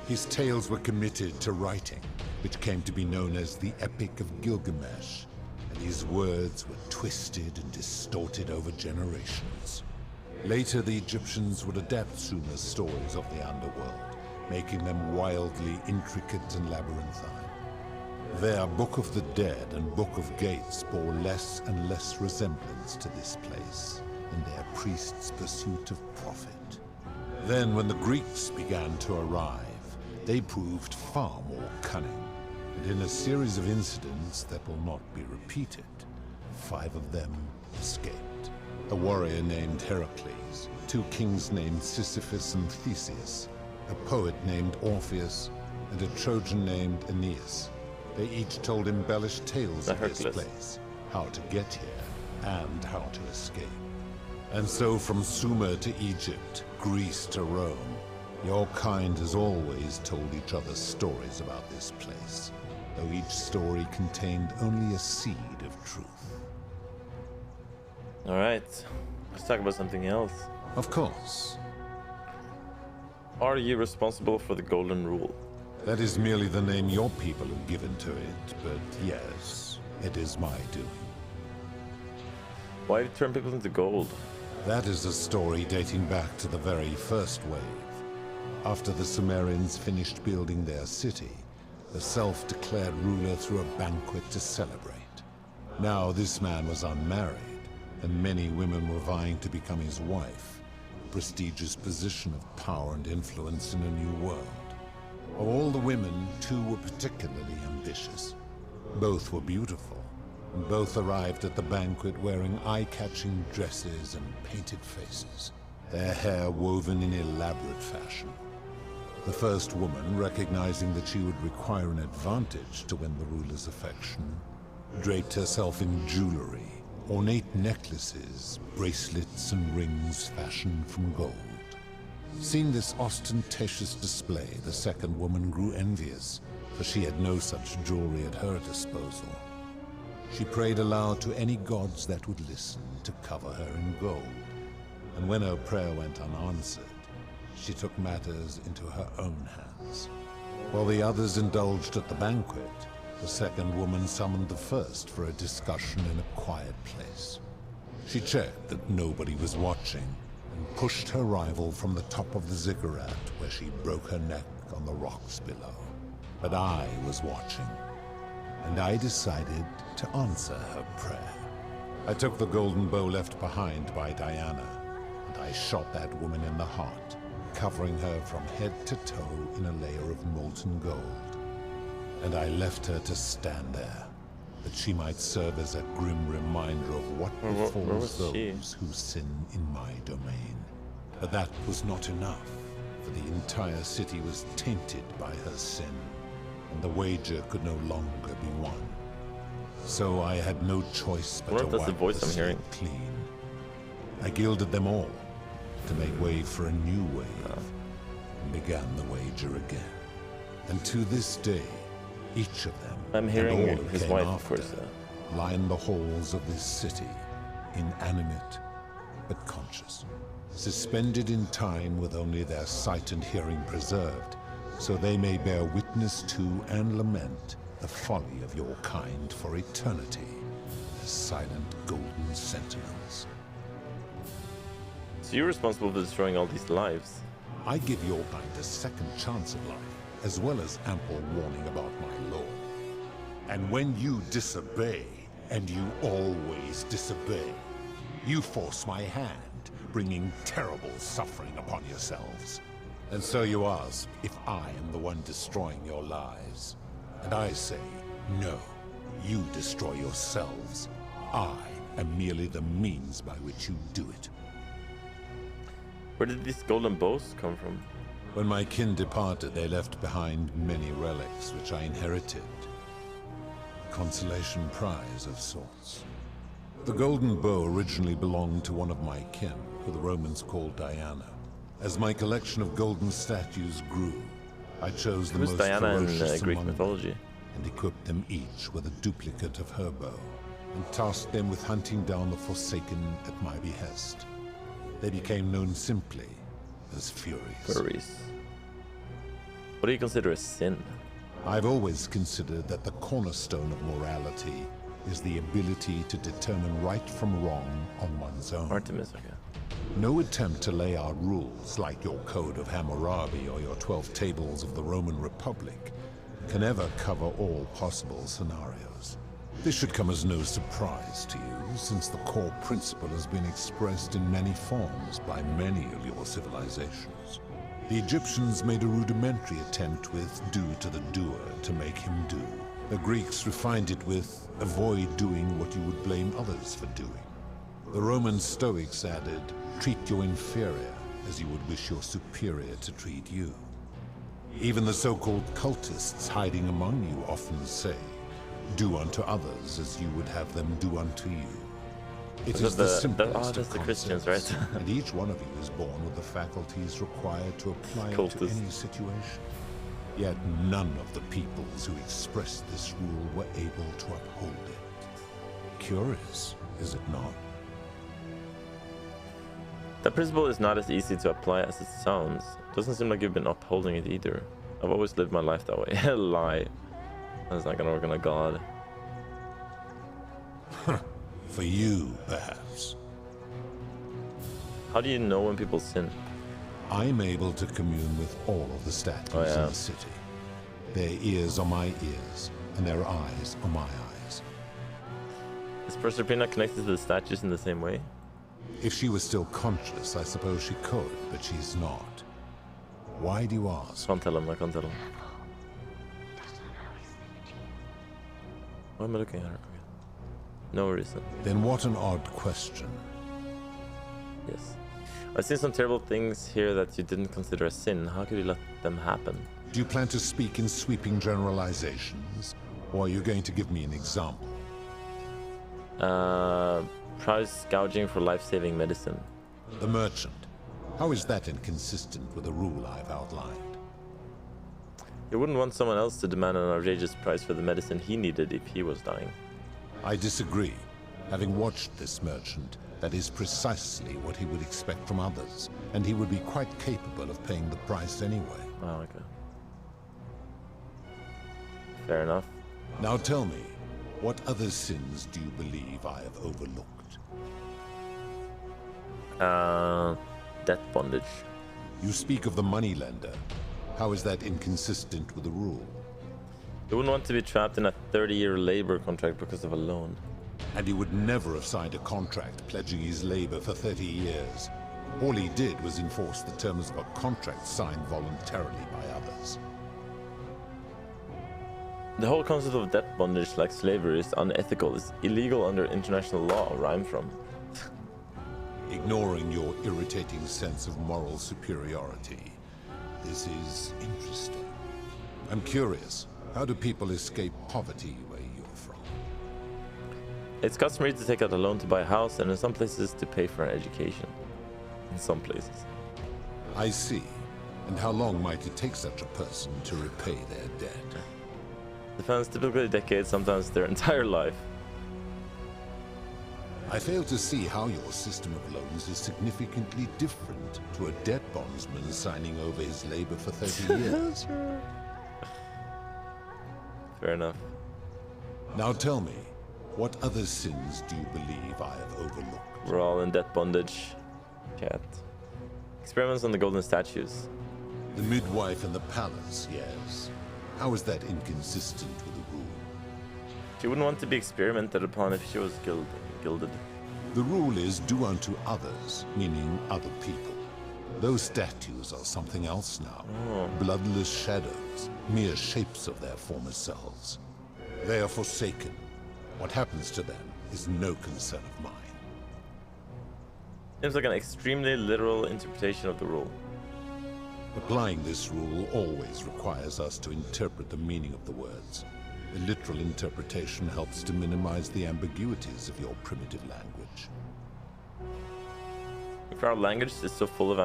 His tales were committed to writing, which came to be known as the Epic of Gilgamesh, and his words were twisted and distorted over generations. Later, the Egyptians would adapt Sumer's stories of the underworld, making them wildly intricate and labyrinthine. Their Book of the Dead and Book of Gates bore less and less resemblance to this place in their priests' pursuit of profit. Then, when the Greeks began to arrive, they proved far more cunning, and in a series of incidents that will not be repeated, 5 of them escaped. A warrior named Heracles, 2 kings named Sisyphus and Theseus, a poet named Orpheus, and a Trojan named Aeneas. They each told embellished tales of this place, how to get here, and how to escape. And so from Sumer to Egypt, Greece to Rome, your kind has always told each other stories about this place, though each story contained only a seed of truth. Alright, let's talk about something else. Of course. Are you responsible for the Golden Rule? That is merely the name your people have given to it, but yes, it is my doing. Why turn people into gold? That is a story dating back to the very first wave. After the Sumerians finished building their city, the self-declared ruler threw a banquet to celebrate. Now this man was unmarried, and many women were vying to become his wife, a prestigious position of power and influence in a new world. Of all the women, 2 were particularly ambitious. Both were beautiful, and both arrived at the banquet wearing eye-catching dresses and painted faces, their hair woven in elaborate fashion. The first woman, recognizing that she would require an advantage to win the ruler's affection, draped herself in jewelry, ornate necklaces, bracelets, and rings fashioned from gold. Seeing this ostentatious display, the second woman grew envious, for she had no such jewelry at her disposal. She prayed aloud to any gods that would listen to cover her in gold, and when her prayer went unanswered, she took matters into her own hands. While the others indulged at the banquet, the second woman summoned the first for a discussion in a quiet place. She checked that nobody was watching, and pushed her rival from the top of the ziggurat, where she broke her neck on the rocks below. But I was watching, and I decided to answer her prayer. I took the golden bow left behind by Diana, and I shot that woman in the heart, covering her from head to toe in a layer of molten gold. And I left her to stand there, that she might serve as a grim reminder of what befalls those who sin in my domain. But that was not enough, for the entire city was tainted by her sin, and the wager could no longer be won. So I had no choice but to wipe the slate clean. I gilded them all, to make way for a new wave, and began the wager again. And to this day, each of them, I'm hearing and all who his came wife, after, of course, line the halls of this city, inanimate but conscious, suspended in time with only their sight and hearing preserved, so they may bear witness to and lament the folly of your kind for eternity, as silent golden sentinels. So you're responsible for destroying all these lives? I give your kind a second chance at life, as well as ample warning about my lord. And when you disobey, and you always disobey, you force my hand, bringing terrible suffering upon yourselves. And so you ask if I am the one destroying your lives. And I say, no, you destroy yourselves. I am merely the means by which you do it. Where did these golden bows come from? When my kin departed, they left behind many relics which I inherited. A consolation prize of sorts. The golden bow originally belonged to one of my kin, who the Romans called Diana. As my collection of golden statues grew, I chose the most ferocious Greek among mythology? them, and equipped them each with a duplicate of her bow, and tasked them with hunting down the Forsaken at my behest. They became known simply as Furies. Furies. What do you consider a sin? I've always considered that the cornerstone of morality is the ability to determine right from wrong on one's own. Artemis, okay. No attempt to lay out rules like your Code of Hammurabi or your 12 Tables of the Roman Republic can ever cover all possible scenarios. This should come as no surprise to you, since the core principle has been expressed in many forms by many of your civilizations. The Egyptians made a rudimentary attempt with do to the doer to make him do. The Greeks refined it with avoid doing what you would blame others for doing. The Roman Stoics added, treat your inferior as you would wish your superior to treat you. Even the so-called cultists hiding among you often say, do unto others as you would have them do unto you. It is the simplest of the Christians, right? and each one of you is born with the faculties required to apply it to any situation. Yet none of the peoples who expressed this rule were able to uphold it. Curious, is it not? That principle is not as easy to apply as it sounds. Doesn't seem like you've been upholding it either. I've always lived my life that way. Lie. That's not gonna work on a god. For you, perhaps. How do you know when people sin? I'm able to commune with all of the statues in the city. Their ears are my ears, and their eyes are my eyes. Is Proserpina connected to the statues in the same way? If she was still conscious, I suppose she could, but she's not. Why do you ask? Can't tell him, I can't tell him. Why am I looking at her? No reason. Then what an odd question. Yes. I've seen some terrible things here that you didn't consider a sin. How could you let them happen? Do you plan to speak in sweeping generalizations, or are you going to give me an example? Price gouging for life-saving medicine. The merchant. How is that inconsistent with the rule I've outlined? You wouldn't want someone else to demand an outrageous price for the medicine he needed if he was dying. I disagree. Having watched this merchant, that is precisely what he would expect from others, and he would be quite capable of paying the price anyway. Oh, okay. Fair enough. Now tell me, what other sins do you believe I have overlooked? Debt bondage. You speak of the moneylender. How is that inconsistent with the rule? You wouldn't want to be trapped in a 30-year labor contract because of a loan. And he would never have signed a contract pledging his labor for 30 years. All he did was enforce the terms of a contract signed voluntarily by others. The whole concept of debt bondage, like slavery, is unethical. It's illegal under international law, where I'm from. Ignoring your irritating sense of moral superiority, this is interesting. I'm curious, how do people escape poverty where you're from? It's customary to take out a loan to buy a house, and in some places to pay for an education. In some places. I see. And how long might it take such a person to repay their debt? Depends, typically decades, sometimes their entire life. I fail to see how your system of loans is significantly different to a debt bondsman signing over his labor for 30 years. Fair enough. Now tell me, what other sins do you believe I have overlooked? We're all in debt bondage. Cat. Experiments on the golden statues. The midwife in the palace, yes. How is that inconsistent with the rule? She wouldn't want to be experimented upon if she was gilded. The rule is do unto others, meaning other people. Those statues are something else now. Oh. Bloodless shadows, mere shapes of their former selves. They are forsaken. What happens to them is no concern of mine. Seems like an extremely literal interpretation of the rule. Applying this rule always requires us to interpret the meaning of the words. A literal interpretation helps to minimize the ambiguities of your primitive language. If our language is so full of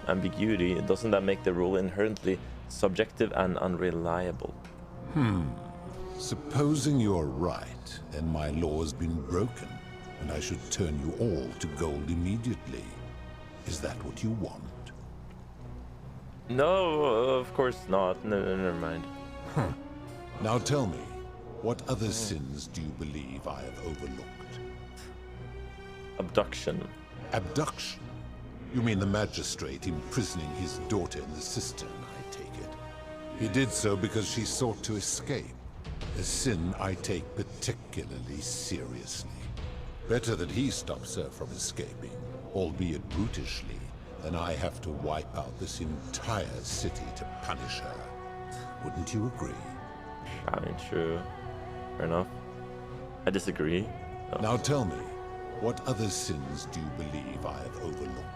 ambiguity, doesn't that make the rule inherently subjective and unreliable? Supposing you're right, and my law has been broken, and I should turn you all to gold immediately. Is that what you want? No, of course not. No, never mind. Now tell me, what other sins do you believe I have overlooked? Abduction. Abduction? You mean the magistrate imprisoning his daughter in the cistern, I take it. He did so because she sought to escape. A sin I take particularly seriously. Better that he stops her from escaping, albeit brutishly, than I have to wipe out this entire city to punish her. Wouldn't you agree? I mean, true. Fair enough. I disagree. No. Now tell me, what other sins do you believe I have overlooked?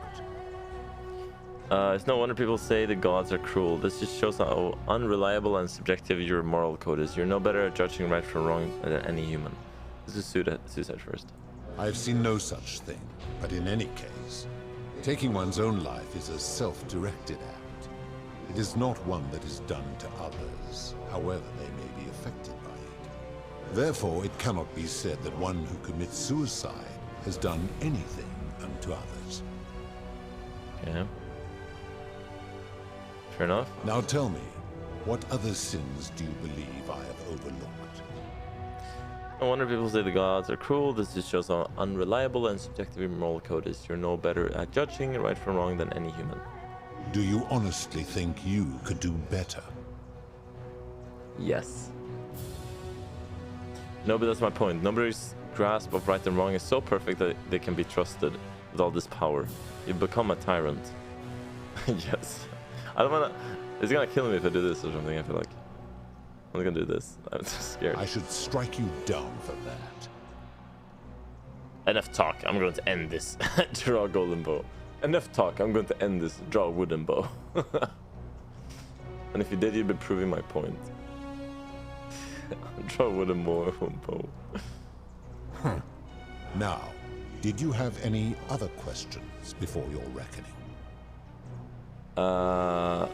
It's no wonder people say the gods are cruel. This just shows how unreliable and subjective your moral code is. You're no better at judging right from wrong than any human. This is suicide first. I've seen no such thing, but in any case, taking one's own life is a self-directed act. It is not one that is done to others, however they may be affected by it. Therefore, it cannot be said that one who commits suicide has done anything unto others. Okay. Fair enough. Now tell me, what other sins do you believe I have overlooked? No wonder people say the gods are cruel. This just shows how unreliable and subjective your moral code is. You're no better at judging right from wrong than any human. Do you honestly think you could do better? Yes. No, but that's my point. Nobody's grasp of right and wrong is so perfect that they can be trusted with all this power. You become a tyrant. Yes. I don't wanna... It's gonna kill me if I do this or something, I feel like. I'm gonna do this. I'm just scared. I should strike you down for that. Enough talk. I'm going to end this. Draw a golden bow. Enough talk. I'm going to end this. Draw a wooden bow. And if you did, you'd be proving my point. Draw a wooden bow. Huh. Now, did you have any other questions before your reckoning? I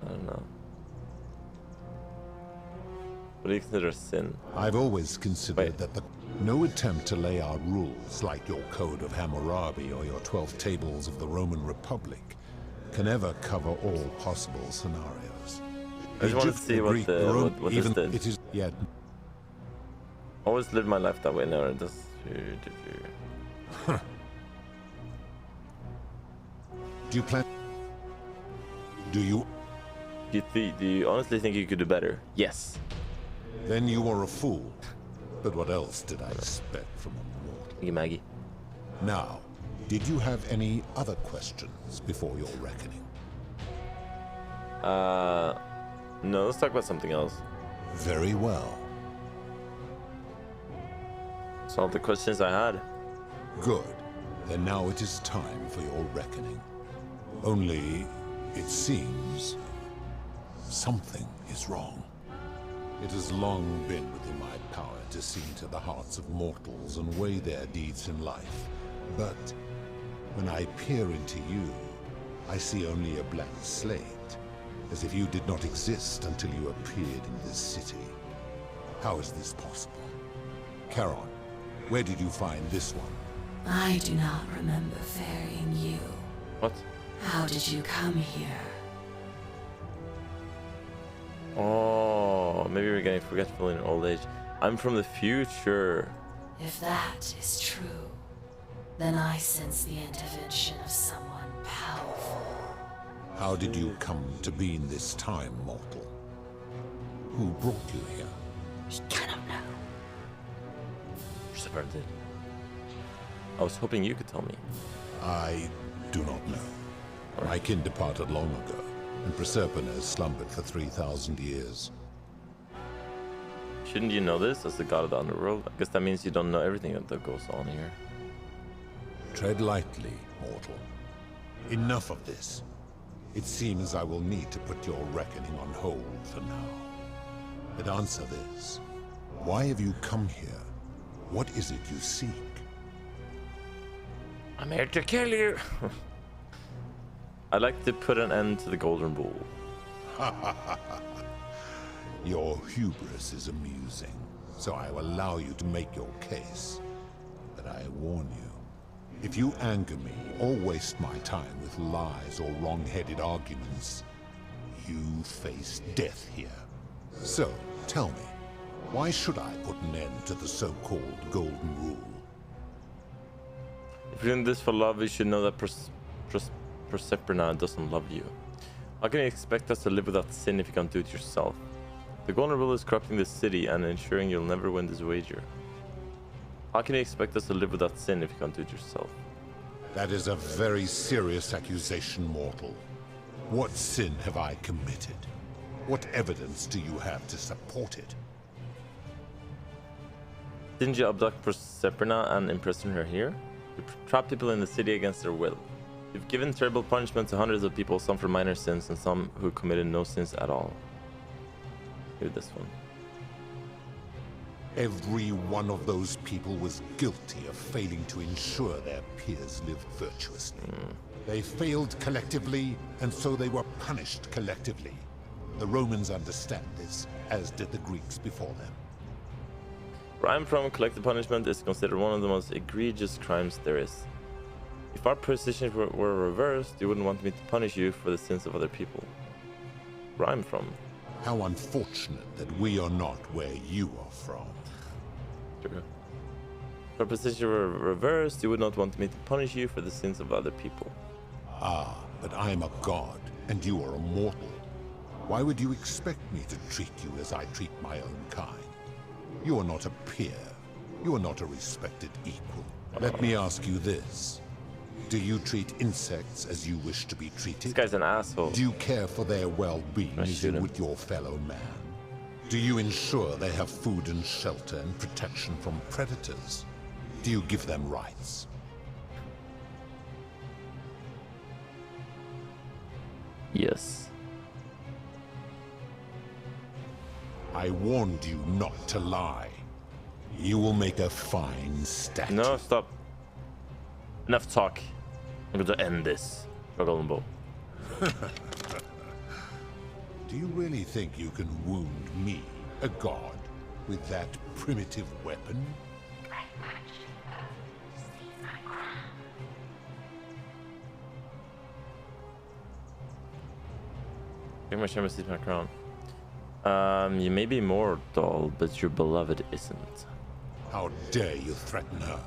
don't know. What do you consider sin? I've always considered that no attempt to lay out rules like your Code of Hammurabi or your 12 Tables of the Roman Republic can ever cover all possible scenarios. I just wanted to see what this did. It is, yeah. Always lived my life that way now. It does. Do you plan? Do you? Do you honestly think you could do better? Yes. Then you are a fool. But what else did I expect from a mortal? Thank you, Maggie. Now, did you have any other questions before your reckoning? No, let's talk about something else. Very well. That's all the questions I had. Good. Then now it is time for your reckoning. Only, it seems, something is wrong. It has long been within my power to see into the hearts of mortals and weigh their deeds in life. But when I peer into you, I see only a blank slate, as if you did not exist until you appeared in this city. How is this possible? Charon, where did you find this one? I do not remember ferrying you. What? How did you come here? Oh, maybe we're getting forgetful in old age. I'm from the future. If that is true, then I sense the intervention of someone powerful. How did you come to be in this time, mortal? Who brought you here? You cannot know. Never did. I was hoping you could tell me. I do not know. My kin departed long ago, and Proserpine has slumbered for 3,000 years. Shouldn't you know this as the god of the underworld? I guess that means you don't know everything that goes on here. Tread lightly, mortal. Enough of this. It seems I will need to put your reckoning on hold for now. But answer this. Why have you come here? What is it you seek? I'm here to kill you. I'd like to put an end to the Golden Bull. Your hubris is amusing, so I will allow you to make your case. But I warn you, if you anger me or waste my time with lies or wrong-headed arguments, you face death here. So, tell me, why should I put an end to the so-called Golden Rule? If you're in this for love, you should know that Proserpine doesn't love you. How can you expect us to live without sin if you can't do it yourself? The Golden Rule is corrupting the city and ensuring you'll never win this wager. How can you expect us to live without sin if you can't do it yourself? That is a very serious accusation, mortal. What sin have I committed? What evidence do you have to support it? Didn't you abduct Proserpine and imprison her here? You trap people in the city against their will. You've given terrible punishment to hundreds of people, some for minor sins and some who committed no sins at all. Hear this one. Every one of those people was guilty of failing to ensure their peers lived virtuously. They failed collectively, and so they were punished collectively. The Romans understand this, as did the Greeks before them. Where I'm from, collective punishment is considered one of the most egregious crimes there is. If our positions were reversed, you wouldn't want me to punish you for the sins of other people. Where I'm from. How unfortunate that we are not where you are from. True. If our positions were reversed, you would not want me to punish you for the sins of other people. Ah, but but I am a god, and you are a mortal. Why would you expect me to treat you as I treat my own kind? You are not a peer. You are not a respected equal. Let me ask you this. Do you treat insects as you wish to be treated? This guy's an asshole. Do you care for their well-being as you would your fellow man? Do you ensure they have food and shelter and protection from predators? Do you give them rights? Yes. I warned you not to lie. You will make a fine statue. No, stop. Enough talk. I'm going to end this. Golden Bow. Do you really think you can wound me, a god, with that primitive weapon? Pretty much never see my crown. You may be mortal, but your beloved isn't. How dare you threaten her?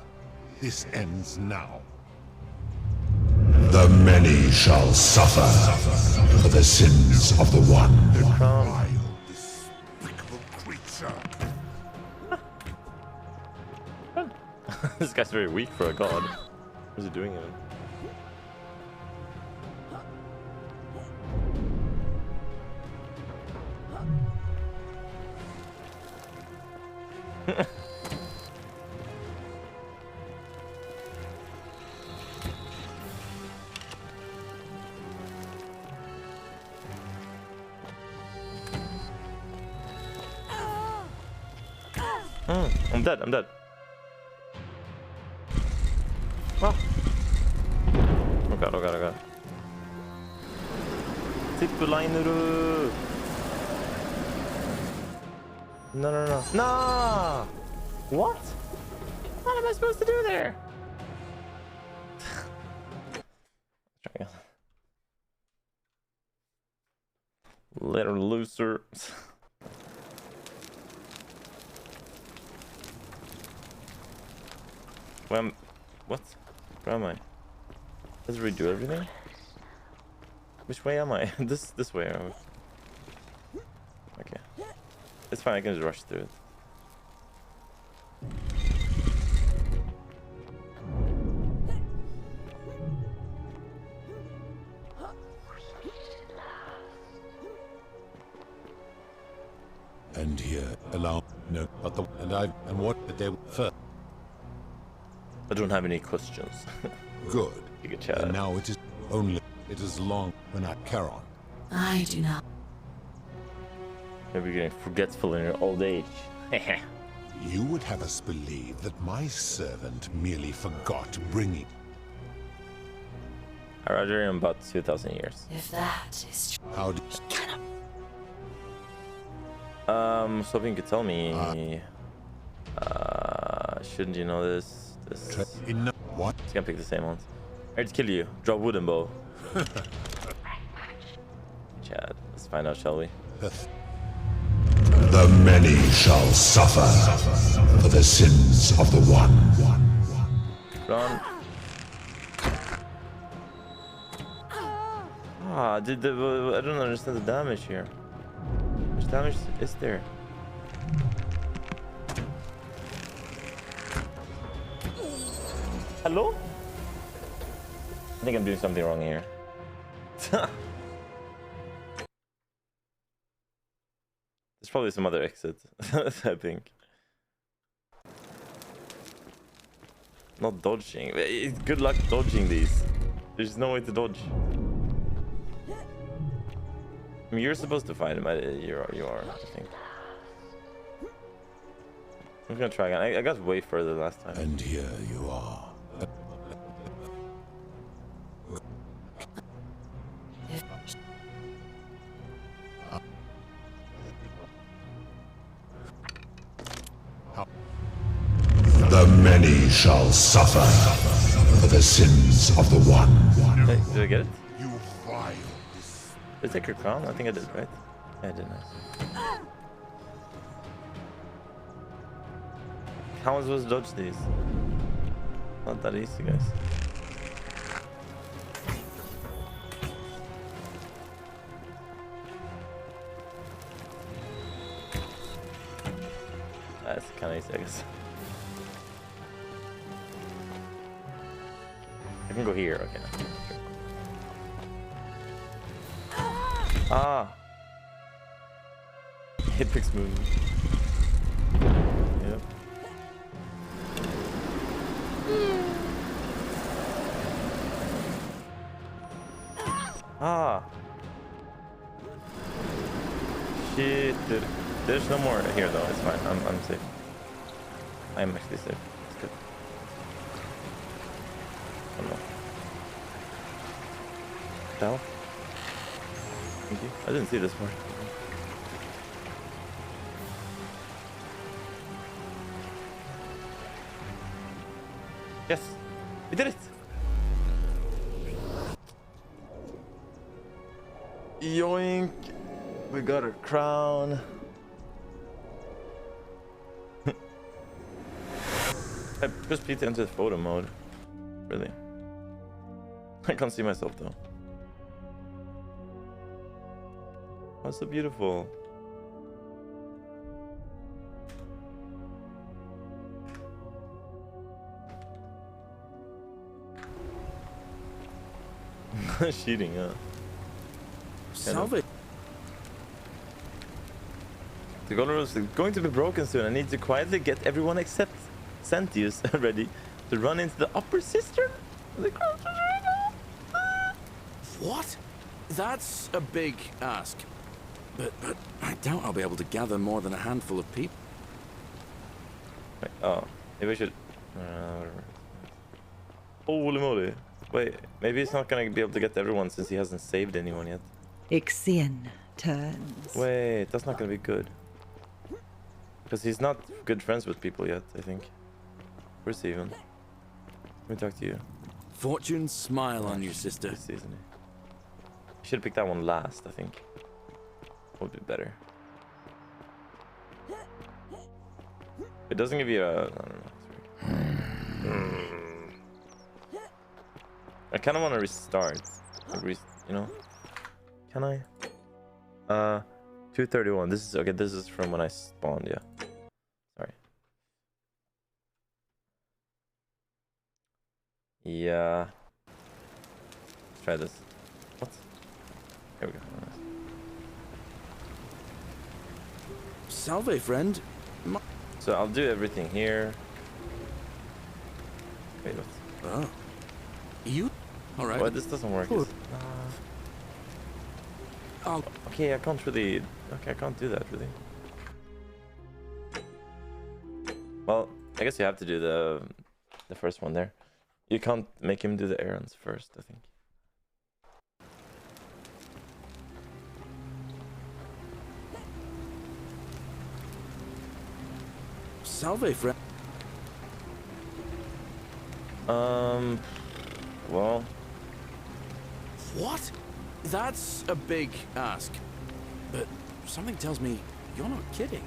This ends now. The many shall suffer for the sins of the one. Vile, despicable creature. This guy's very weak for a god. What is he doing even? I'm dead, I'm dead. Oh. Oh god, oh god, oh god. Tippulainuru. No, no, no. No! What? What am I supposed to do there? Little looser. What? Where am I? Does it redo everything? Which way am I? this way. Okay. It's fine, I can just rush through it. And here, allow no, but the and what did they first? I don't have any questions. Good. You can chat. And now it is long when I carry on. I do not. Maybe you're getting forgetful in your old age. You would have us believe that my servant merely forgot bringing. I roger in about 2,000 years. If that is true. How did so hoping you could tell me. Shouldn't you know this? What? Just gonna pick the same ones. I had to kill you. Draw wooden bow. Chad, let's find out, shall we? The many shall suffer for the sins of the one. Run. Ah, I don't understand the damage here. How much damage is there? Hello? I think I'm doing something wrong here. There's probably some other exit, I think. Not dodging. Good luck dodging these. There's no way to dodge. I mean, you're supposed to find him. You are, I think. I'm gonna try again. I got way further last time. And here you are. The many shall suffer for the sins of the one. Hey, did I get it? You vile. Did I take your crown? I think I did, right? Yeah, I did. Nice. How am I supposed to dodge these? Not that easy, guys. kind of easy, I guess. I can go here. Okay. Sure. Ah. Hitpix move. Yep. Ah. Shit, dude. There's no more here though. It's fine. I'm safe. I'm actually safe. It's good. Oh no. What the hell? Thank you. I didn't see this part. Yes, we did it. Yoink. We got a crown. I pushed Peter into the photo mode. Really? I can't see myself though. Oh, so beautiful. Cheating, yeah. Salve. The color is going to be broken soon. I need to quietly get everyone except Sentius ready to run into the upper cistern. What? That's a big ask. But I doubt I'll be able to gather more than a handful of people. Wait, oh, maybe I should. Holy moly! Wait, maybe he's not gonna be able to get everyone since he hasn't saved anyone yet. Ixion turns. Wait, that's not gonna be good. Because he's not good friends with people yet, I think. Where's he even? Let me talk to you. Fortune smile on you, sister. You should have picked that one last, I think. Would be better. It doesn't give you a... I don't know. I kind of want to restart. Like you know? Can I? 231. This is... Okay, this is from when I spawned, yeah. Sorry. Yeah. Let's try this. What? Here we go. Salve, friend. So I'll do everything here. Wait, what? Oh. You? Alright. Why this doesn't work? Okay, I can't really... Okay, I can't do that, really. Well, I guess you have to do the first one there. You can't make him do the errands first, I think. Salve, friend. Well... What? That's a big ask. But something tells me you're not kidding.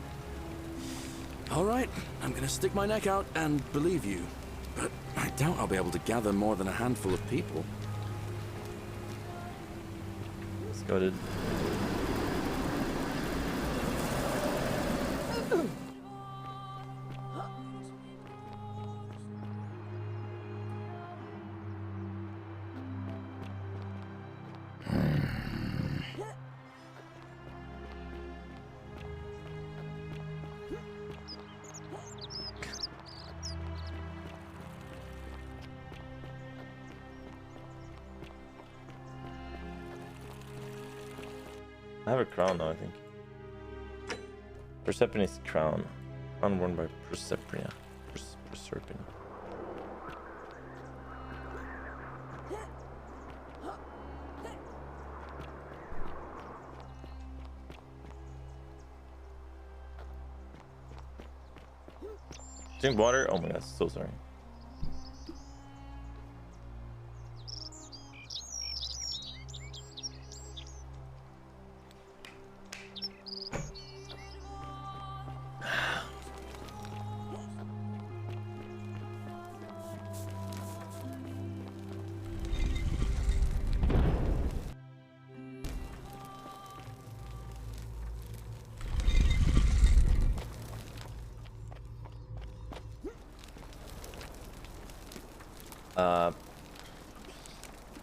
Alright, I'm gonna stick my neck out and believe you. But I doubt I'll be able to gather more than a handful of people. Let's go, dude. I have a crown now, I think. Persephone's crown. Crown worn by Persephone. Persephone. Drink water? Oh my god, so sorry.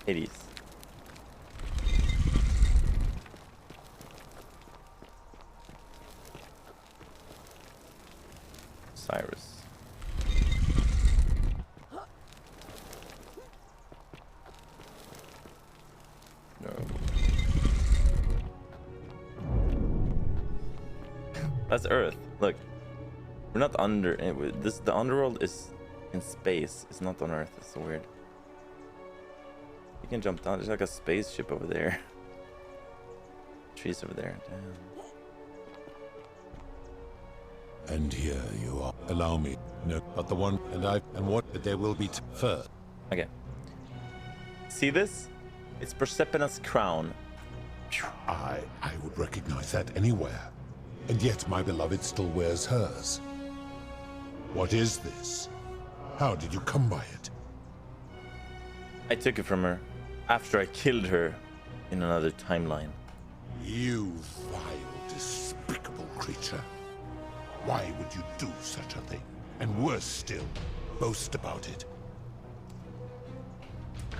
Hades. Cyrus. No. That's Earth. Look, we're not under. This the underworld is in space. It's not on Earth. It's so weird. You can jump down. There's like a spaceship over there. Trees over there. Damn. And here you are. Allow me. No, but the one and what there will be first. Okay. See this? It's Persephone's crown. I would recognize that anywhere. And yet my beloved still wears hers. What is this? How did you come by it? I took it from her after I killed her in another timeline. You vile, despicable creature. Why would you do such a thing? And worse still, boast about it.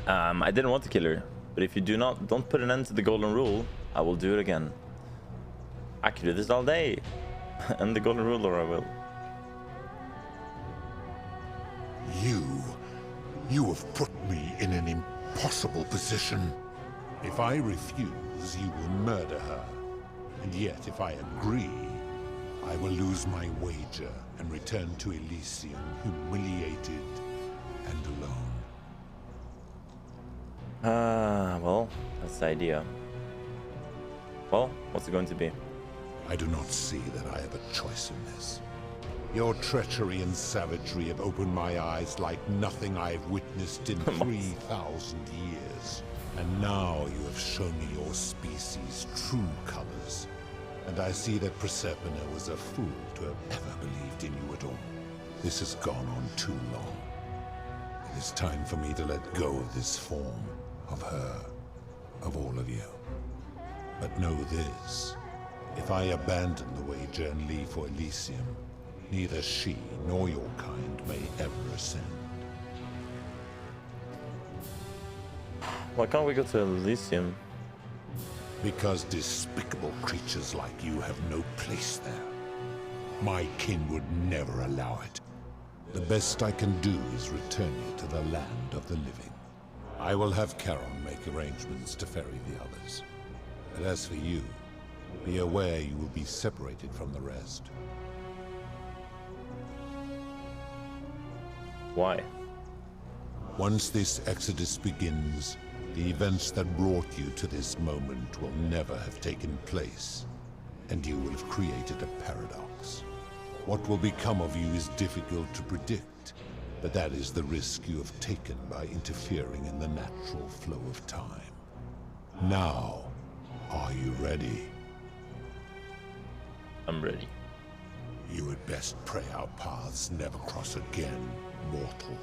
I didn't want to kill her, but if you don't put an end to the golden rule, I will do it again. I could do this all day. And the golden rule, or I will. You have put me in an impossible position. If I refuse, you will murder her. And yet, if I agree, I will lose my wager and return to Elysium humiliated and alone. Well, that's the idea. Well, what's it going to be? I do not see that I have a choice in this. Your treachery and savagery have opened my eyes like nothing I have witnessed in 3,000 years. And now you have shown me your species' true colors. And I see that Persephone was a fool to have ever believed in you at all. This has gone on too long. It is time for me to let go of this form, of her, of all of you. But know this, if I abandon the wager and leave for Elysium, neither she nor your kind may ever ascend. Why can't we go to Elysium? Because despicable creatures like you have no place there. My kin would never allow it. The best I can do is return you to the land of the living. I will have Charon make arrangements to ferry the others. But as for you, be aware you will be separated from the rest. Why? Once this exodus begins, the events that brought you to this moment will never have taken place, and you will have created a paradox. What will become of you is difficult to predict, but that is the risk you have taken by interfering in the natural flow of time. Now, are you ready? I'm ready. You had best pray our paths never cross again, mortal.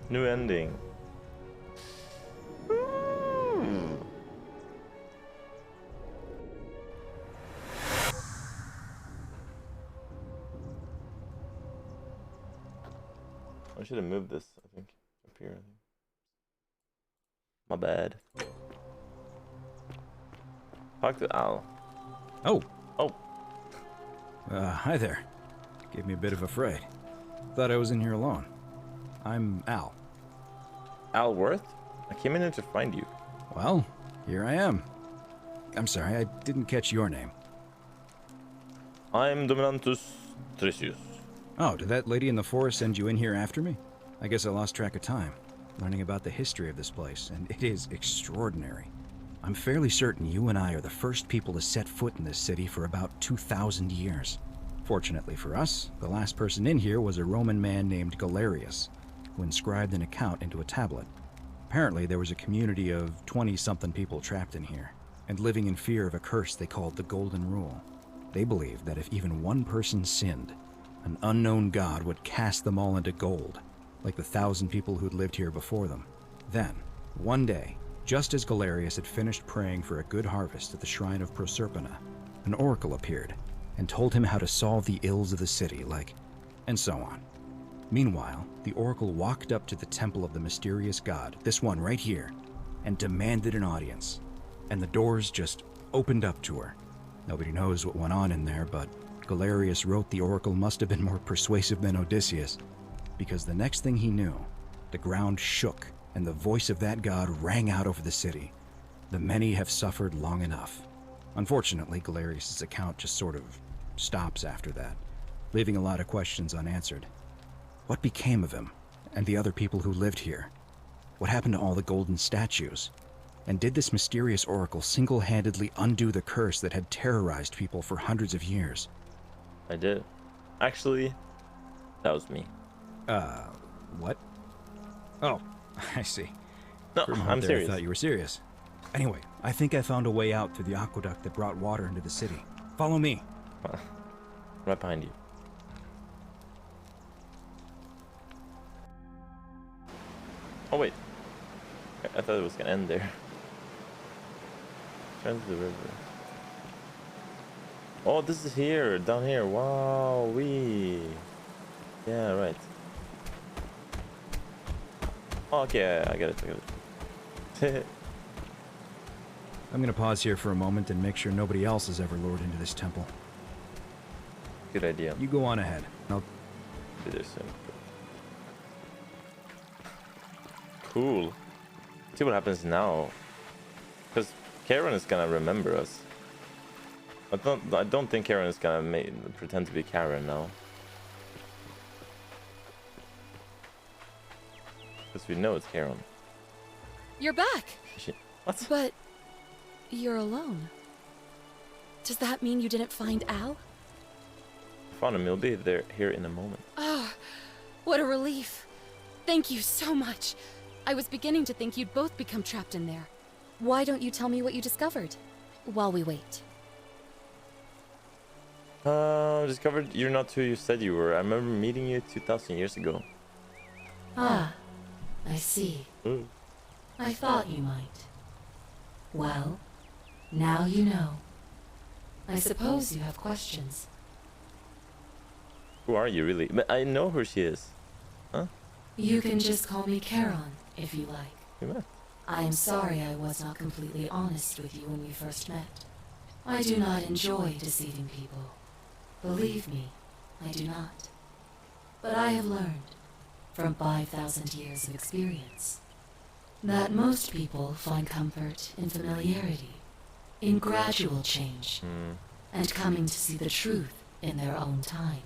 New ending. I should have moved this, I think. Up here, I think. My bad. Talk to Al. Oh. Oh. Hi there. Gave me a bit of a fright. Thought I was in here alone. I'm Al. Al Worth? I came in here to find you. Well, here I am. I'm sorry, I didn't catch your name. I'm Dominantus Trizze. Oh, did that lady in the forest send you in here after me? I guess I lost track of time, learning about the history of this place, and it is extraordinary. I'm fairly certain you and I are the first people to set foot in this city for about 2,000 years. Fortunately for us, the last person in here was a Roman man named Galerius, who inscribed an account into a tablet. Apparently there was a community of 20-something people trapped in here, and living in fear of a curse they called the Golden Rule. They believed that if even one person sinned, an unknown god would cast them all into gold, like the 1,000 people who'd lived here before them. Then, one day, just as Galerius had finished praying for a good harvest at the shrine of Proserpina, an oracle appeared. and told him how to solve the ills of the city, and so on. Meanwhile, the Oracle walked up to the temple of the mysterious god, this one right here, and demanded an audience. And the doors just opened up to her. Nobody knows what went on in there, but Galerius wrote the Oracle must have been more persuasive than Odysseus, because the next thing he knew, the ground shook and the voice of that god rang out over the city. The many have suffered long enough. Unfortunately, Galerius' account just sort of stops after that, leaving a lot of questions unanswered. What became of him and the other people who lived here? What happened to all the golden statues? And did this mysterious oracle single-handedly undo the curse that had terrorized people for hundreds of years? I did. Actually, that was me. What? Oh, I see. No, For a moment I'm there, serious. I thought you were serious. Anyway, I think I found a way out through the aqueduct that brought water into the city. Follow me. Right behind you. Oh wait, I thought it was gonna end there. Turn to the river. Oh, this is here, down here. Wow, yeah, right. Oh, okay, I got it. I'm gonna pause here for a moment and make sure nobody else has ever lured into this temple. Good idea. You go on ahead. I'll be there soon. Cool. See what happens now. Because Karen is gonna remember us. I don't think Karen is gonna pretend to be Karen now. Because we know it's Karen. You're back. What? But you're alone. Does that mean you didn't find Al? Found him. He'll be there here in a moment. Oh, what a relief. Thank you so much. I was beginning to think you'd both become trapped in there. Why don't you tell me what you discovered while we wait? Discovered you're not who you said you were. I remember meeting you 2,000 years ago. Ah, I see. Ooh. I thought you might. Well, now you know. I suppose you have questions. Who are you really? But I know who she is. Huh? You can just call me Charon, if you like. You met. I am sorry I was not completely honest with you when we first met. I do not enjoy deceiving people. Believe me, I do not. But I have learned, from 5,000 years of experience, that most people find comfort in familiarity, in gradual change, and coming to see the truth in their own time.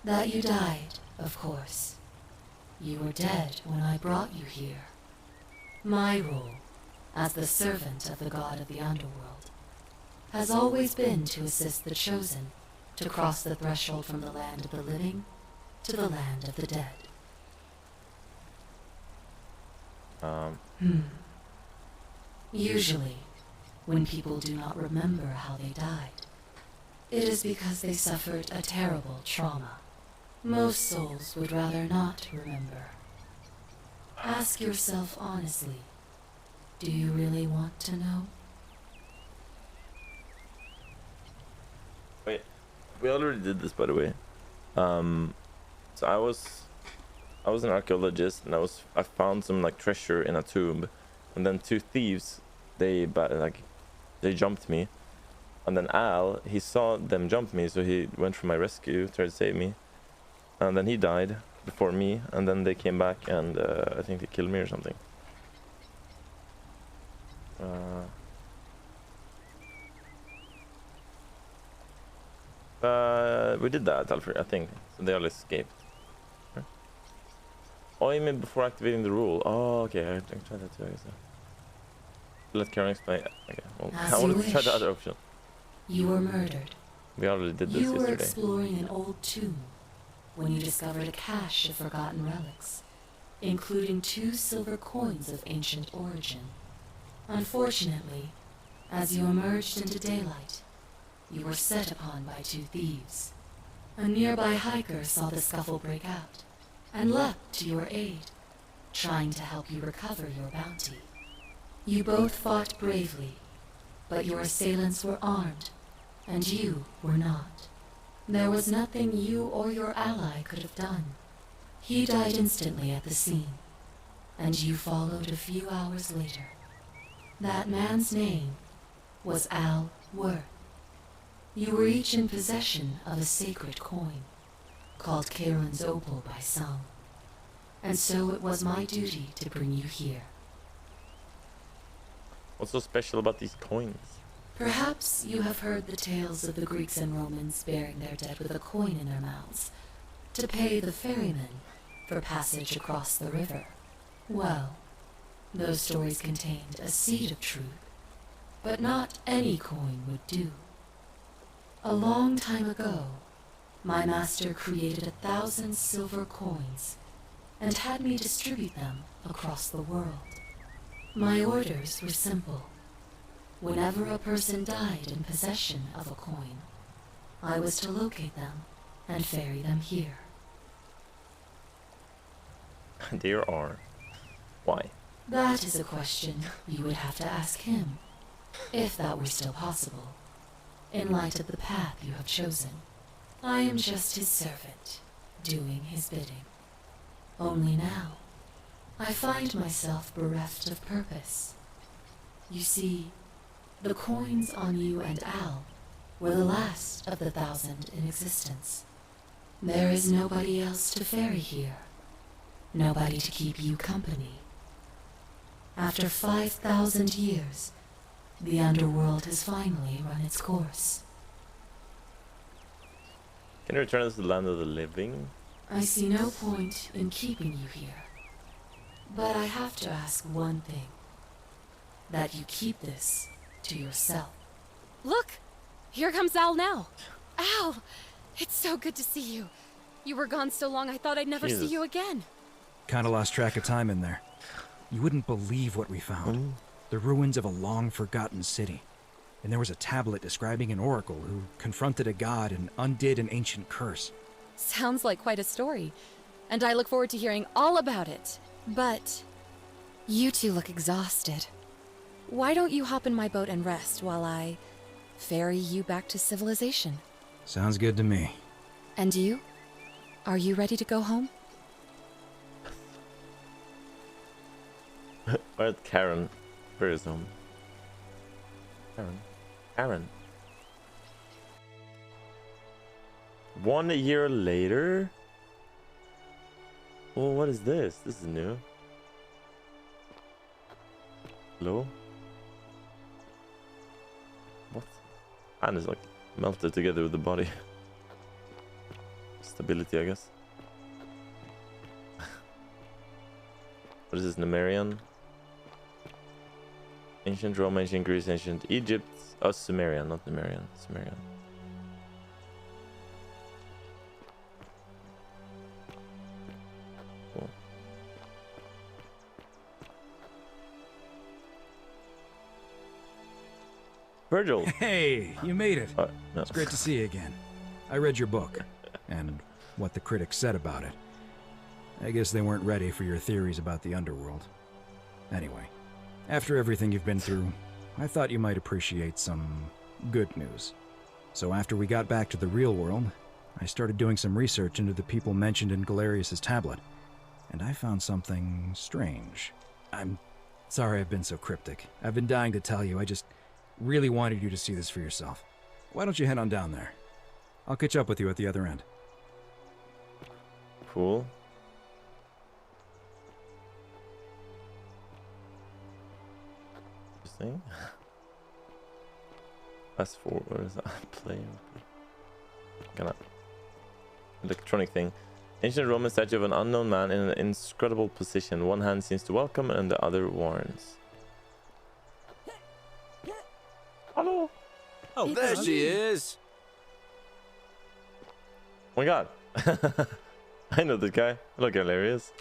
That you died, of course. You were dead when I brought you here. My role, as the servant of the god of the underworld, has always been to assist the chosen to cross the threshold from the land of the living to the land of the dead. Usually, when people do not remember how they died, it is because they suffered a terrible trauma. Most souls would rather not remember. Ask yourself honestly, do you really want to know? Wait, we already did this, by the way. So I was an archaeologist, and I found some treasure in a tomb, and then two thieves, they jumped me, and then Al, he saw them jump me, so he went for my rescue, tried to save me, and then he died before me, and then they came back and I think they killed me or something. We did that, Alfred, I think. So they all escaped. Right? Oh, you mean before activating the rule? Oh, okay, I tried that too, I guess. Let Karen explain. Okay, well, I wanted to try the other option. You were murdered. We already did this yesterday. You were yesterday. Exploring an old tomb when you discovered a cache of forgotten relics, including 2 silver coins of ancient origin. Unfortunately, as you emerged into daylight, you were set upon by 2 thieves. A nearby hiker saw the scuffle break out and leapt to your aid, trying to help you recover your bounty. You both fought bravely, but your assailants were armed and you were not. There was nothing you or your ally could have done. He died instantly at the scene, and you followed a few hours later. That man's name was Al Worth. You were each in possession of a sacred coin, called Charon's Opal by some, and so it was my duty to bring you here. What's so special about these coins? Perhaps you have heard the tales of the Greeks and Romans burying their dead with a coin in their mouths to pay the ferryman for passage across the river. Well, those stories contained a seed of truth, but not any coin would do. A long time ago, my master created 1,000 silver coins and had me distribute them across the world. My orders were simple. Whenever a person died in possession of a coin, I was to locate them and ferry them here. Dear R. Why? That is a question you would have to ask him, if that were still possible, in light of the path you have chosen. I am just his servant, doing his bidding. Only now, I find myself bereft of purpose. You see, the coins on you and Al were the last of the 1,000 in existence. There is nobody else to ferry here, nobody to keep you company. After 5,000 years, the underworld has finally run its course. Can you return us to the land of the living? I see no point in keeping you here. But I have to ask one thing. That you keep this to yourself. Look! Here comes Al now. Al! It's so good to see you. You were gone so long I thought I'd never see you again. Kinda lost track of time in there. You wouldn't believe what we found. The ruins of a long-forgotten city. And there was a tablet describing an oracle who confronted a god and undid an ancient curse. Sounds like quite a story. And I look forward to hearing all about it. But you two look exhausted. Why don't you hop in my boat and rest while I ferry you back to civilization? Sounds good to me. And you? Are you ready to go home? Where's Karen? Where is home? Karen. 1 year later? Oh, what is this? This is new. Hello? What? Hand is like melted together with the body. Stability, I guess. What is this? Numerian? Ancient Rome, ancient Greece, ancient Egypt. Oh, Sumerian, not Numerian. Sumerian. Cool. Virgil! Hey, you made it. No. It's great to see you again. I read your book, and what the critics said about it. I guess they weren't ready for your theories about the underworld. Anyway, after everything you've been through, I thought you might appreciate some good news. So after we got back to the real world, I started doing some research into the people mentioned in Galerius's tablet, and I found something strange. I'm sorry I've been so cryptic. I've been dying to tell you, I just really wanted you to see this for yourself. Why don't you head on down there? I'll catch up with you at the other end. Cool. Interesting. That's for what is that? Play. Gonna electronic thing. Ancient Roman statue of an unknown man in an inscrutable position. One hand seems to welcome and the other warns. Hello. Oh, there she is. Oh my god. I know this guy. Look, hilarious.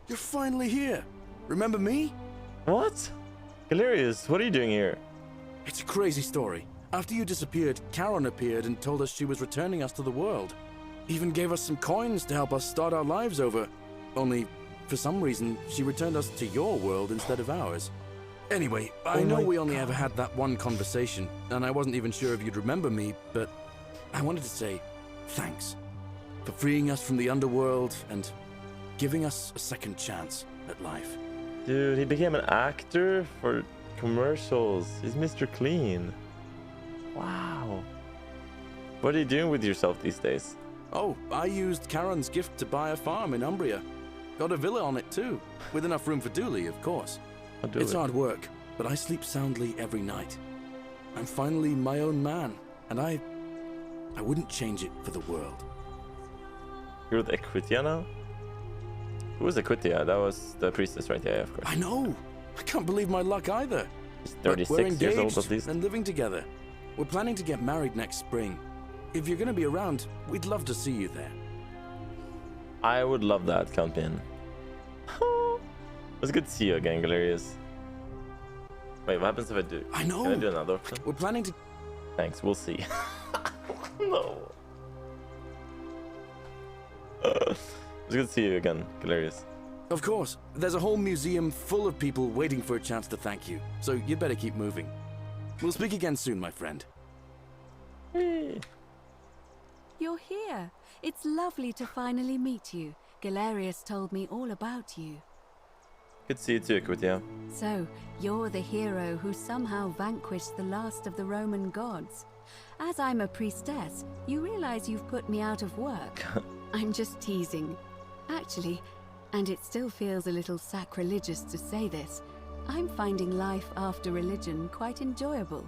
You're finally here. Remember me? What? Galerius, what are you doing here? It's a crazy story. After you disappeared, Charon appeared and told us she was returning us to the world. Even gave us some coins to help us start our lives over. Only, for some reason, she returned us to your world instead of ours. Anyway, I know we only ever had that one conversation, and I wasn't even sure if you'd remember me, but I wanted to say thanks for freeing us from the underworld and giving us a second chance at life. Dude, he became an actor for commercials. He's Mr. Clean. Wow. What are you doing with yourself these days? Oh, I used Charon's gift to buy a farm in Umbria. Got a villa on it too, with enough room for Dooley, of course. It's hard work, but I sleep soundly every night. I'm finally my own man, and I wouldn't change it for the world. You're with Equitia now? Who was Equitia? That was the priestess, right? Yeah, of course. I know! I can't believe my luck either. She's But 36 we're engaged years old at least. and living together. We're planning to get married next spring. If you're gonna be around, we'd love to see you there. I would love that, Count Bin. It's good to see you again, Galerius. Wait, what happens if I do? I know! Can I do another option? We're planning to... Thanks, we'll see. No. It's good to see you again, Galerius. Of course. There's a whole museum full of people waiting for a chance to thank you. So you'd better keep moving. We'll speak again soon, my friend. Hey. You're here. It's lovely to finally meet you. Galerius told me all about you. Good to see you too, Equitia. So, you're the hero who somehow vanquished the last of the Roman gods. As I'm a priestess, you realize you've put me out of work. I'm just teasing. Actually, and it still feels a little sacrilegious to say this, I'm finding life after religion quite enjoyable.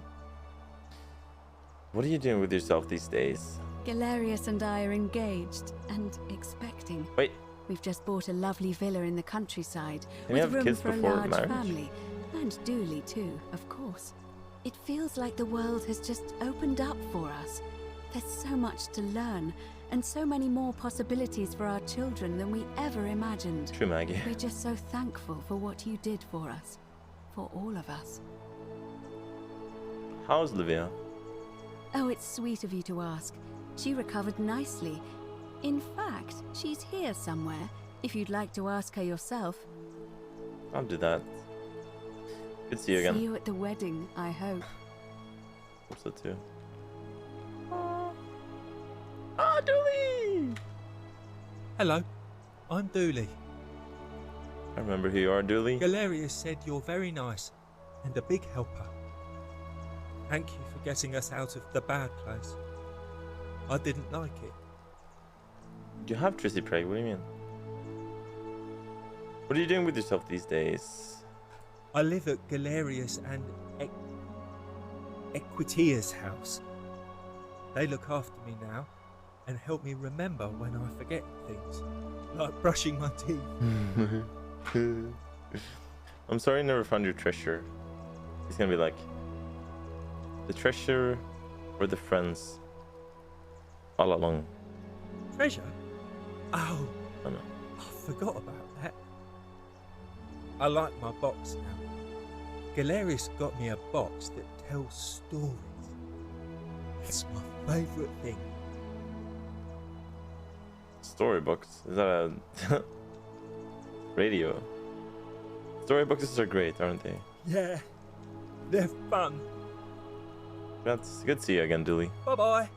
What are you doing with yourself these days? Galerius and I are engaged and expecting. Wait. We've just bought a lovely villa in the countryside Can you with have room kids for a before large marriage? family. And Dooley too, of course. It feels like the world has just opened up for us. There's so much to learn, and so many more possibilities for our children than we ever imagined. True, Maggie. We're just so thankful for what you did for us. For all of us. How's Livia? Oh, it's sweet of you to ask. She recovered nicely. In fact, she's here somewhere, if you'd like to ask her yourself. I'll do that. Good to see you again. See you at the wedding, I hope. Hope so too. Ah, Dooley! Hello, I'm Dooley. I remember who you are, Dooley. Galerius said you're very nice and a big helper. Thank you for getting us out of the bad place. I didn't like it. You have Trizze Prey, what do you mean? What are you doing with yourself these days? I live at Galerius and Equitia's house. They look after me now and help me remember when I forget things, like brushing my teeth. I'm sorry I never found your treasure. He's gonna be like, the treasure or the friends all along. Treasure? Oh, I know. I forgot about that. I like my box now. Galerius got me a box that tells stories. It's my favourite thing. Storybooks? Is that a radio? Storybooks are great, aren't they? Yeah, they're fun. That's good to see you again, Dooley. Bye-bye.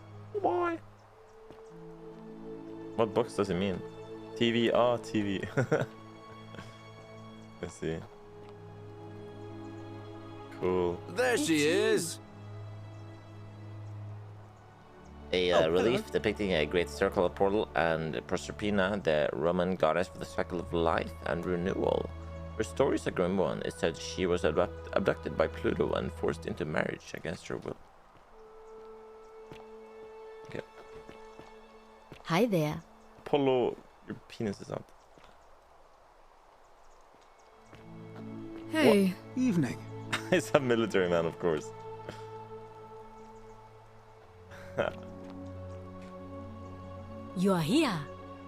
Bye. What books does it mean? TV? Ah, TV. Let's see. Cool. There she is! A relief depicting a great circular portal and Proserpina, the Roman goddess of the cycle of life and renewal. Her story is a grim one. It said she was abducted by Pluto and forced into marriage against her will. Okay. Hi there. Apollo, your penis is out. Hey. What? Evening. He's a military man, of course. You are here.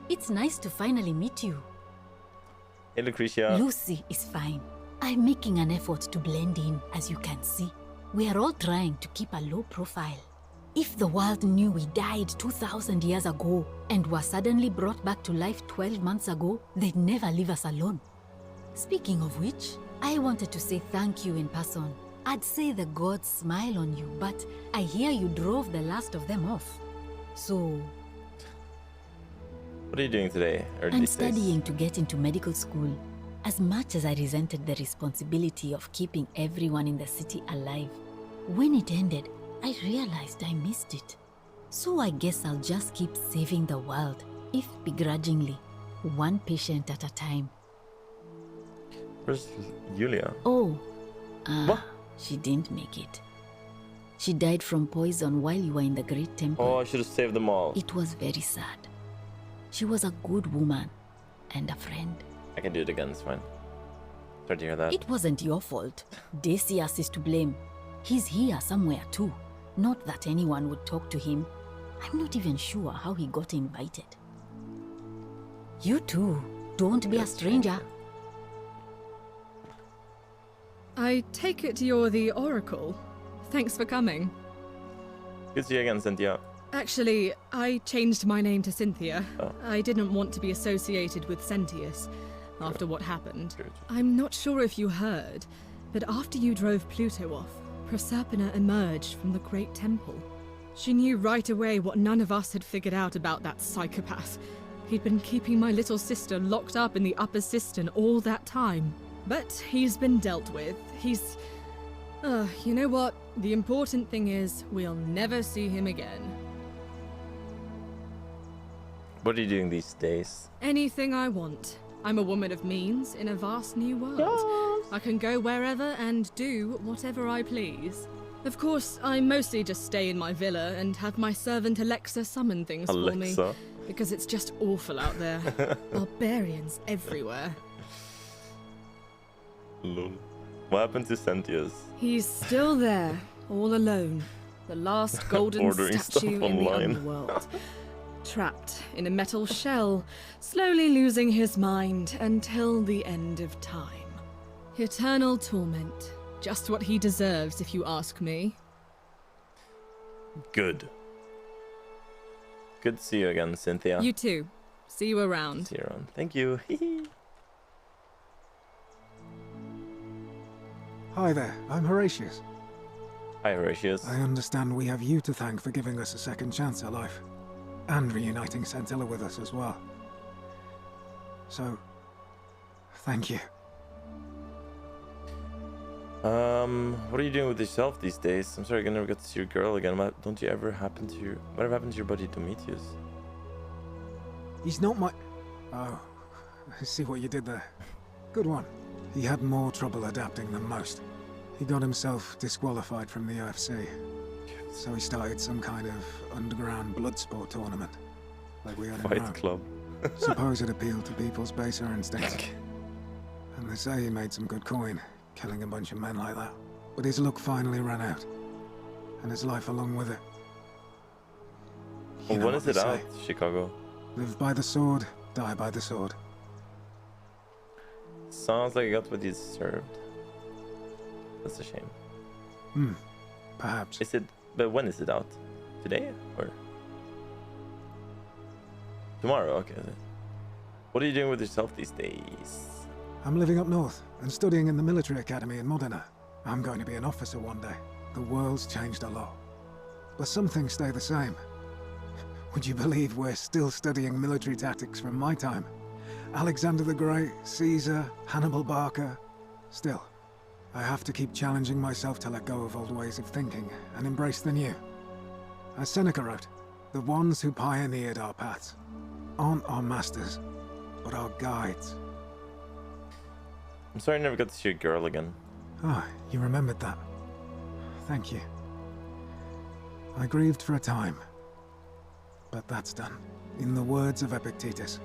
It's nice to finally meet you. Hey, Lucretia. Lucy is fine. I'm making an effort to blend in, as you can see. We are all trying to keep a low profile. If the world knew we died 2,000 years ago and were suddenly brought back to life 12 months ago, they'd never leave us alone. Speaking of which, I wanted to say thank you in person. I'd say the gods smile on you, but I hear you drove the last of them off. So... What are you doing today? Or I'm these studying days? to get into medical school. As much as I resented the responsibility of keeping everyone in the city alive, when it ended, I realized I missed it. So I guess I'll just keep saving the world, if begrudgingly, one patient at a time. Where's Julia? Oh, What? she didn't make it. She died from poison while you were in the Great Temple. Oh, I should have saved them all. It was very sad. She was a good woman and a friend. I can do it again, it's fine. Sorry to hear that. It wasn't your fault. Decius is to blame. He's here somewhere too. Not that anyone would talk to him. I'm not even sure how he got invited. You too. Don't be a stranger. I take it you're the Oracle. Thanks for coming. Good to see you again, Cynthia. Actually, I changed my name to Cynthia. Oh. I didn't want to be associated with Sentius after what happened. Good. I'm not sure if you heard, but after you drove Pluto off, Proserpina emerged from the Great Temple. She knew right away what none of us had figured out about that psychopath. He'd been keeping my little sister locked up in the upper cistern all that time. But he's been dealt with. He's... you know what? The important thing is, we'll never see him again. What are you doing these days? Anything I want. I'm a woman of means in a vast new world. I can go wherever and do whatever I please. Of course, I mostly just stay in my villa and have my servant Alexa summon things for me. Because it's just awful out there. Barbarians everywhere. Lol. What happened to Sentius? He's still there, all alone. The last golden Ordering statue stuff in the online. underworld. Trapped in a metal shell, slowly losing his mind until the end of time. Eternal torment. Just what he deserves, if you ask me. Good. Good to see you again, Cynthia. You too. See you around. See you around. Thank you. Hi there, I'm Horatius. Hi, Horatius. I understand we have you to thank for giving us a second chance at life. And reuniting Centilla with us as well. So, thank you. What are you doing with yourself these days? I'm sorry I never got to see your girl again. Don't you ever happen to your... Whatever happened to your buddy Domitius? He's not my... Oh, I see what you did there. Good one. He had more trouble adapting than most. He got himself disqualified from the UFC. So he started some kind of underground blood sport tournament. Like we had in Rome. Fight club. Suppose it appealed to people's baser instincts. And they say he made some good coin, killing a bunch of men like that. But his luck finally ran out. And his life along with it. You know When what is it they out, say. Chicago? Live by the sword, die by the sword. Sounds like I got what you deserved. That's a shame. Perhaps. Is it... But when is it out? Today? Or... Tomorrow? Okay. What are you doing with yourself these days? I'm living up north and studying in the military academy in Modena. I'm going to be an officer one day. The world's changed a lot. But some things stay the same. Would you believe we're still studying military tactics from my time? Alexander the Great, Caesar, Hannibal Barca. Still, I have to keep challenging myself to let go of old ways of thinking and embrace the new. As Seneca wrote, the ones who pioneered our paths aren't our masters, but our guides. I'm sorry I never got to see your girl again. Ah, you remembered that. Thank you. I grieved for a time, but that's done. In the words of Epictetus,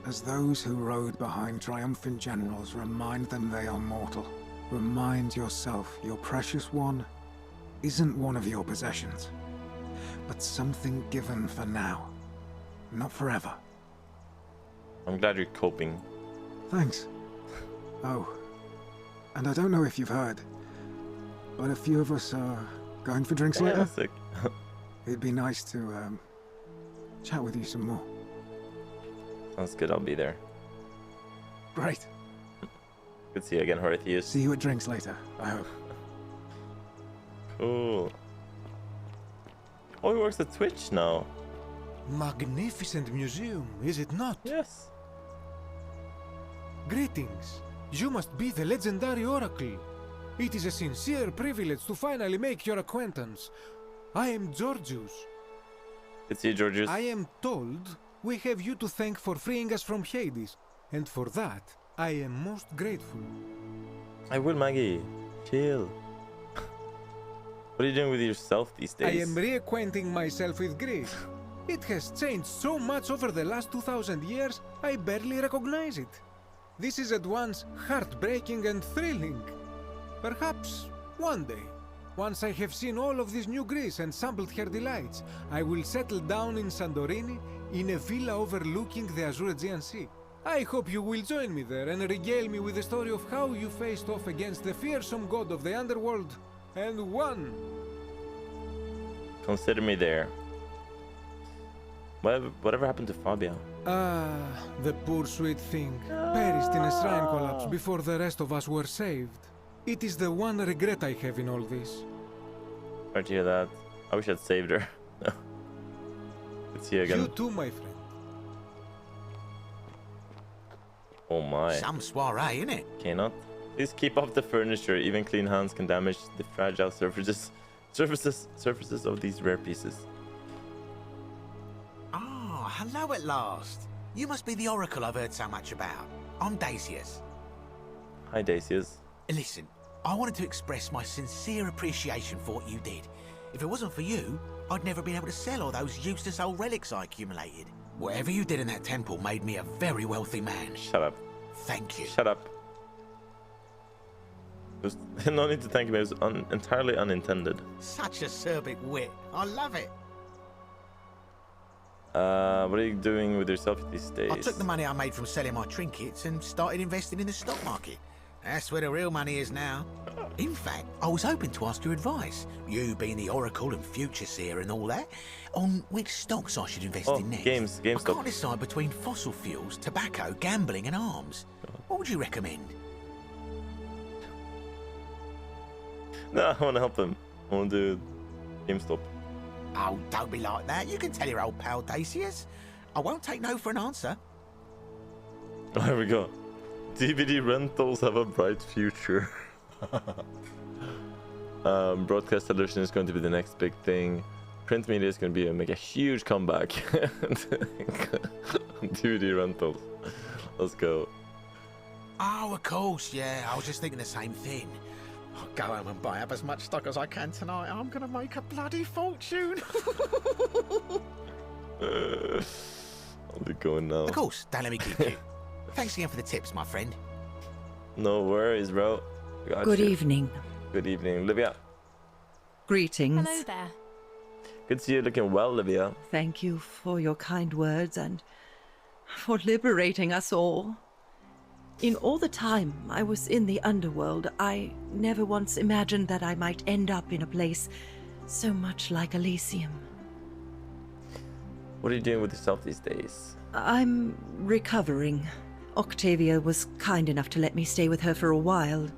as those who rode behind triumphant generals remind them they are mortal, remind yourself your precious one isn't one of your possessions, but something given for now, not forever. I'm glad you're coping. Thanks. Oh, and I don't know if you've heard, but a few of us are going for drinks later. Sick. It'd be nice to chat with you some more. Sounds good, I'll be there. Great. Good Good to see you again, Horatius. See you at drinks later, I hope. Cool. Oh, he works at Twitch now. Magnificent museum, is it not? Yes. Greetings. You must be the legendary Oracle. It is a sincere privilege to finally make your acquaintance. I am Georgius. Good to see you, Georgius. I am told we have you to thank for freeing us from Hades, and for that, I am most grateful. I will, Maggie. Chill. What are you doing with yourself these days? I am reacquainting myself with Greece. It has changed so much over the last 2,000 years, I barely recognize it. This is at once heartbreaking and thrilling. Perhaps one day, once I have seen all of this new Greece and sampled her delights, I will settle down in Santorini in a villa overlooking the Azure Aegean Sea. I hope you will join me there and regale me with the story of how you faced off against the fearsome god of the underworld and won. Consider me there. Whatever happened to Fabia? Ah, the poor sweet thing. Perished in a shrine collapse before the rest of us were saved. It is the one regret I have in all this. Sorry to hear that. I wish I'd saved her. No. Good to see you again. You too, my friend. Oh my. Some soiree, innit? Cannot. Please keep off the furniture. Even clean hands can damage the fragile surfaces of these rare pieces. Ah, hello at last. You must be the Oracle I've heard so much about. I'm Dacius. Hi, Dacius. Listen, I wanted to express my sincere appreciation for what you did. If it wasn't for you, I'd never been able to sell all those useless old relics I accumulated. Whatever you did in that temple made me a very wealthy man. Shut up. Thank you. Shut up. There's no need to thank me. It was entirely unintended. Such acerbic wit. I love it. What are you doing with yourself these days? I took the money I made from selling my trinkets and started investing in the stock market. That's where the real money is now. In fact, I was hoping to ask your advice, you being the Oracle and future seer and all that, on which stocks I should invest in next. GameStop. I can't decide between fossil fuels, tobacco, gambling and arms. What would you recommend? No, I want to help him. I want to do GameStop. Oh, don't be like that. You can tell your old pal Dacius. I won't take no for an answer. Oh, here we go. DVD rentals have a bright future. Broadcast television is going to be the next big thing. Print media is going to make a huge comeback. DVD rentals. Let's go. Oh, of course, yeah. I was just thinking the same thing. I'll go home and buy up as much stock as I can tonight. I'm going to make a bloody fortune. I'll be going now. Of course, don't let me keep you. Thanks again for the tips, my friend. No worries, bro. Good evening. Good evening, Livia. Greetings. Hello there. Good to see you looking well, Livia. Thank you for your kind words and for liberating us all. In all the time I was in the underworld, I never once imagined that I might end up in a place so much like Elysium. What are you doing with yourself these days? I'm recovering. Octavia was kind enough to let me stay with her for a while,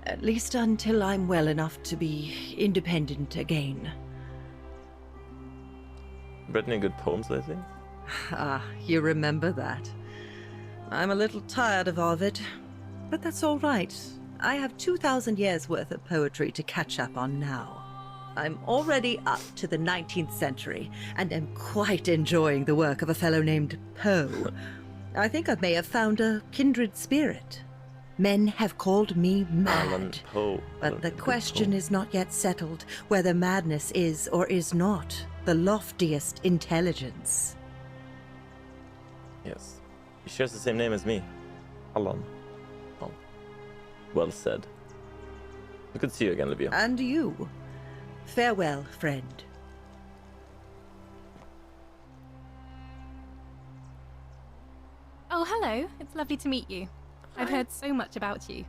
at least until I'm well enough to be independent again. Written any good poems lately? Ah, you remember that. I'm a little tired of Ovid, but that's all right. I have 2,000 years worth of poetry to catch up on now. I'm already up to the 19th century, and am quite enjoying the work of a fellow named Poe. I think I may have found a kindred spirit. Men have called me mad, but the question is not yet settled whether madness is or is not the loftiest intelligence. Yes. He shares the same name as me. Alan. Oh. Well said. Good to see you again, Livia. And you. Farewell, friend. Oh, hello. It's lovely to meet you. I've heard so much about you.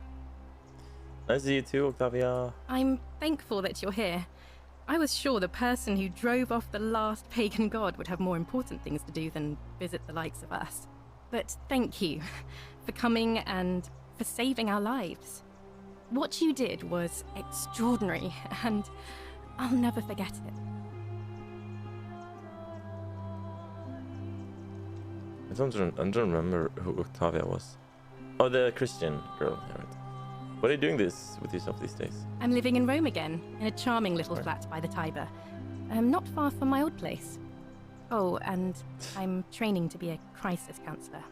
Nice to see you too, Octavia. I'm thankful that you're here. I was sure the person who drove off the last pagan god would have more important things to do than visit the likes of us. But thank you for coming and for saving our lives. What you did was extraordinary, and I'll never forget it. I don't remember who Octavia was. Oh, the Christian girl. Yeah, right. What are you doing with yourself these days? I'm living in Rome again, in a charming little flat by the Tiber. Not far from my old place. Oh, and I'm training to be a crisis counselor.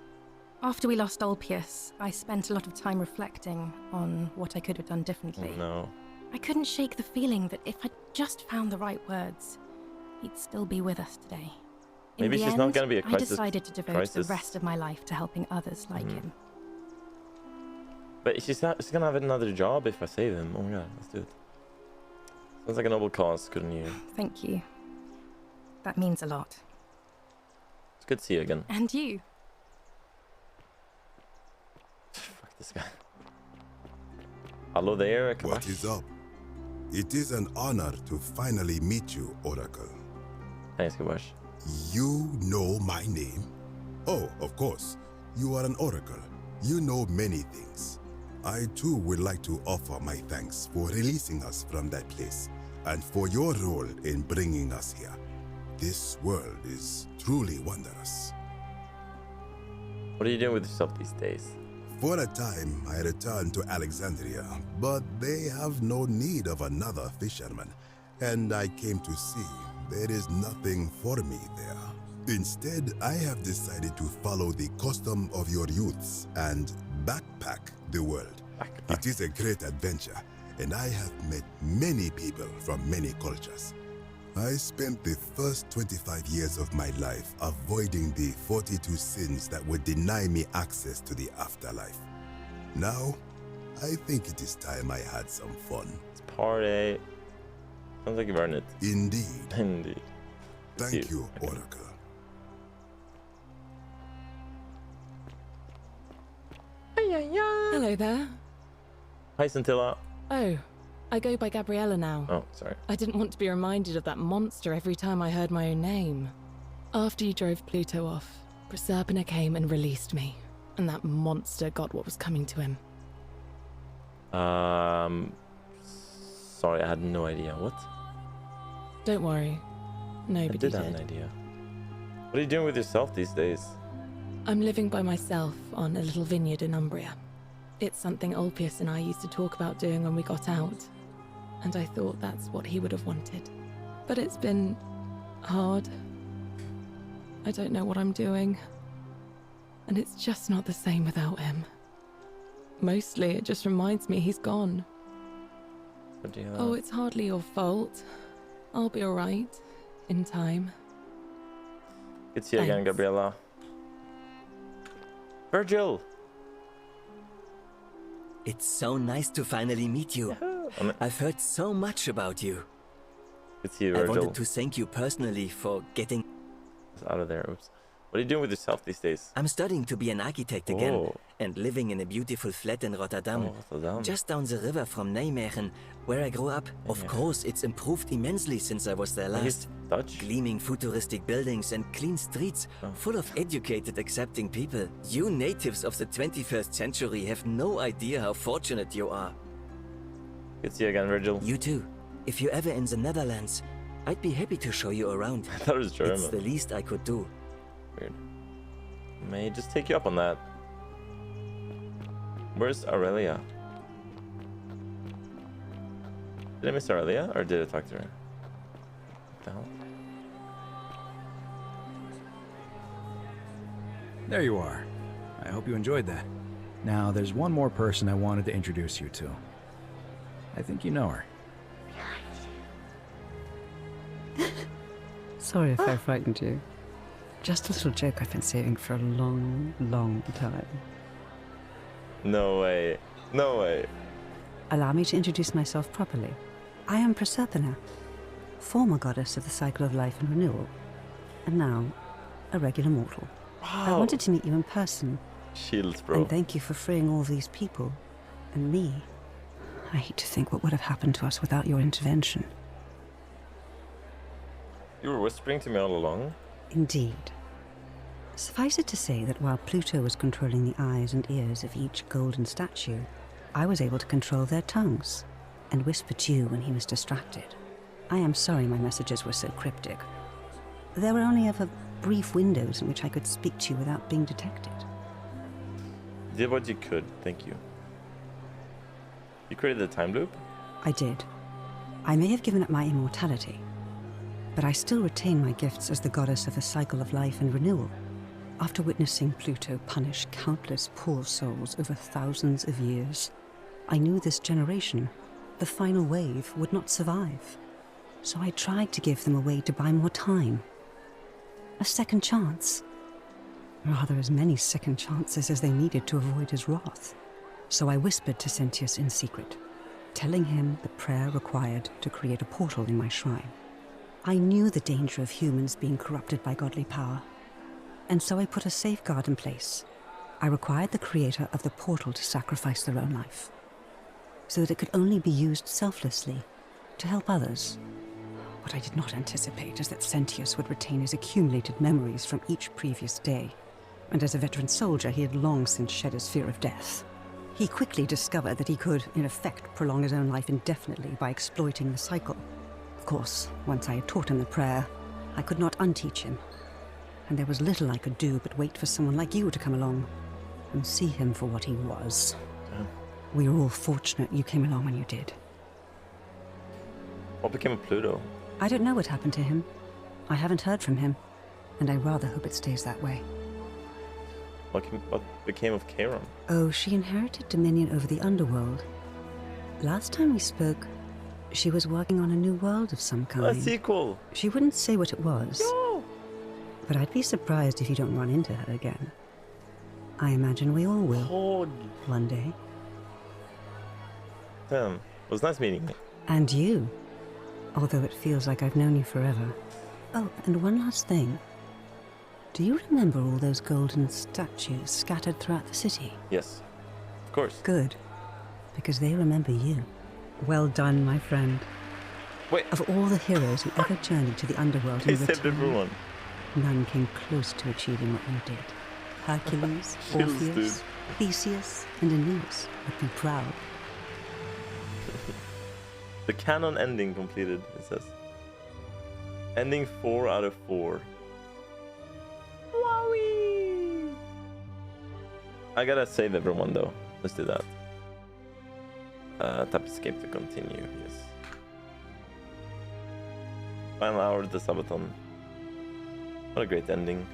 After we lost Ulpius, I spent a lot of time reflecting on what I could have done differently. Oh, no. I couldn't shake the feeling that if I'd just found the right words, he'd still be with us today. Maybe she's not going to be a crisis. I decided to devote the rest of my life to helping others like him. But she's going to have another job if I save him. Oh my god, let's do it. Sounds like a noble cause, couldn't you? Thank you. That means a lot. It's good to see you again. And you. Fuck this guy. Hello there, Kabash. What is up? It is an honor to finally meet you, Oracle. Thanks, Kabash. You know my name? Oh, of course. You are an Oracle. You know many things. I too would like to offer my thanks for releasing us from that place and for your role in bringing us here. This world is truly wondrous. What are you doing with yourself these days? For a time, I returned to Alexandria, but they have no need of another fisherman, and I came to see there is nothing for me there. Instead, I have decided to follow the custom of your youths and backpack the world. It is a great adventure, and I have met many people from many cultures. I spent the first 25 years of my life avoiding the 42 sins that would deny me access to the afterlife. Now, I think it is time I had some fun. It's party. Sounds like you've earned it. Indeed. Indeed. Thank you, Oracle. Hello there. Hi, Scintilla. Oh, I go by Gabriella now. Oh, sorry. I didn't want to be reminded of that monster every time I heard my own name. After you drove Pluto off, Proserpina came and released me, and that monster got what was coming to him. Sorry, I had no idea. What? Don't worry. Nobody did. I did have an idea. What are you doing with yourself these days? I'm living by myself on a little vineyard in Umbria. It's something Ulpius and I used to talk about doing when we got out, and I thought that's what he would have wanted. But it's been hard. I don't know what I'm doing, and it's just not the same without him. Mostly it just reminds me he's gone. Oh, it's hardly your fault. I'll be alright in time. Good to see you again, Gabriella. Virgil! It's so nice to finally meet you. I've heard so much about you. Good to see you, Virgil. I wanted to thank you personally for getting out of there. Oops. What are you doing with yourself these days? I'm studying to be an architect again and living in a beautiful flat in Rotterdam, just down the river from Nijmegen, where I grew up. Of course, it's improved immensely since I was there last. Dutch? Gleaming futuristic buildings and clean streets full of educated, accepting people. You natives of the 21st century have no idea how fortunate you are. Good to see you again, Virgil. You too. If you're ever in the Netherlands, I'd be happy to show you around. I thought it was German. It's the least I could do. Weird. May just take you up on that. Where's Aurelia? Did I miss Aurelia, or did I talk to her? What the hell? There you are. I hope you enjoyed that. Now, there's one more person I wanted to introduce you to. I think you know her. Sorry if I frightened you. Just a little joke I've been saving for a long, long time. No way. No way. Allow me to introduce myself properly. I am Proserpina, former goddess of the cycle of life and renewal, and now a regular mortal. Wow. I wanted to meet you in person. Shields, bro. And thank you for freeing all these people. And me. I hate to think what would have happened to us without your intervention. You were whispering to me all along? Indeed. Suffice it to say that while Pluto was controlling the eyes and ears of each golden statue, I was able to control their tongues and whisper to you when he was distracted. I am sorry my messages were so cryptic. There were only ever brief windows in which I could speak to you without being detected. You did what you could, thank you. You created the time loop? I did. I may have given up my immortality, but I still retain my gifts as the goddess of the cycle of life and renewal. After witnessing Pluto punish countless poor souls over thousands of years, I knew this generation, the final wave, would not survive. So I tried to give them a way to buy more time. A second chance. Rather, as many second chances as they needed to avoid his wrath. So I whispered to Sentius in secret, telling him the prayer required to create a portal in my shrine. I knew the danger of humans being corrupted by godly power, and so I put a safeguard in place. I required the creator of the portal to sacrifice their own life, so that it could only be used selflessly to help others. What I did not anticipate is that Sentius would retain his accumulated memories from each previous day, and as a veteran soldier he had long since shed his fear of death. He quickly discovered that he could, in effect, prolong his own life indefinitely by exploiting the cycle. Of course, once I had taught him the prayer, I could not unteach him, and there was little I could do but wait for someone like you to come along and see him for what he was. We were all fortunate you came along when you did. What became of Pluto? I don't know what happened to him. I haven't heard from him, and I rather hope it stays that way. What became of Charon? Oh, she inherited dominion over the underworld. Last time we spoke, she was working on a new world of some kind. A sequel! She wouldn't say what it was. No! But I'd be surprised if you don't run into her again. I imagine we all will. Oh. One day. Damn, it was nice meeting you. And you. Although it feels like I've known you forever. Oh, and one last thing. Do you remember all those golden statues scattered throughout the city? Yes, of course. Good, because they remember you. Well done, my friend. Wait. Of all the heroes who ever journeyed to the underworld They in saved return, everyone. none came close to achieving what you did. Hercules, Chills, Orpheus, dude. Theseus, and Aeneas would be proud. The canon ending completed, it says. Ending 4 out of 4. Wowie! I gotta save everyone though. Let's do that. Tap escape to continue, yes. Final hour of the Sabaton. What a great ending.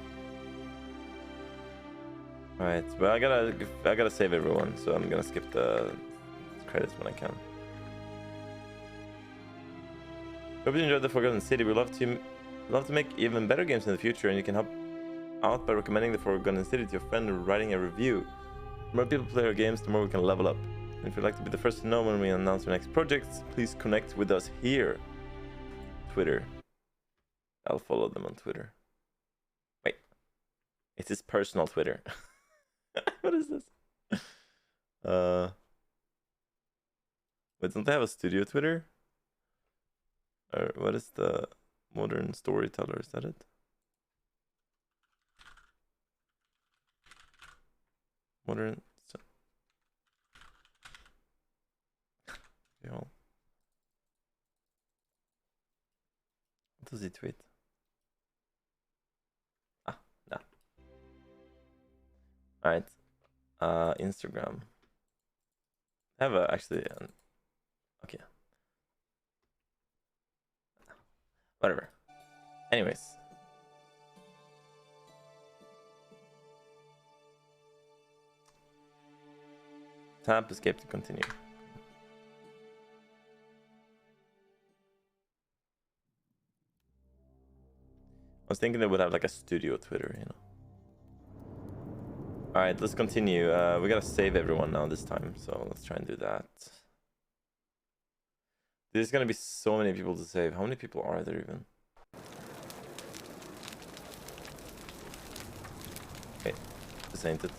Alright, well I gotta save everyone, so I'm gonna skip the credits when I can. Hope you enjoyed the Forgotten City. We'd love to make even better games in the future, and you can help out by recommending the Forgotten City to your friend or writing a review. The more people play our games, the more we can level up. And if you'd like to be the first to know when we announce our next projects, please connect with us here. Twitter. I'll follow them on Twitter. Wait. It's his personal Twitter. What is this? Wait, don't they have a studio Twitter? Or what is the modern storyteller? Is that it? Modern. What does he tweet? Ah, no. Alright. Instagram. I have actually okay. Whatever. Anyways. Tap escape to continue. I was thinking they would have like a studio Twitter, you know. Alright, let's continue. We gotta save everyone now this time, so let's try and do that. There's gonna be so many people to save. How many people are there even? Wait, this ain't it.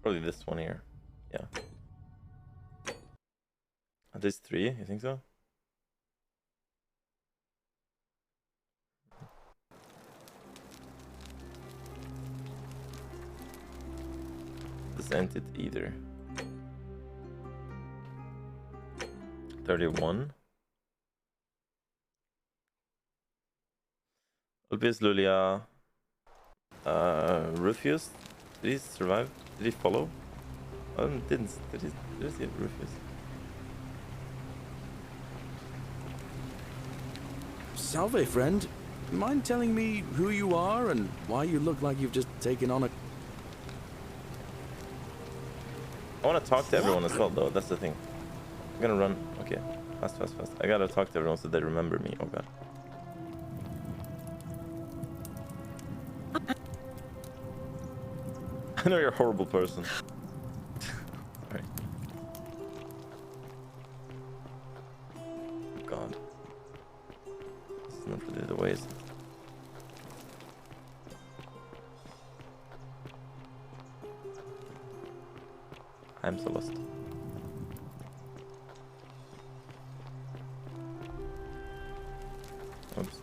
Probably this one here. Yeah. Are these 3? You think so? This ain't it either. 31. Ulpius, Lulia, Rufus. Did he survive? Did he follow? Did he see Rufus? Salve, friend. Mind telling me who you are and why you look like you've just taken on a... I want to talk to everyone as well, though. That's the thing. I'm gonna run. Okay. Fast. I gotta talk to everyone so they remember me. Oh, God. I know you're a horrible person. Sorry. Oh, God. This is not really the way, is it? I'm so lost. Oops.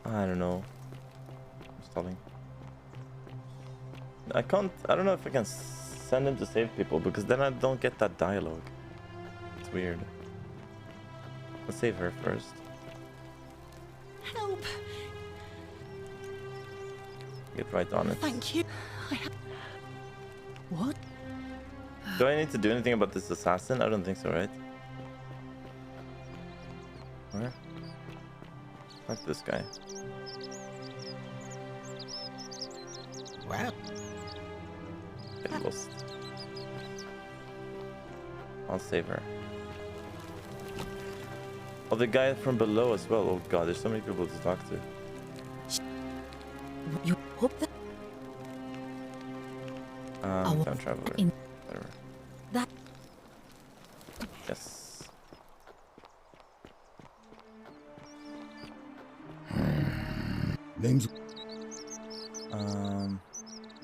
I don't know. I'm stalling. I don't know if I can send him to save people because then I don't get that dialogue. It's weird. Let's save her first. Help! Get right on it. Thank you. What? Do I need to do anything about this assassin? I don't think so, right? Where? Like this guy. Well, Get lost. I'll save her. Oh, the guy from below as well. Oh God, there's so many people to talk to. You hope that Time traveler. in Whatever. that Yes. Name's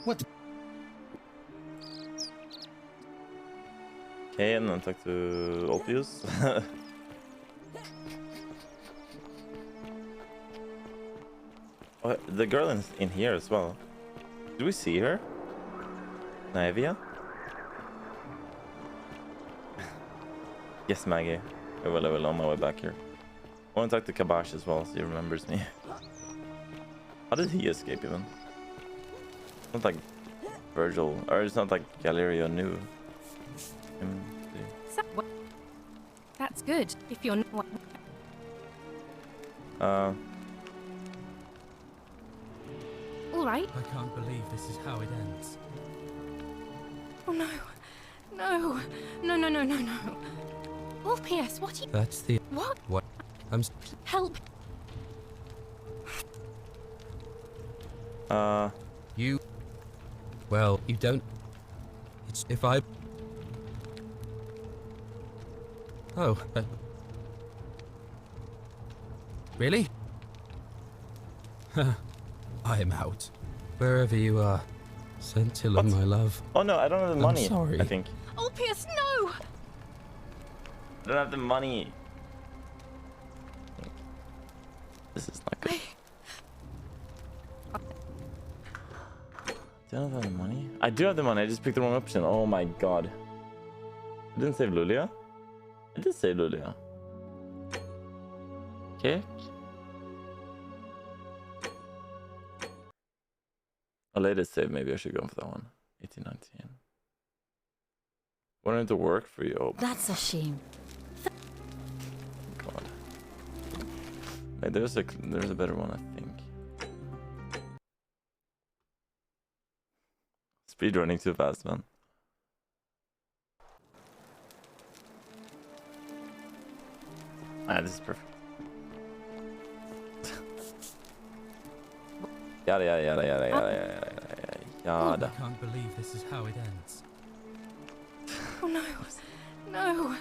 What? Okay, and then talk to Ulpius. Oh, the girl in here as well. Do we see her? Naevia? Yes, Maggie. I will on my way back here. I want to talk to Kabash as well, so he remembers me. How did he escape even? It's not like Virgil, or it's not like Galerio knew him. That's good. If you're not... All right. I can't believe this is how it ends. Oh no. No. No. Ulpius, what are you... That's the... What? What? Help. You... Well, you don't... It's if I... Oh, really? I am out. Wherever you are. Scintilla, my love. Oh no, I don't have the money. I'm sorry. I think. Ulpius, no! I don't have the money. This is not good. Do I have the money? I do have the money, I just picked the wrong option. Oh my god. I didn't save Lulia? I did save Lulia. Okay. A latest save, maybe I should go for that one. 1819. Wanted to work for you. Oh, that's a shame. God. Hey, there's a better one, I think. Speed running too fast, man. Ah, this is perfect. Yada. I can't believe this is how it ends. Oh no. No.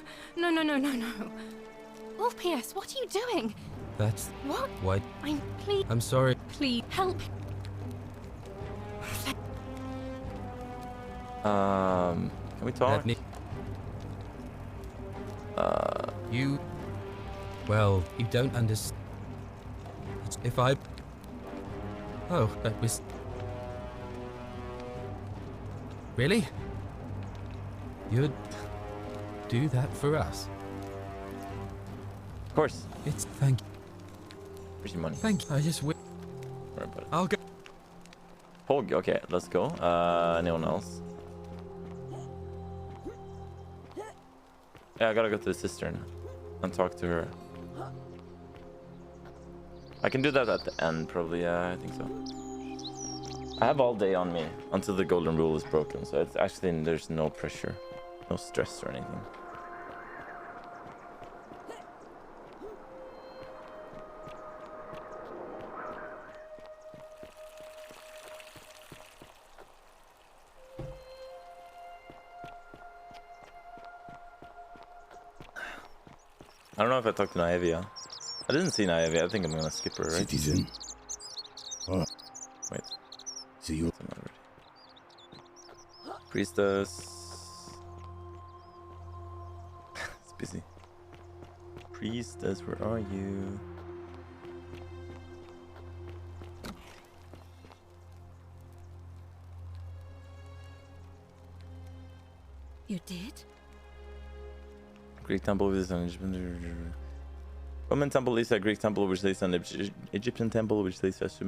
Ulpius, what are you doing? That's... What? What? Please... I'm sorry. Please, help. Can we talk? You... Well, you don't understand. If I... Oh, that was... Really? You'd do that for us? Of course. It's... Thank you. Where's your money? Thank you. I just... I'll go... Pog, okay, let's go. Anyone else? Yeah, I gotta go to the cistern and talk to her. I can do that at the end, probably. Yeah, I think so. I have all day on me until the golden rule is broken, so it's actually there's no pressure, no stress or anything. I don't know if I talked to Naevia. I didn't see Naevia. I think I'm gonna skip her, right? Citizen. Wait. See you. Priestess. It's busy. Priestess, where are you? You did? Greek temple is an Roman temple is a Greek temple which is an Egyptian temple which is a Sumerian